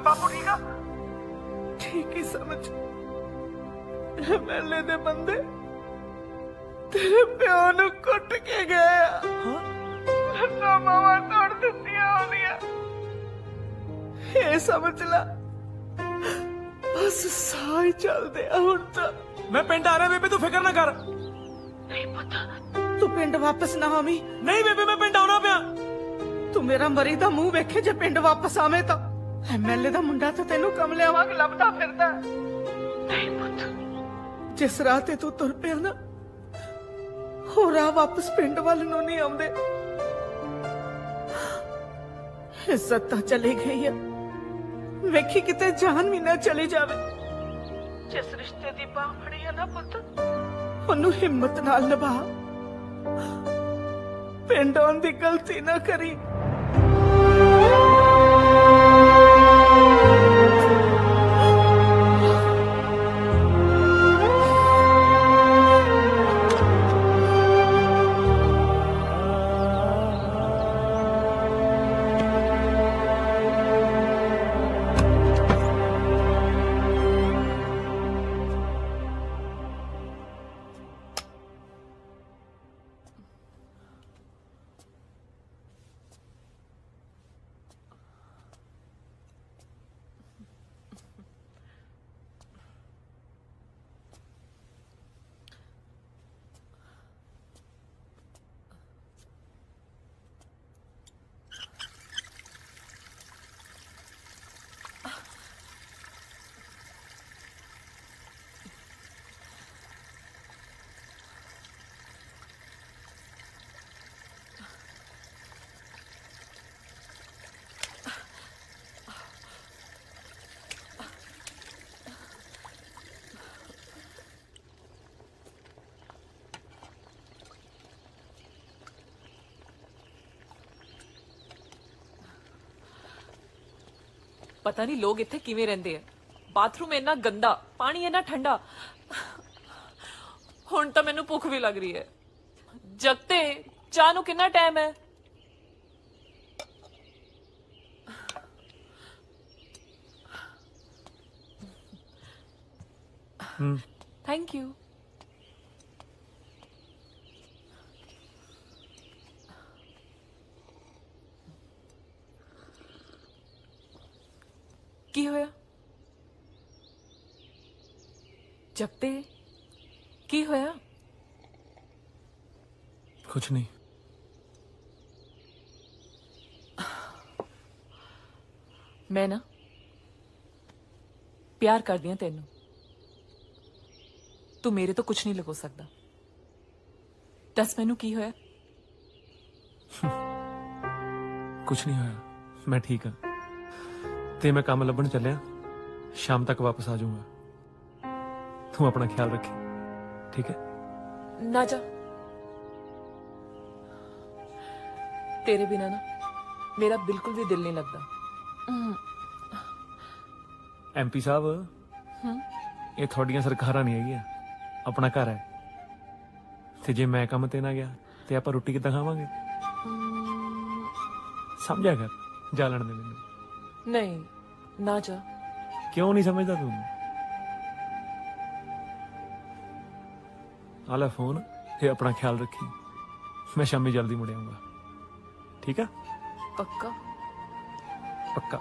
ਬਾਪੂ ਠੀਕ ਆ? ਠੀਕ ਹੀ ਸਮਝ ਐਮਐਲਏ ਦੇ ਬੰਦੇ ਤੇਰੇ ਪਿਓ ਨੂੰ ਕੁੱਟ ਕੇ ਗਏ ਆ। ਲੱਤਾਂ ਬਾਹਾਂ ਤੋੜ ਦਿੱਤੀਆਂ ਉਹਦੀਆਂ। ਇਹ ਸਮਝ ਲੈ बस साह चलते हुण तो मैं पिंड आ रहा बेबे तू फिक्र ना कर। नहीं पता तू पिंड वापस ना आवी। नहीं बेबे मैं पिंड आउणा पिया। तू मेरा मरी दा मुंह वेखे जे पिंड वापस आवे तो एमएलए दा मुंडा तो तेनू कमले वांग लभदा फिरदा। नहीं पुत जिस राह ते तू तुर पिया ना हो राह वापस पिंड वाल नूं नहीं आउंदे। इज्जत तां चली गई है वेखी किते जान भी ना चली जावे। जिस रिश्ते दी बाह फड़ी है ना पुत ओनू हिम्मत नाल निभा। पिंड आउण दी गलती ना करी। पता नहीं लोग इत्थे किवें रहिंदे आ। बाथरूम इन्ना गंदा पानी इन्ना ठंडा। हुण तां मैनूं भुख भी लग रही है। जगते चाह नूं कितना टाइम है? Thank you. की होया? जगते की होया? कुछ नहीं। मैं ना प्यार कर दिया तेनू। तू मेरे तो कुछ नहीं लगो सकता। दस मैनू की होया? कुछ नहीं होया मैं ठीक हाँ। ते मैं काम लभण चलिया शाम तक वापस आ जाऊंगा। तू अपना ख्याल रखी ठीक है? ना जा। तेरे बिना ना मेरा बिल्कुल भी दिल नहीं लगता। एमपी साहब ये थोड़ियां सरकारां नहीं है अपना घर है। ते जे मैं काम ते ना गया ते आपां रोटी किद्दां खावांगे? समझा कर जा लैण दे मैनूं। नहीं ना जा। क्यों नहीं समझदा तू? आला फोन ये अपना ख्याल रखी। मैं शामी जल्दी मुड़ आऊंगा ठीक है? पक्का? पक्का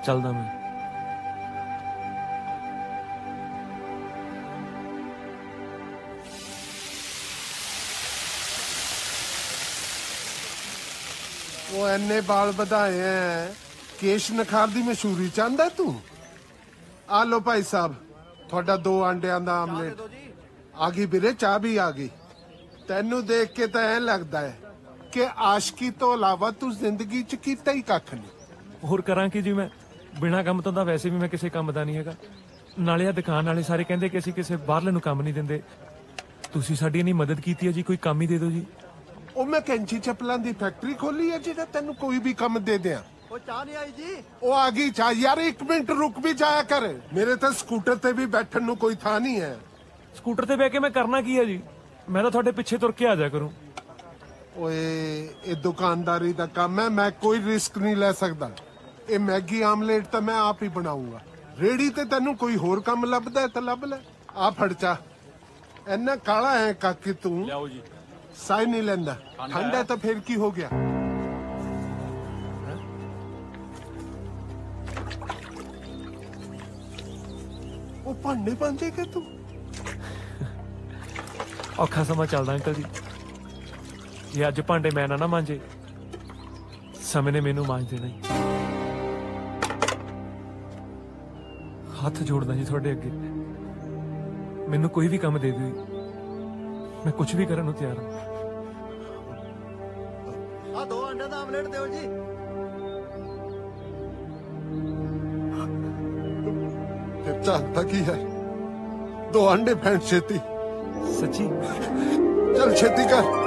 चलदा मैं। वो इन्ने बाल बढ़ाए हैं केश नखार दी मशहूरी चाहता तू? आ लो भाई साहब थोड़ा 2 अंडियां दा आमलेट। आ गई वीरे चाह भी आ गई। तेनू देख के तो ऐ लगता है कि आशिकी तो अलावा तू जिंदगी च कीता ही कख नहीं। होर करां की जी मैं ਬਿਨਾਂ ਕੰਮ ਤੋਂ ਤਾਂ ਵੈਸੇ ਵੀ ਮੈਂ ਕਿਸੇ ਕੰਮ ਦਾ ਨਹੀਂ ਹੈਗਾ। ਨਾਲੇ ਆ ਦੁਕਾਨ ਵਾਲੇ ਸਾਰੇ ਕਹਿੰਦੇ ਕਿ ਅਸੀਂ ਕਿਸੇ ਬਾਹਰਲੇ ਨੂੰ ਕੰਮ ਨਹੀਂ ਦਿੰਦੇ। ਤੁਸੀਂ ਸਾਡੀ ਇੰਨੀ ਮਦਦ ਕੀਤੀ ਹੈ ਜੀ, ਕੋਈ ਕੰਮ ਹੀ ਦੇ ਦਿਓ ਜੀ। ਉਹ ਮੈਂ ਕੈਂਚੀ ਚੱਪਲਾਂ ਦੀ ਫੈਕਟਰੀ ਖੋਲੀ ਹੈ ਜਿਹੜਾ ਤੈਨੂੰ ਕੋਈ ਵੀ ਕੰਮ ਦੇ ਦਿਆਂ। ਉਹ ਚਾਹ ਨਹੀਂ ਆਈ ਜੀ। ਉਹ ਆ ਗਈ ਚਾਹ। ਯਾਰ 1 ਮਿੰਟ ਰੁਕ ਵੀ ਜਾਇਆ ਕਰ, ਮੇਰੇ ਤਾਂ ਸਕੂਟਰ ਤੇ ਵੀ ਬੈਠਣ ਨੂੰ ਕੋਈ ਥਾਂ ਨਹੀਂ ਹੈ। ਸਕੂਟਰ ਤੇ ਬਹਿ ਕੇ ਮੈਂ ਕਰਨਾ ਕੀ ਹੈ ਜੀ? ਮੈਂ ਤਾਂ ਤੁਹਾਡੇ ਪਿੱਛੇ ਤੁਰ ਕੇ ਆ ਜਾ ਕਰੂੰ। ਓਏ ਇਹ ਦੁਕਾਨਦਾਰੀ ਦਾ ਕੰਮ ਹੈ, ਮੈਂ ਕੋਈ ਰਿਸਕ ਨਹੀਂ ਲੈ ਸਕਦਾ। ਇਹ ਮੈਗੀ ਆਮਲੇਟ ਤਾਂ ਮੈਂ ਆਪ ਹੀ ਬਣਾਉਂਗਾ। ਰੇੜੀ ਤੇ ਤੈਨੂੰ ਕੋਈ ਹੋਰ ਕੰਮ ਲੱਭਦਾ ਤਾਂ ਲੱਭ ਲੈ। ਆ ਫੜ ਚਾ। ਇੰਨਾ ਕਾਲਾ ਹੈ ਕਾਕੀ ਤੂੰ। ਲਿਆਓ ਜੀ। ਸਾਈ ਨਹੀਂ ਲੈਂਦਾ। ਠੰਡਾ ਤਾਂ ਫੇਰ ਕੀ ਹੋ ਗਿਆ? ਉਹ ਭਾਂਡੇ ਪਾਂਜੇ ਕਿ ਤੂੰ? ਔਖਾ ਸਮਾਂ ਚੱਲਦਾ ਅੰਕਲ ਜੀ। ਜੇ ਅੱਜ ਭਾਂਡੇ ਮੈਂ ਨਾ ਮਾਂਜੇ, ਸਮੇਂ ਨੇ ਮੈਨੂੰ ਮਾਂਜ ਦੇਣਾ ਹੀ। ਹੱਥ ਜੋੜਦਾ ਜੀ ਤੁਹਾਡੇ ਅੱਗੇ, ਮੈਨੂੰ ਕੋਈ ਵੀ ਕੰਮ ਦੇ ਦਿਓ, ਮੈਂ ਕੁਝ ਵੀ ਕਰਨ ਨੂੰ ਤਿਆਰ ਹਾਂ। ਆ 2 ਅੰਡੇ ਦਾ ਆਮਲੇਟ ਦਿਓ ਜੀ। ਚਾਹਤਾ ਕੀ ਹੈ? 2 ਅੰਡੇ ਫੈਂਟ ਛੇਤੀ। ਸੱਚੀ? ਚਲ ਛੇਤੀ ਕਰ।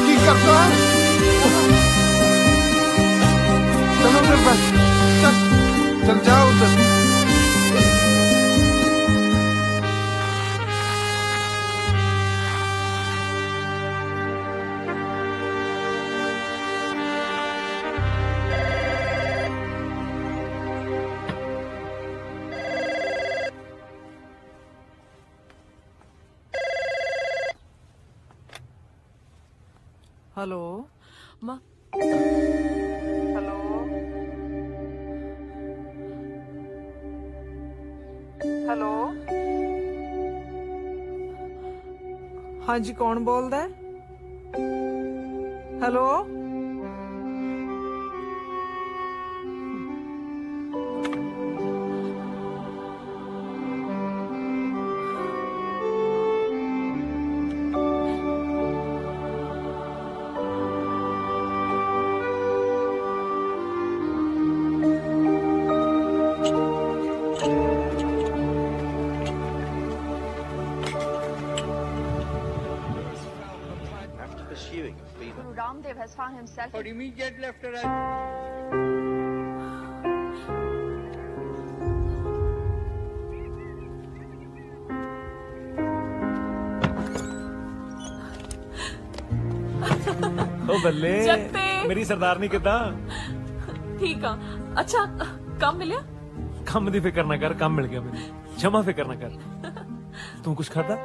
ਕੀ ਕਰਦਾ? चलो फिर बस चल जाओ उधर। हेलो माँ। हेलो हेलो हाँ जी, कौन बोलदा है? Hello Guru Ramdev has found himself for immediate left or right. ओ बल्ले जगते। मेरी सरदारनी किदा? ठीक आ। अच्छा काम मिलिया? ਕੰਮ ਦੀ ਫਿਕਰ ਨਾ ਕਰ, ਕੰਮ ਮਿਲ ਗਿਆ ਮੈਨੂੰ। ਜਮਾ ਫਿਕਰ ਨਾ ਕਰ। ਤੂੰ ਕੁਛ ਖਾਦਾ?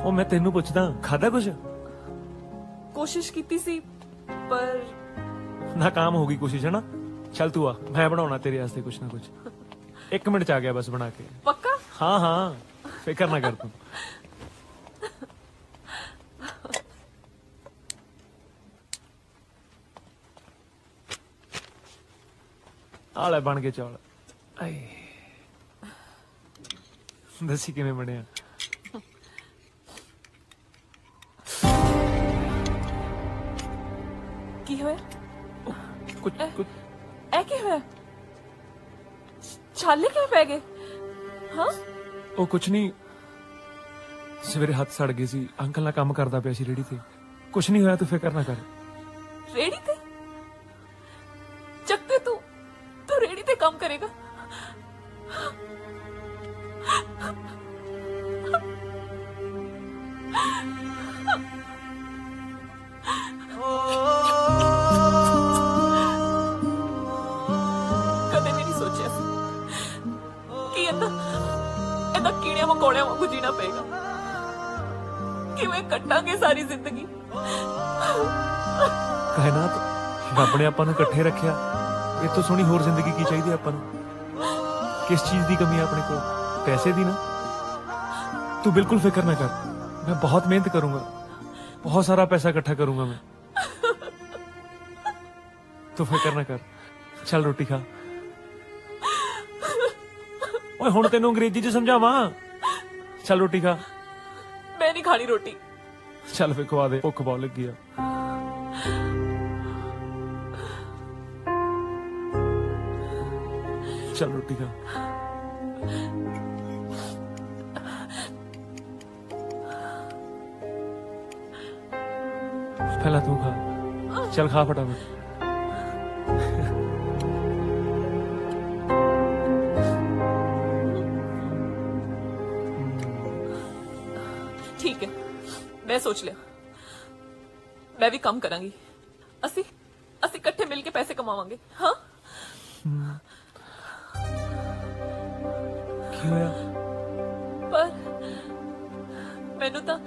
ਉਹ ਮੈਂ ਤੈਨੂੰ ਪੁੱਛਦਾ, ਖਾਦਾ ਕੁਛ? ਕੋਸ਼ਿਸ਼ ਕੀਤੀ ਸੀ ਪਰ ਨਾਕਾਮ ਹੋ ਗਈ ਕੋਸ਼ਿਸ਼, ਹੈ ਨਾ? ਚੱਲ ਤੂੰ ਆ, ਮੈਂ ਬਣਾਉਣਾ ਤੇਰੇ ਵਾਸਤੇ ਕੁਛ ਨਾ ਕੁਛ। 1 ਮਿੰਟ ਚ ਆ ਗਿਆ ਬਸ ਬਣਾ ਕੇ। ਪੱਕਾ? ਹਾਂ ਹਾਂ, ਫਿਕਰ ਨਾ ਕਰ ਤੂੰ। ਆਲੇ ਬਣ ਕੇ ਚੌਲ। ਆਏ ਦੱਸੀ ਕਿਵੇਂ ਬਣਿਆ? ਕੀ ਹੋਇਆ? ਕੁਝ ਐ ਕੀ ਹੋਇਆ? ਛਾਲੇ ਕਿਉਂ ਪੈ ਗਏ? ਹਾਂ ਉਹ ਕੁਛ ਨਹੀਂ, ਸਵੇਰੇ ਹੱਥ ਸੜ ਗਏ ਸੀ। ਅੰਕਲ ਨਾਲ ਕੰਮ ਕਰਦਾ ਪਿਆ ਸੀ ਰੇੜੀ ਤੇ। ਕੁਛ ਨਹੀਂ ਹੋਇਆ, ਤੂੰ ਫਿਕਰ ਨਾ ਕਰ। ਰੇੜੀ ਤੇ? ਚੱਕੇ ਤੂੰ ਰੇੜੀ ਤੇ ਕੰਮ ਕਰੇਗਾ? ਕਦੇ ਵੀ ਨਹੀਂ ਸੋਚਿਆ ਸੀ ਕਿ ਇਹਦਾ ਕੀੜਿਆਂ ਮਕੌੜਿਆਂ ਵਾਂਗੂ ਜੀਣਾ ਪਏਗਾ। ਕਿਵੇਂ ਕੱਟਾਂਗੇ ਸਾਰੀ ਜ਼ਿੰਦਗੀ। ਕਾਇਨਾਤ, ਰੱਬ ਨੇ ਆਪਾਂ ਨੂੰ ਇਕੱਠੇ ਰੱਖਿਆ। ਇਹ ਤੋਂ ਸੋਹਣੀ ਹੋਰ ਜ਼ਿੰਦਗੀ ਕੀ ਚਾਹੀਦੀ ਆਪਾਂ ਨੂੰ? ਕਿਸ ਚੀਜ਼ ਦੀ ਕਮੀ ਹੈ ਆਪਣੇ ਕੋਲ? ਪੈਸੇ ਦੀ ਨਾ। ਤੂੰ ਬਿਲਕੁਲ ਫਿਕਰ ਨਾ ਕਰ, ਮੈਂ ਬਹੁਤ ਮਿਹਨਤ ਕਰੂੰਗਾ। बहुत सारा पैसा इकट्ठा करूंगा मैं। तू फिक्र ना कर, चल रोटी खा। ओए हुण तेनू अंग्रेजी च समझावां, चल रोटी खा। मैं नहीं खानी रोटी। चल फिर खवा दे, भुख बहुत लगी आ। चल रोटी खा। पहला तू खा, चल खा फटाफट। ठीक है, मैं सोच लिया, मैं भी कम करांगी। ਅਸੀਂ ਇਕੱਠੇ ਮਿਲ ਕੇ ਪੈਸੇ ਕਮਾਵਾਂਗੇ। ਹਾਂ ਕੀ ਹੋਇਆ? ਪਰ ਮੈਨੂੰ ਤਾਂ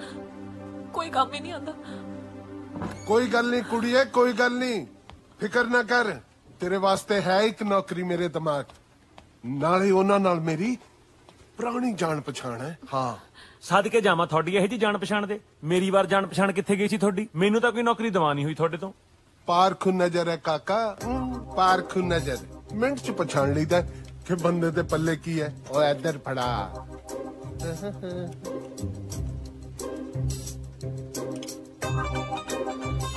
ਕੋਈ ਕੰਮ ਹੀ ਨਹੀਂ ਆਉਂਦਾ। कोई गल नहीं कुड़िए, कोई गल नहीं, फिक्र ना कर। तेरे वास्ते है एक नौकरी मेरे दिमाग नाले ਉਹਨਾਂ ਨਾਲ ਮੇਰੀ ਪੁਰਾਣੀ ਜਾਣ ਪਛਾਣ ਹੈ। ਹਾਂ ਸਦਕੇ ਜਾਵਾਂ ਤੁਹਾਡੀ ਇਹ ਜੀ ਜਾਣ ਪਛਾਣ ਦੇ। ਮੇਰੀ ਵਾਰ ਜਾਣ ਪਛਾਣ ਕਿੱਥੇ ਗਈ ਸੀ ਤੁਹਾਡੀ? ਮੈਨੂੰ ਤਾਂ ਕੋਈ ਨੌਕਰੀ ਦਿਵਾਨੀ ਹੋਈ ਤੁਹਾਡੇ ਤੋਂ। ਪਾਰਖੂ ਨਜ਼ਰ ਹੈ ਕਾਕਾ, ਪਾਰਖੂ ਨਜ਼ਰ। ਮਿੰਟ ਚ ਪਛਾਣ ਲਈਦਾ ਕਿ ਬੰਦੇ ਦੇ ਪੱਲੇ ਕੀ ਹੈ। ਉਹ ਇੱਧਰ ਫੜਾ।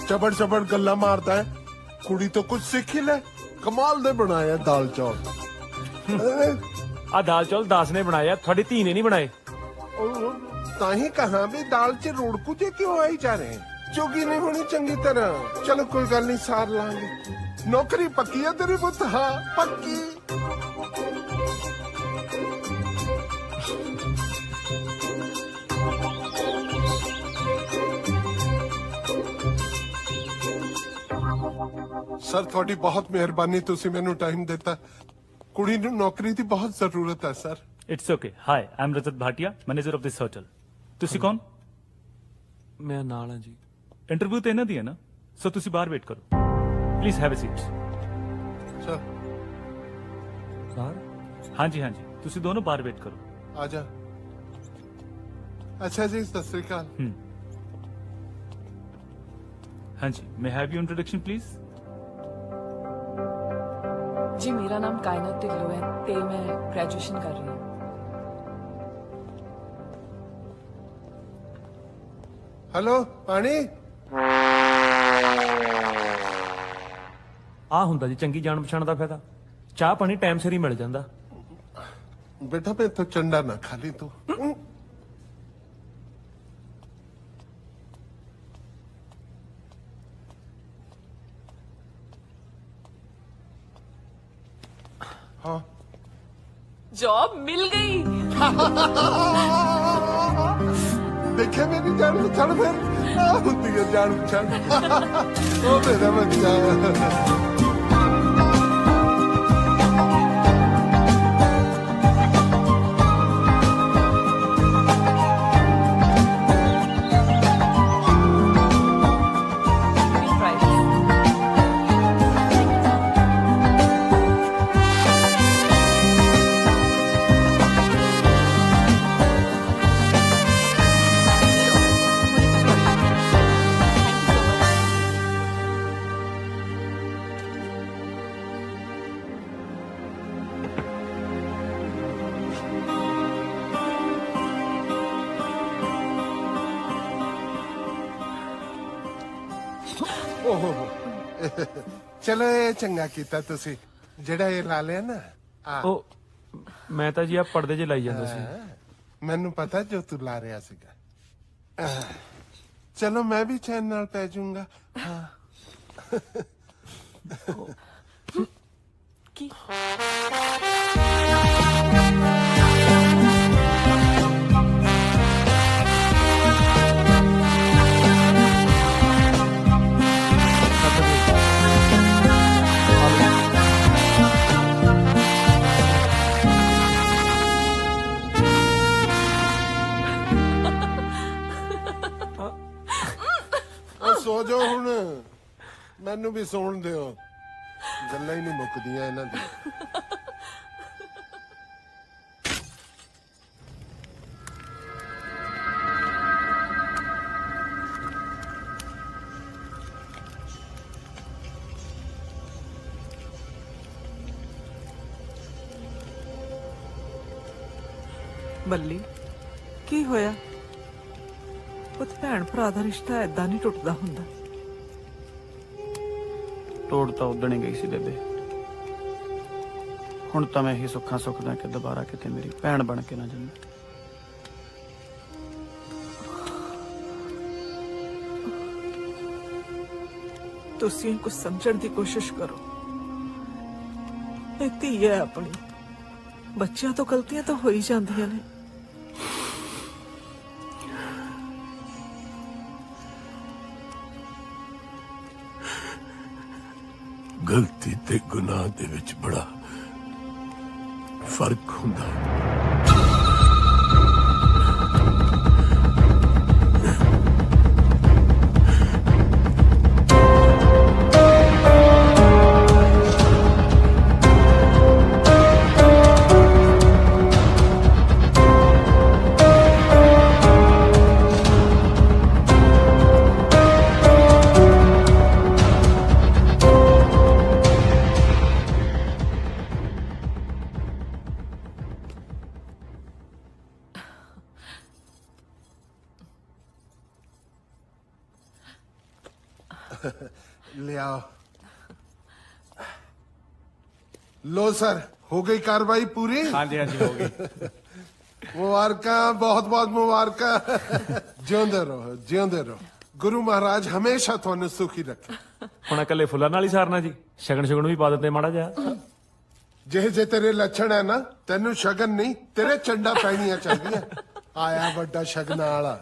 चबड़ चबड़ गल्ला मारता है, कुड़ी तो कुछ सीख ही ले। कमाल दे बनाया दाल चौल। आ दाल चौल दास ने बनाया, थोड़ी धी ने नहीं बनाए। ताही कहा भी दाल च रोड़कू जे क्यों आई जा रहे हैं? चुगी नहीं होनी चंगी तरह। चलो कोई गल नहीं, सार लांगे। नौकरी पक्की है तेरी पुत? हाँ पक्की। सर थोड़ी बहुत मेहरबानी, तुसी मैनू टाइम देता। कुड़ी नू नौकरी दी बहुत जरूरत है sir. It's okay. Hi, I am Rajat Bhatia, manager of this hotel. तुसी कौन? मैं नाल हां जी। इंटरव्यू तो इन्हां दी है ना, सो तुसी बाहर वेट करो। Please have a seat. Sir बाहर? हाँ जी हाँ जी, तुसी दोनों बाहर वेट करो। आजा। अच्छा जी, सत श्री अकाल। हाँ जी, may have your introduction please. जी मेरा नाम कायनात ढिल्लो है ते मैं ग्रेजुएशन कर रही हूँ। हेलो पानी। आ हुंदा जी चंगी जान पछाण दा फायदा। चाह पानी टाइम सिर ही मिल जांदा। बेटा मैं तो चंडा ना खा ली तू। हाँ जॉब मिल गई। देखे मेरी जान पछाण फिर होती है जान पछाण। ओ मेरा बच्चा। चलो ये चंगा कीता तुसी जेड़ा ये ला लिया ना। ओ मैं ਤਾਂ ਜੀ ਆ ਪਰਦੇ 'ਚ ਲਾਈ ਜਾਂਦਾ ਸੀ। ਮੈਨੂੰ ਪਤਾ ਜੋ ਤੂੰ ਲਾ ਰਿਹਾ ਸੀਗਾ। ਚਲੋ ਮੈਂ ਵੀ ਚੈਨ ਨਾਲ ਪੈ ਜਾਊਂਗਾ। ਹਾਂ ਕੀ ਸੋ ਜਾਓ ਹੁਣ, ਮੈਨੂੰ ਵੀ ਸੌਣ ਦਿਓ। ਗੱਲਾਂ ਹੀ ਨਹੀਂ ਮੁੱਕਦੀਆਂ ਇਹਨਾਂ ਦੀ। ਬੱਲੀ ਕੀ ਹੋਇਆ? ਪੁੱਤ ਭੈਣ ਭਰਾ ਦਾ ਰਿਸ਼ਤਾ ਏਦਾਂ ਨਹੀਂ ਟੁੱਟਦਾ ਹੁੰਦਾ। ਤੋੜ ਤਾਂ ਉਦਣ ਹੀ ਗਈ ਸੀ ਬੇਬੇ। ਹੁਣ ਤਾਂ ਮੈਂ ਇਹੀ ਸੁੱਖਾਂ ਸੁੱਖਦਾ ਕਿ ਦੁਬਾਰਾ ਕਿਤੇ ਮੇਰੀ ਭੈਣ ਬਣ ਕੇ ਨਾ ਜਾਵੇ। ਤੁਸੀਂ ਕੁਝ ਸਮਝਣ ਦੀ ਕੋਸ਼ਿਸ਼ ਕਰੋ। ਇਹ ਧੀ ਹੈ ਆਪਣੀ, ਬੱਚਿਆਂ ਤੋਂ ਗਲਤੀਆਂ ਤਾਂ ਹੋ ਹੀ ਜਾਂਦੀਆਂ ਨੇ। ਗਲਤੀ ਤੇ ਗੁਨਾਹ ਦੇ ਵਿੱਚ ਬੜਾ ਫਰਕ ਹੁੰਦਾ ਹੈ। ले आओ। लो सर, हो गई कार्रवाई पूरी? हाँ जी हो गई। मुबारक, बहुत बहुत मुबारक। जिਉਂਦੇ रहो, जिਉਂਦੇ रहो। गुरु महाराज हमेशा ਤੁਹਾਨੂੰ सुखी रखे। ਹੁਣ ਇਕੱਲੇ ਫੁੱਲਾਂ ਨਾਲ ਹੀ ਸਾਰਨਾ ਜੀ? ਸ਼ਗਨ ਸ਼ਗਨ ਵੀ ਪਾ ਦਿੰਦੇ ਮਾੜਾ ਜਿਹਾ। ਜਿਹੇ ਤੇਰੇ ਲੱਛਣ ਹੈ ਨਾ, ਤੈਨੂੰ ਸ਼ਗਨ ਨਹੀਂ ਤੇਰੇ ਚੰਡਾ ਪੈਣੀਆਂ ਚਾਹੀਦੀਆਂ। ਆਇਆ ਵੱਡਾ ਸ਼ਗਨਾਂ ਵਾਲਾ।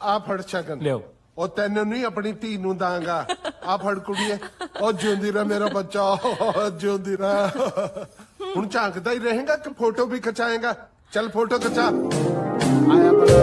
ਆ ਫੜ ਸ਼ਗਨ ਲਿਓ। ਉਹ ਤੈਨੂੰ ਨਹੀਂ ਆਪਣੀ ਧੀ ਨੂੰ ਦਾਂਗਾ। ਆ ਫੜ ਕੁੜੀਏ। ਉਹ ਜਿਉਂਦੀ ਰਹਿ ਮੇਰਾ ਬੱਚਾ, ਜਿਉਂਦੀ ਰਹਿ। ਹੁਣ ਝਾਂਕਦਾ ਹੀ ਰਹੇਗਾ ਕਿ फोटो भी खिंचाएगा? चल फोटो खिंचा। आया बड़ा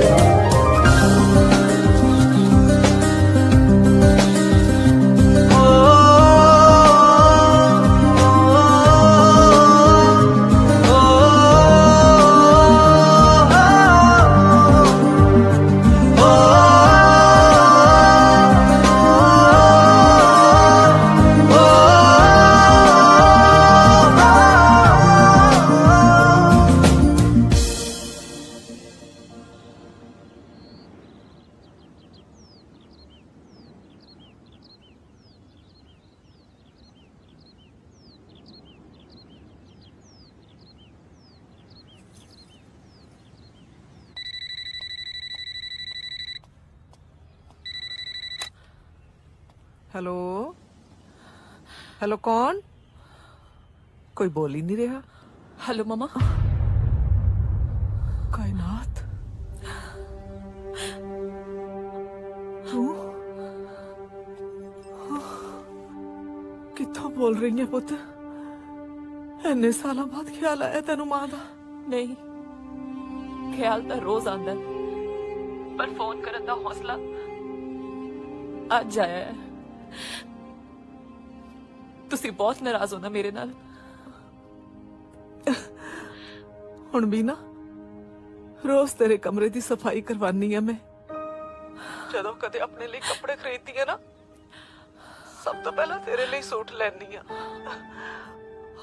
हेलो हेलो, कौन? कोई बोल ही नहीं रहा। हेलो मम्मा। कायनात, तू कित्थों बोल रही है पुत? इन्ने सालों बाद ख्याल आया तेनू मां दा? नहीं, ख्याल तो रोज आंदा है, पर फोन करन दा हौसला अज आया है। तुसी बहुत नाराज हो ना मेरे नाल? हुण भी ना रोज तेरे कमरे दी सफाई करवानी है मैं। जदों कदे अपने लिए कपड़े खरीददी है ना, सब तो पहला तेरे लिए सूट लैनी है।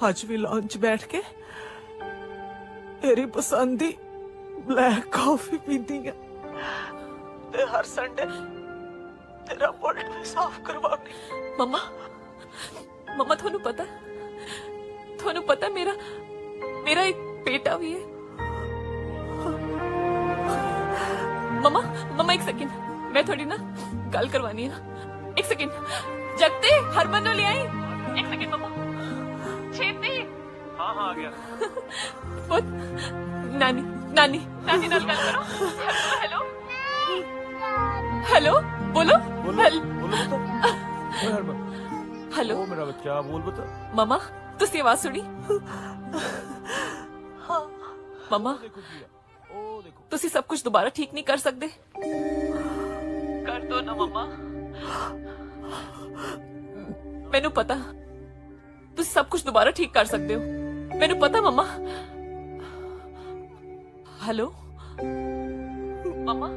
अज भी लॉन्च बैठ के तेरी पसंद दी ब्लैक कॉफी पीती है। ते हर संडे तेरा बुलेट भी साफ करवानी। मम्मा, मम्मा थानू पता मेरा मेरा एक बेटा भी है। मम्मा मम्मा, एक सेकंड, मैं थोड़ी ना गल करवानी है। एक सेकंड, जगते हरमन नो ले आई। एक सेकंड मम्मा, छेती। हाँ आ गया। पुत, नानी नानी नानी नाल गल करो। हेलो हेलो, बोलो हेलो। ओ मेरा बच्चा, बोल बता। मम्मा, तुसी आवाज सुनी? मम्मा, तुसी सब कुछ दोबारा ठीक नहीं कर सकते? कर दो ना मम्मा। मैनू पता तुसी सब कुछ दोबारा ठीक कर सकते हो, मैनू पता मम्मा। हेलो मम्मा।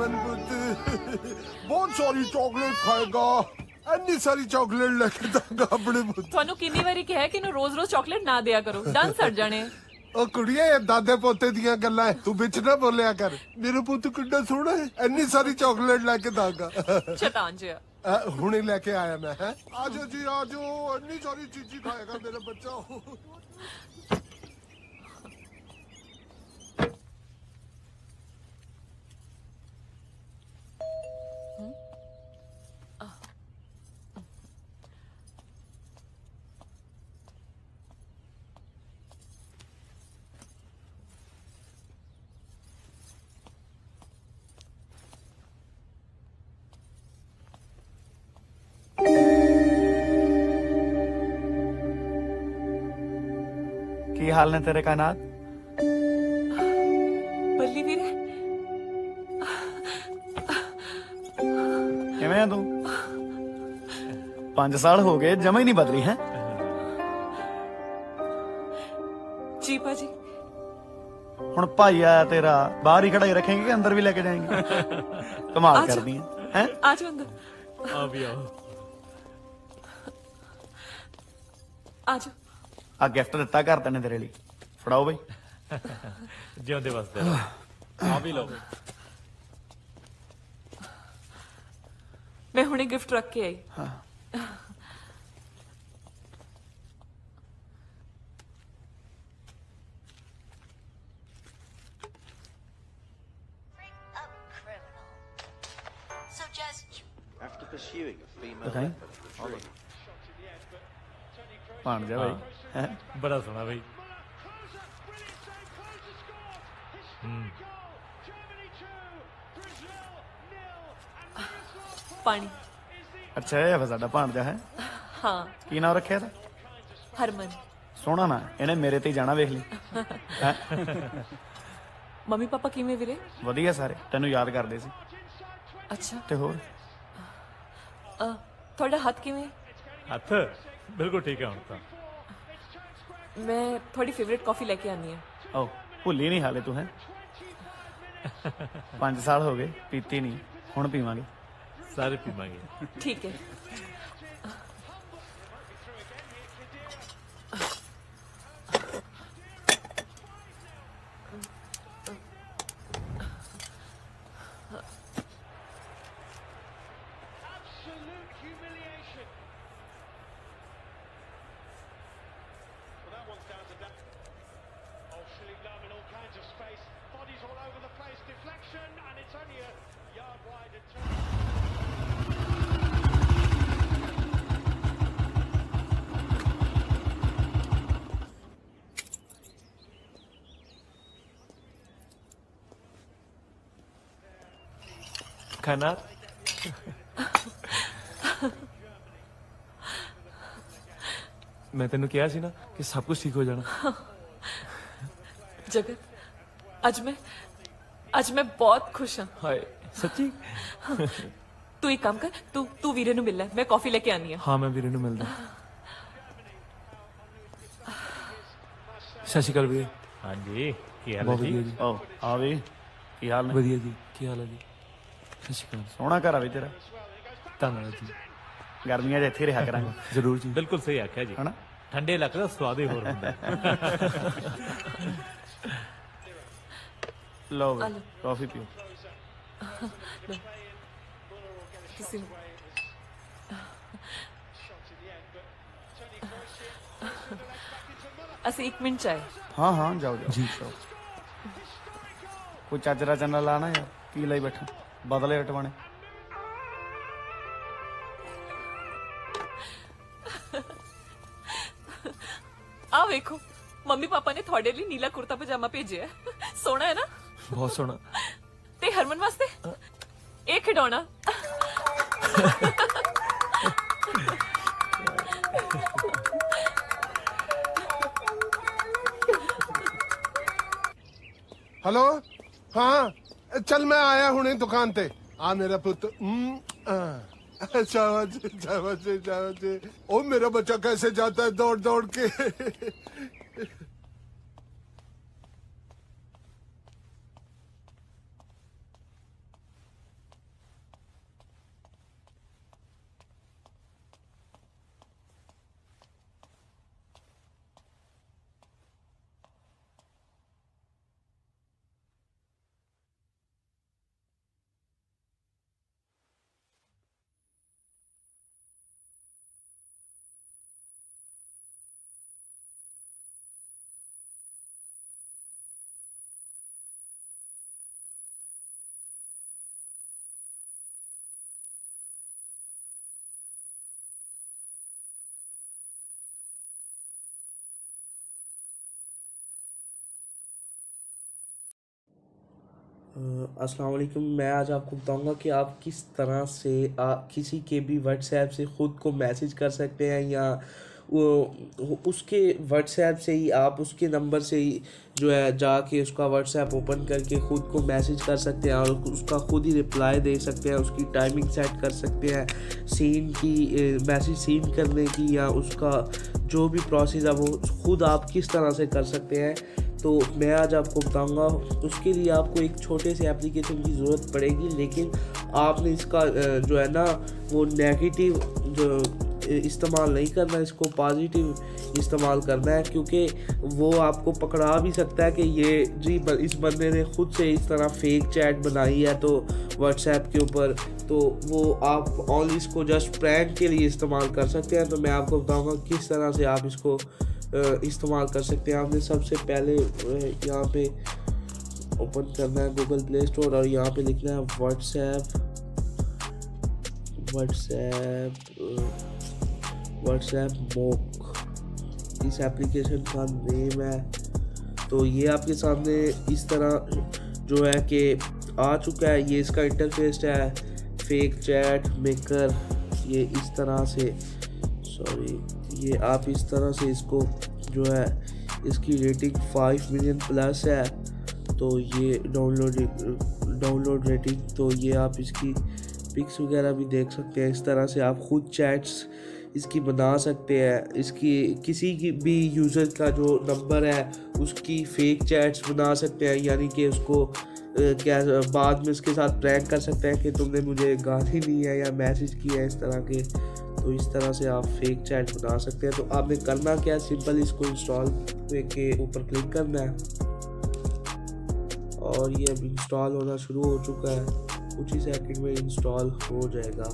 हरमन पुत बहुत सारी चॉकलेट खाएगा इतनी सारी चॉकलेट लेके दांगा अपने पुत ਤੁਹਾਨੂੰ ਕਿੰਨੀ ਵਾਰੀ ਕਿਹਾ ਕਿ ਇਹਨੂੰ ਰੋਜ਼-ਰੋਜ਼ ਚਾਕਲੇਟ ਨਾ ਦਿਆ ਕਰੋ ਦੰਦ ਸੜ ਜਾਣੇ ਉਹ ਕੁੜੀਏ ਇਹ ਦਾਦੇ ਪੋਤੇ ਦੀਆਂ ਗੱਲਾਂ ਹੈ ਤੂੰ ਵਿੱਚ ਨਾ ਬੋਲਿਆ ਕਰ ਮੇਰੇ ਪੁੱਤ ਕਿੰਨਾ ਸੋਹਣਾ ਹੈ ਇੰਨੀ ਸਾਰੀ ਚਾਕਲੇਟ ਲੈ ਕੇ ਦਾਂਗਾ ਸ਼ੈਤਾਨ ਜਿਹਾ ਹੁਣੇ ਲੈ ਕੇ ਆਇਆ ਮੈਂ ਹੈ ਆਜੋ ਜੀ ਆਜੋ ਇੰਨੀ ਸਾਰੀ ਚੀਜ਼ੀ ਖਾਏਗਾ ਮੇਰਾ ਬੱਚਾ ਕੀ ਹਾਲ ਨੇ ਤੇਰੇ ਕਾਇਨਾਤ ਬੱਲੀ ਵੀਰੇ ਕਿਵੇਂ ਆ ਤੂੰ 5 ਸਾਲ ਹੋ ਗਏ ਜਮਾ ਹੀ ਨਹੀਂ ਬਦਲੀ ਹੈ ਜੀ ਭਾਜੀ ਹੁਣ ਭਾਈ ਆਇਆ ਤੇਰਾ ਬਾਹਰ ਹੀ ਖੜਾ ਹੀ ਰੱਖेंगे ਕਿ ਅੰਦਰ ਵੀ ਲੈ ਕੇ ਜਾਏंगे ਕਮਾਲ ਕਰਦੀ ਹੈ ਆ ਜਾਓ ਅੰਦਰ ਆ ਵੀ ਆਓ ਆ ਜਾਓ ਆ ਗਿਫਟ ਦਿੱਤਾ ਘਰ ਨੇ ਤੇਰੇ ਲਈ ਫੜਾਓ ਬਈ ਜਿਉਂਦੇ ਵਸਦੇ ਆ ਵੀ ਲਓ ਮੈਂ ਹੁਣੇ ਗਿਫਟ ਰੱਖ ਕੇ ਆਈ ਹਾਂ After pursuing a female Okay. leopard, ਬਣ ਜਾ ਬਈ ਹੈ ਬੜਾ ਸੋਹਣਾ ਬਈ ਪਾਣੀ ਅੱਛਾ ਇਹ ਵਾ ਸਾਡਾ ਭਾਣਜਾ ਹੈ ਹਾਂ ਕੀ ਨਾਮ ਰੱਖਿਆ ਤਾ ਹਰਮਨ ਸੋਹਣਾ ਨਾ ਇਹਨੇ ਮੇਰੇ ਤੇ ਹੀ ਜਾਣਾ ਵੇਖ ਲਈ ਹੈਂ? ਮੰਮੀ ਪਾਪਾ ਕਿਵੇਂ ਵੀਰੇ ਵਧੀਆ ਸਾਰੇ ਤੈਨੂੰ ਯਾਦ ਕਰਦੇ ਸੀ ਅੱਛਾ ਤੇ ਹੋਰ ਤੁਹਾਡਾ ਹੱਥ ਕਿਵੇਂ ਹੱਥ ਬਿਲਕੁਲ ਠੀਕ ਹੈ ਹੁਣ ਤਾਂ ਮੈਂ ਤੁਹਾਡੀ ਫੇਵਰਿਟ ਕਾਫੀ ਲੈ ਕੇ ਆਨੀ ਹੈ ਓ ਭੁੱਲੀ ਨਹੀਂ ਹਾਲੇ ਤੂੰ ਹੈ 5 ਸਾਲ ਹੋ ਗਏ ਪੀਤੀ ਨਹੀਂ ਹੁਣ ਪੀਵਾਂਗੇ ਸਾਰੇ ਪੀਵਾਂਗੇ ਠੀਕ ਹੈ ਖਾਣਾ ਮੈਂ ਤੈਨੂੰ ਕਿਹਾ ਸੀ ਨਾ ਕਿ ਸਭ ਕੁਝ ਠੀਕ ਹੋ ਜਾਣਾ ਜਗਤ ਅੱਜ ਮੈਂ ਬਹੁਤ ਖੁਸ਼ ਹਾਂ ਹਾਏ ਸੱਚੀ ਤੂੰ ਇੱਕ ਕੰਮ ਕਰ ਤੂੰ ਵੀਰੇ ਨੂੰ ਮਿਲ ਲੈ ਮੈਂ ਕਾਫੀ ਲੈ ਕੇ ਆਨੀ ਹੈ ਹਾਂ ਮੈਂ ਵੀਰੇ ਨੂੰ ਮਿਲਦਾ ਸਤਿ ਸ਼੍ਰੀ ਅਕਾਲ ਵੀਰੇ ਹਾਂਜੀ ਕੀ ਹਾਲ ਹੈ ਜੀ ਓ ਆ ਵੀ ਕੀ ਹਾਲ ਨੇ ਵਧੀਆ ਜੀ ਕੀ ਹਾਲ ਹੈ ਜੀ ਸਤਿ ਸ਼੍ਰੀ ਅਕਾਲ ਸੋਹਣਾ ਘਰ ਆ ਵੀ ਤੇਰਾ ਧੰਨਵਾਦ ਜੀ ਗਰਮੀਆਂ 'ਚ ਇੱਥੇ ਰਿਹਾ ਕਰਾਂਗੇ ਜ਼ਰੂਰ ਜੀ ਬਿਲਕੁਲ ਸਹੀ ਆਖਿਆ ਜੀ ਹਨਾ ਠੰਡੇ ਇਲਾਕੇ ਦਾ ਸਵਾਦ ਹੀ ਹੋਰ ਹੁੰਦਾ ਲਓ ਕਾਫੀ ਪੀਓ ਤੁਸੀਂ ਅਸੀਂ 1 ਮਿੰਟ ਚਾਹੇ ਹਾਂ ਹਾਂ ਜਾਓ ਜੀ ਕੋਈ ਚਾਚਰਾ ਚੰਨਾ ਲਾਣਾ ਯਾਰ ਕੀ ਲਈ ਬੈਠਾ ਬਦਲੇ ਹਟਵਾਣੇ ਆ ਵੇਖੋ ਮੰਮੀ ਪਾਪਾ ਨੇ ਤੁਹਾਡੇ ਲਈ ਨੀਲਾ ਕੁਰਤਾ ਪਜਾਮਾ ਭੇਜਿਆ ਸੋਹਣਾ ਹੈ ਨਾ ਬਹੁਤ ਸੋਹਣਾ ਤੇ ਹਰਮਨ ਵਾਸਤੇ ਇਹ ਖਿਡੌਣਾ हेलो हाँ चल मैं आया हूं दुकान पे आ मेरा पुत्र शाबाश ओ मेरा बच्चा कैसे जाता है दौड़ दौड़ के अस्सलाम वालेकुम। मैं आज आपको बताऊंगा कि आप किस तरह से किसी के भी व्हाट्सएप से ख़ुद को मैसेज कर सकते हैं या उसके व्हाट्सएप से ही आप उसके नंबर से ही जो है जाके उसका व्हाट्सएप ओपन करके ख़ुद को मैसेज कर सकते हैं और उसका ख़ुद ही रिप्लाई दे सकते हैं, उसकी टाइमिंग सेट कर सकते हैं, सीन की मैसेज सीन करने की या उसका जो भी प्रोसेस है वो ख़ुद आप किस तरह से कर सकते हैं। तो मैं आज आपको बताऊंगा। उसके लिए आपको एक छोटे से एप्लीकेशन की ज़रूरत पड़ेगी, लेकिन आपने इसका जो है ना वो नेगेटिव जो इस्तेमाल नहीं करना, इसको पॉजिटिव इस्तेमाल करना है, क्योंकि वो आपको पकड़ा भी सकता है कि ये जी इस बंदे ने ख़ुद से इस तरह फेक चैट बनाई है तो व्हाट्सएप के ऊपर, तो वो आप ऑनली इसको जस्ट प्रैंक के लिए इस्तेमाल कर सकते हैं। तो मैं आपको बताऊंगा किस तरह से आप इसको इस्तेमाल कर सकते हैं। आपने सबसे पहले यहाँ पे ओपन करना है गूगल प्ले स्टोर और यहाँ पे लिखना है व्हाट्सएप मोक, इस एप्लीकेशन का नेम है। तो ये आपके सामने इस तरह जो है कि आ चुका है। ये इसका इंटरफेस है फेक चैट मेकर। ये इस तरह से ये आप इस तरह से इसको जो है इसकी रेटिंग 5 मिलियन प्लस है। तो ये डाउनलोड रेटिंग, तो ये आप इसकी पिक्स वगैरह भी देख सकते हैं। इस तरह से आप खुद चैट्स इसकी बना सकते हैं। इसकी किसी की भी यूज़र का जो नंबर है उसकी फेक चैट्स बना सकते हैं, यानी कि उसको क्या बाद में उसके साथ प्रैंक कर सकते हैं कि तुमने मुझे गाली दी है या मैसेज किया है इस तरह के। तो इस तरह से आप फेक चैट बना सकते हैं। तो आपने करना क्या है, सिंपल इसको इंस्टॉल के ऊपर क्लिक करना है और ये अब इंस्टॉल होना शुरू हो चुका है। कुछ ही सेकंड में इंस्टॉल हो जाएगा।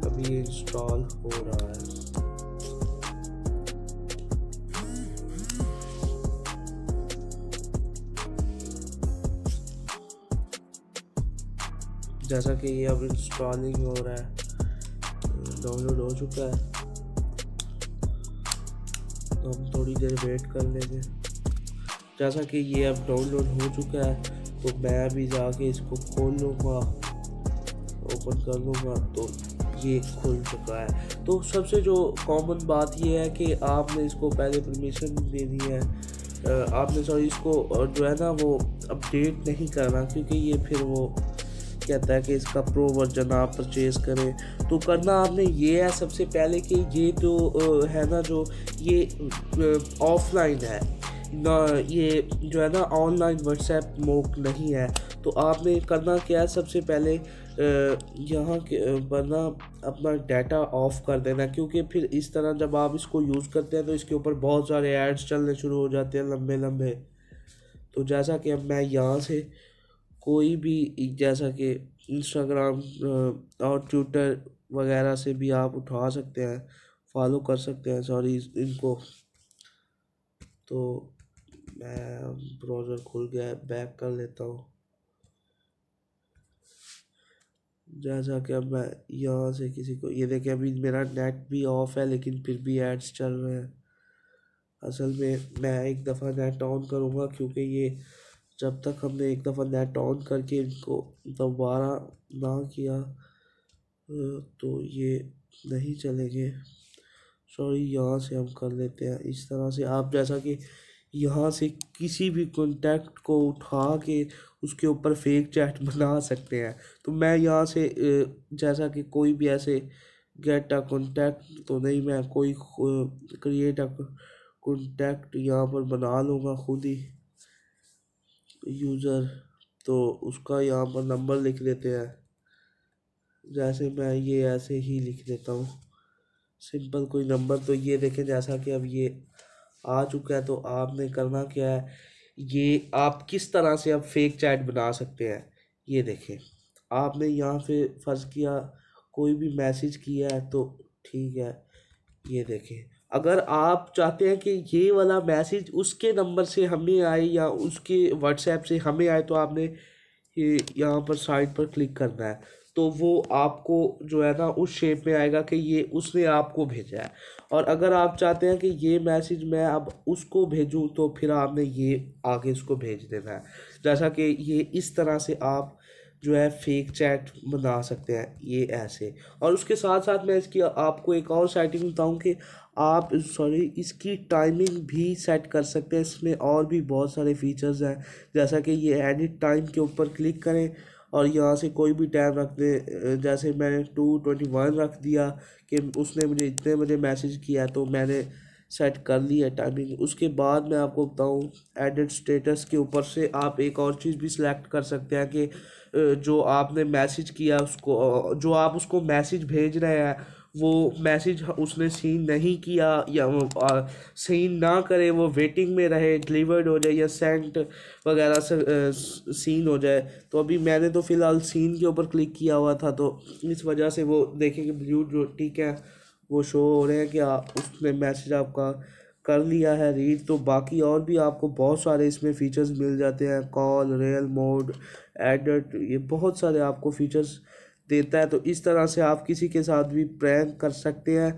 अभी ये इंस्टॉल हो रहा है। जैसा कि ये अब इंस्टॉलिंग हो रहा है, डाउनलोड हो चुका है। तो हम थोड़ी देर वेट कर लेंगे। जैसा कि ये अब डाउनलोड हो चुका है तो मैं अभी जाके इसको खोल लूँगा, ओपन कर लूँगा। तो ये खुल चुका है। तो सबसे जो कॉमन बात ये है कि आपने इसको पहले परमिशन देनी है। आपने इसको जो है ना वो अपडेट नहीं करना, क्योंकि ये फिर वो कहता है कि इसका प्रो वर्जन आप परचेज करें। तो करना आपने ये है सबसे पहले कि ये जो है ना जो ये ऑफलाइन है ना, ये जो है ना ऑनलाइन व्हाट्सएप मोक नहीं है। तो आपने करना क्या है, सबसे पहले यहाँ के पर ना अपना डाटा ऑफ कर देना, क्योंकि फिर इस तरह जब आप इसको यूज़ करते हैं तो इसके ऊपर बहुत सारे एड्स चलने शुरू हो जाते हैं लंबे लंबे। तो जैसा कि अब मैं यहाँ से कोई भी, जैसा कि इंस्टाग्राम और ट्विटर वगैरह से भी आप उठा सकते हैं, फॉलो कर सकते हैं इनको। तो मैं ब्राउज़र खुल गया है, बैक कर लेता हूँ। जैसा कि अब मैं यहाँ से किसी को, ये देखिए अभी मेरा नेट भी ऑफ है लेकिन फिर भी एड्स चल रहे हैं। असल में मैं एक दफ़ा नेट ऑन करूँगा, क्योंकि ये जब तक हमने एक दफ़ा नेट ऑन करके इनको दोबारा ना किया तो ये नहीं चलेंगे। यहाँ से हम कर लेते हैं इस तरह से। आप जैसा कि यहाँ से किसी भी कॉन्टैक्ट को उठा के उसके ऊपर फेक चैट बना सकते हैं। तो मैं यहाँ से जैसा कि कोई भी ऐसे गेट अ कॉन्टैक्ट तो नहीं, मैं कोई क्रिएट अ कॉन्टैक्ट यहाँ पर बना लूँगा खुद ही यूज़र। तो उसका यहाँ पर नंबर लिख लेते हैं। जैसे मैं ये ऐसे ही लिख देता हूँ सिंपल कोई नंबर। तो ये देखें जैसा कि अब ये आ चुका है। तो आपने करना क्या है, ये आप किस तरह से अब फेक चैट बना सकते हैं। ये देखें, आपने यहाँ पे फ़र्ज़ किया कोई भी मैसेज किया है तो ठीक है। ये देखें, अगर आप चाहते हैं कि ये वाला मैसेज उसके नंबर से हमें आए या उसके व्हाट्सएप से हमें आए, तो आपने यहाँ पर साइड पर क्लिक करना है। तो वो आपको जो है ना उस शेप में आएगा कि ये उसने आपको भेजा है। और अगर आप चाहते हैं कि ये मैसेज मैं अब उसको भेजूं, तो फिर आपने ये आगे उसको भेज देना है। जैसा कि ये इस तरह से आप जो है फेक चैट बना सकते हैं ये ऐसे। और उसके साथ साथ मैं इसकी आपको एक और सेटिंग बताऊं कि आप इसकी टाइमिंग भी सेट कर सकते हैं। इसमें और भी बहुत सारे फीचर्स हैं, जैसा कि ये एडिट टाइम के ऊपर क्लिक करें और यहाँ से कोई भी टाइम रख दें। जैसे मैंने 2:21 रख दिया कि उसने मुझे इतने बजे मैसेज किया, तो मैंने सेट कर ली है टाइमिंग। उसके बाद मैं आपको बताऊं एडिट स्टेटस के ऊपर से आप एक और चीज़ भी सिलेक्ट कर सकते हैं कि जो आपने मैसेज किया उसको, जो आप उसको मैसेज भेज रहे हैं वो मैसेज उसने सीन नहीं किया या सीन ना करे, वो वेटिंग में रहे, डिलीवर्ड हो जाए या सेंट वगैरह से सीन हो जाए। तो अभी मैंने तो फ़िलहाल सीन के ऊपर क्लिक किया हुआ था, तो इस वजह से वो देखेंगे ब्लू जो ठीक है वो शो हो रहे हैं कि उसने मैसेज आपका कर लिया है रीड। तो बाकी और भी आपको बहुत सारे इसमें फ़ीचर्स मिल जाते हैं, कॉल, रियल मोड, एडिट, ये बहुत सारे आपको फ़ीचर्स देता है। तो इस तरह से आप किसी के साथ भी प्रैंक कर सकते हैं।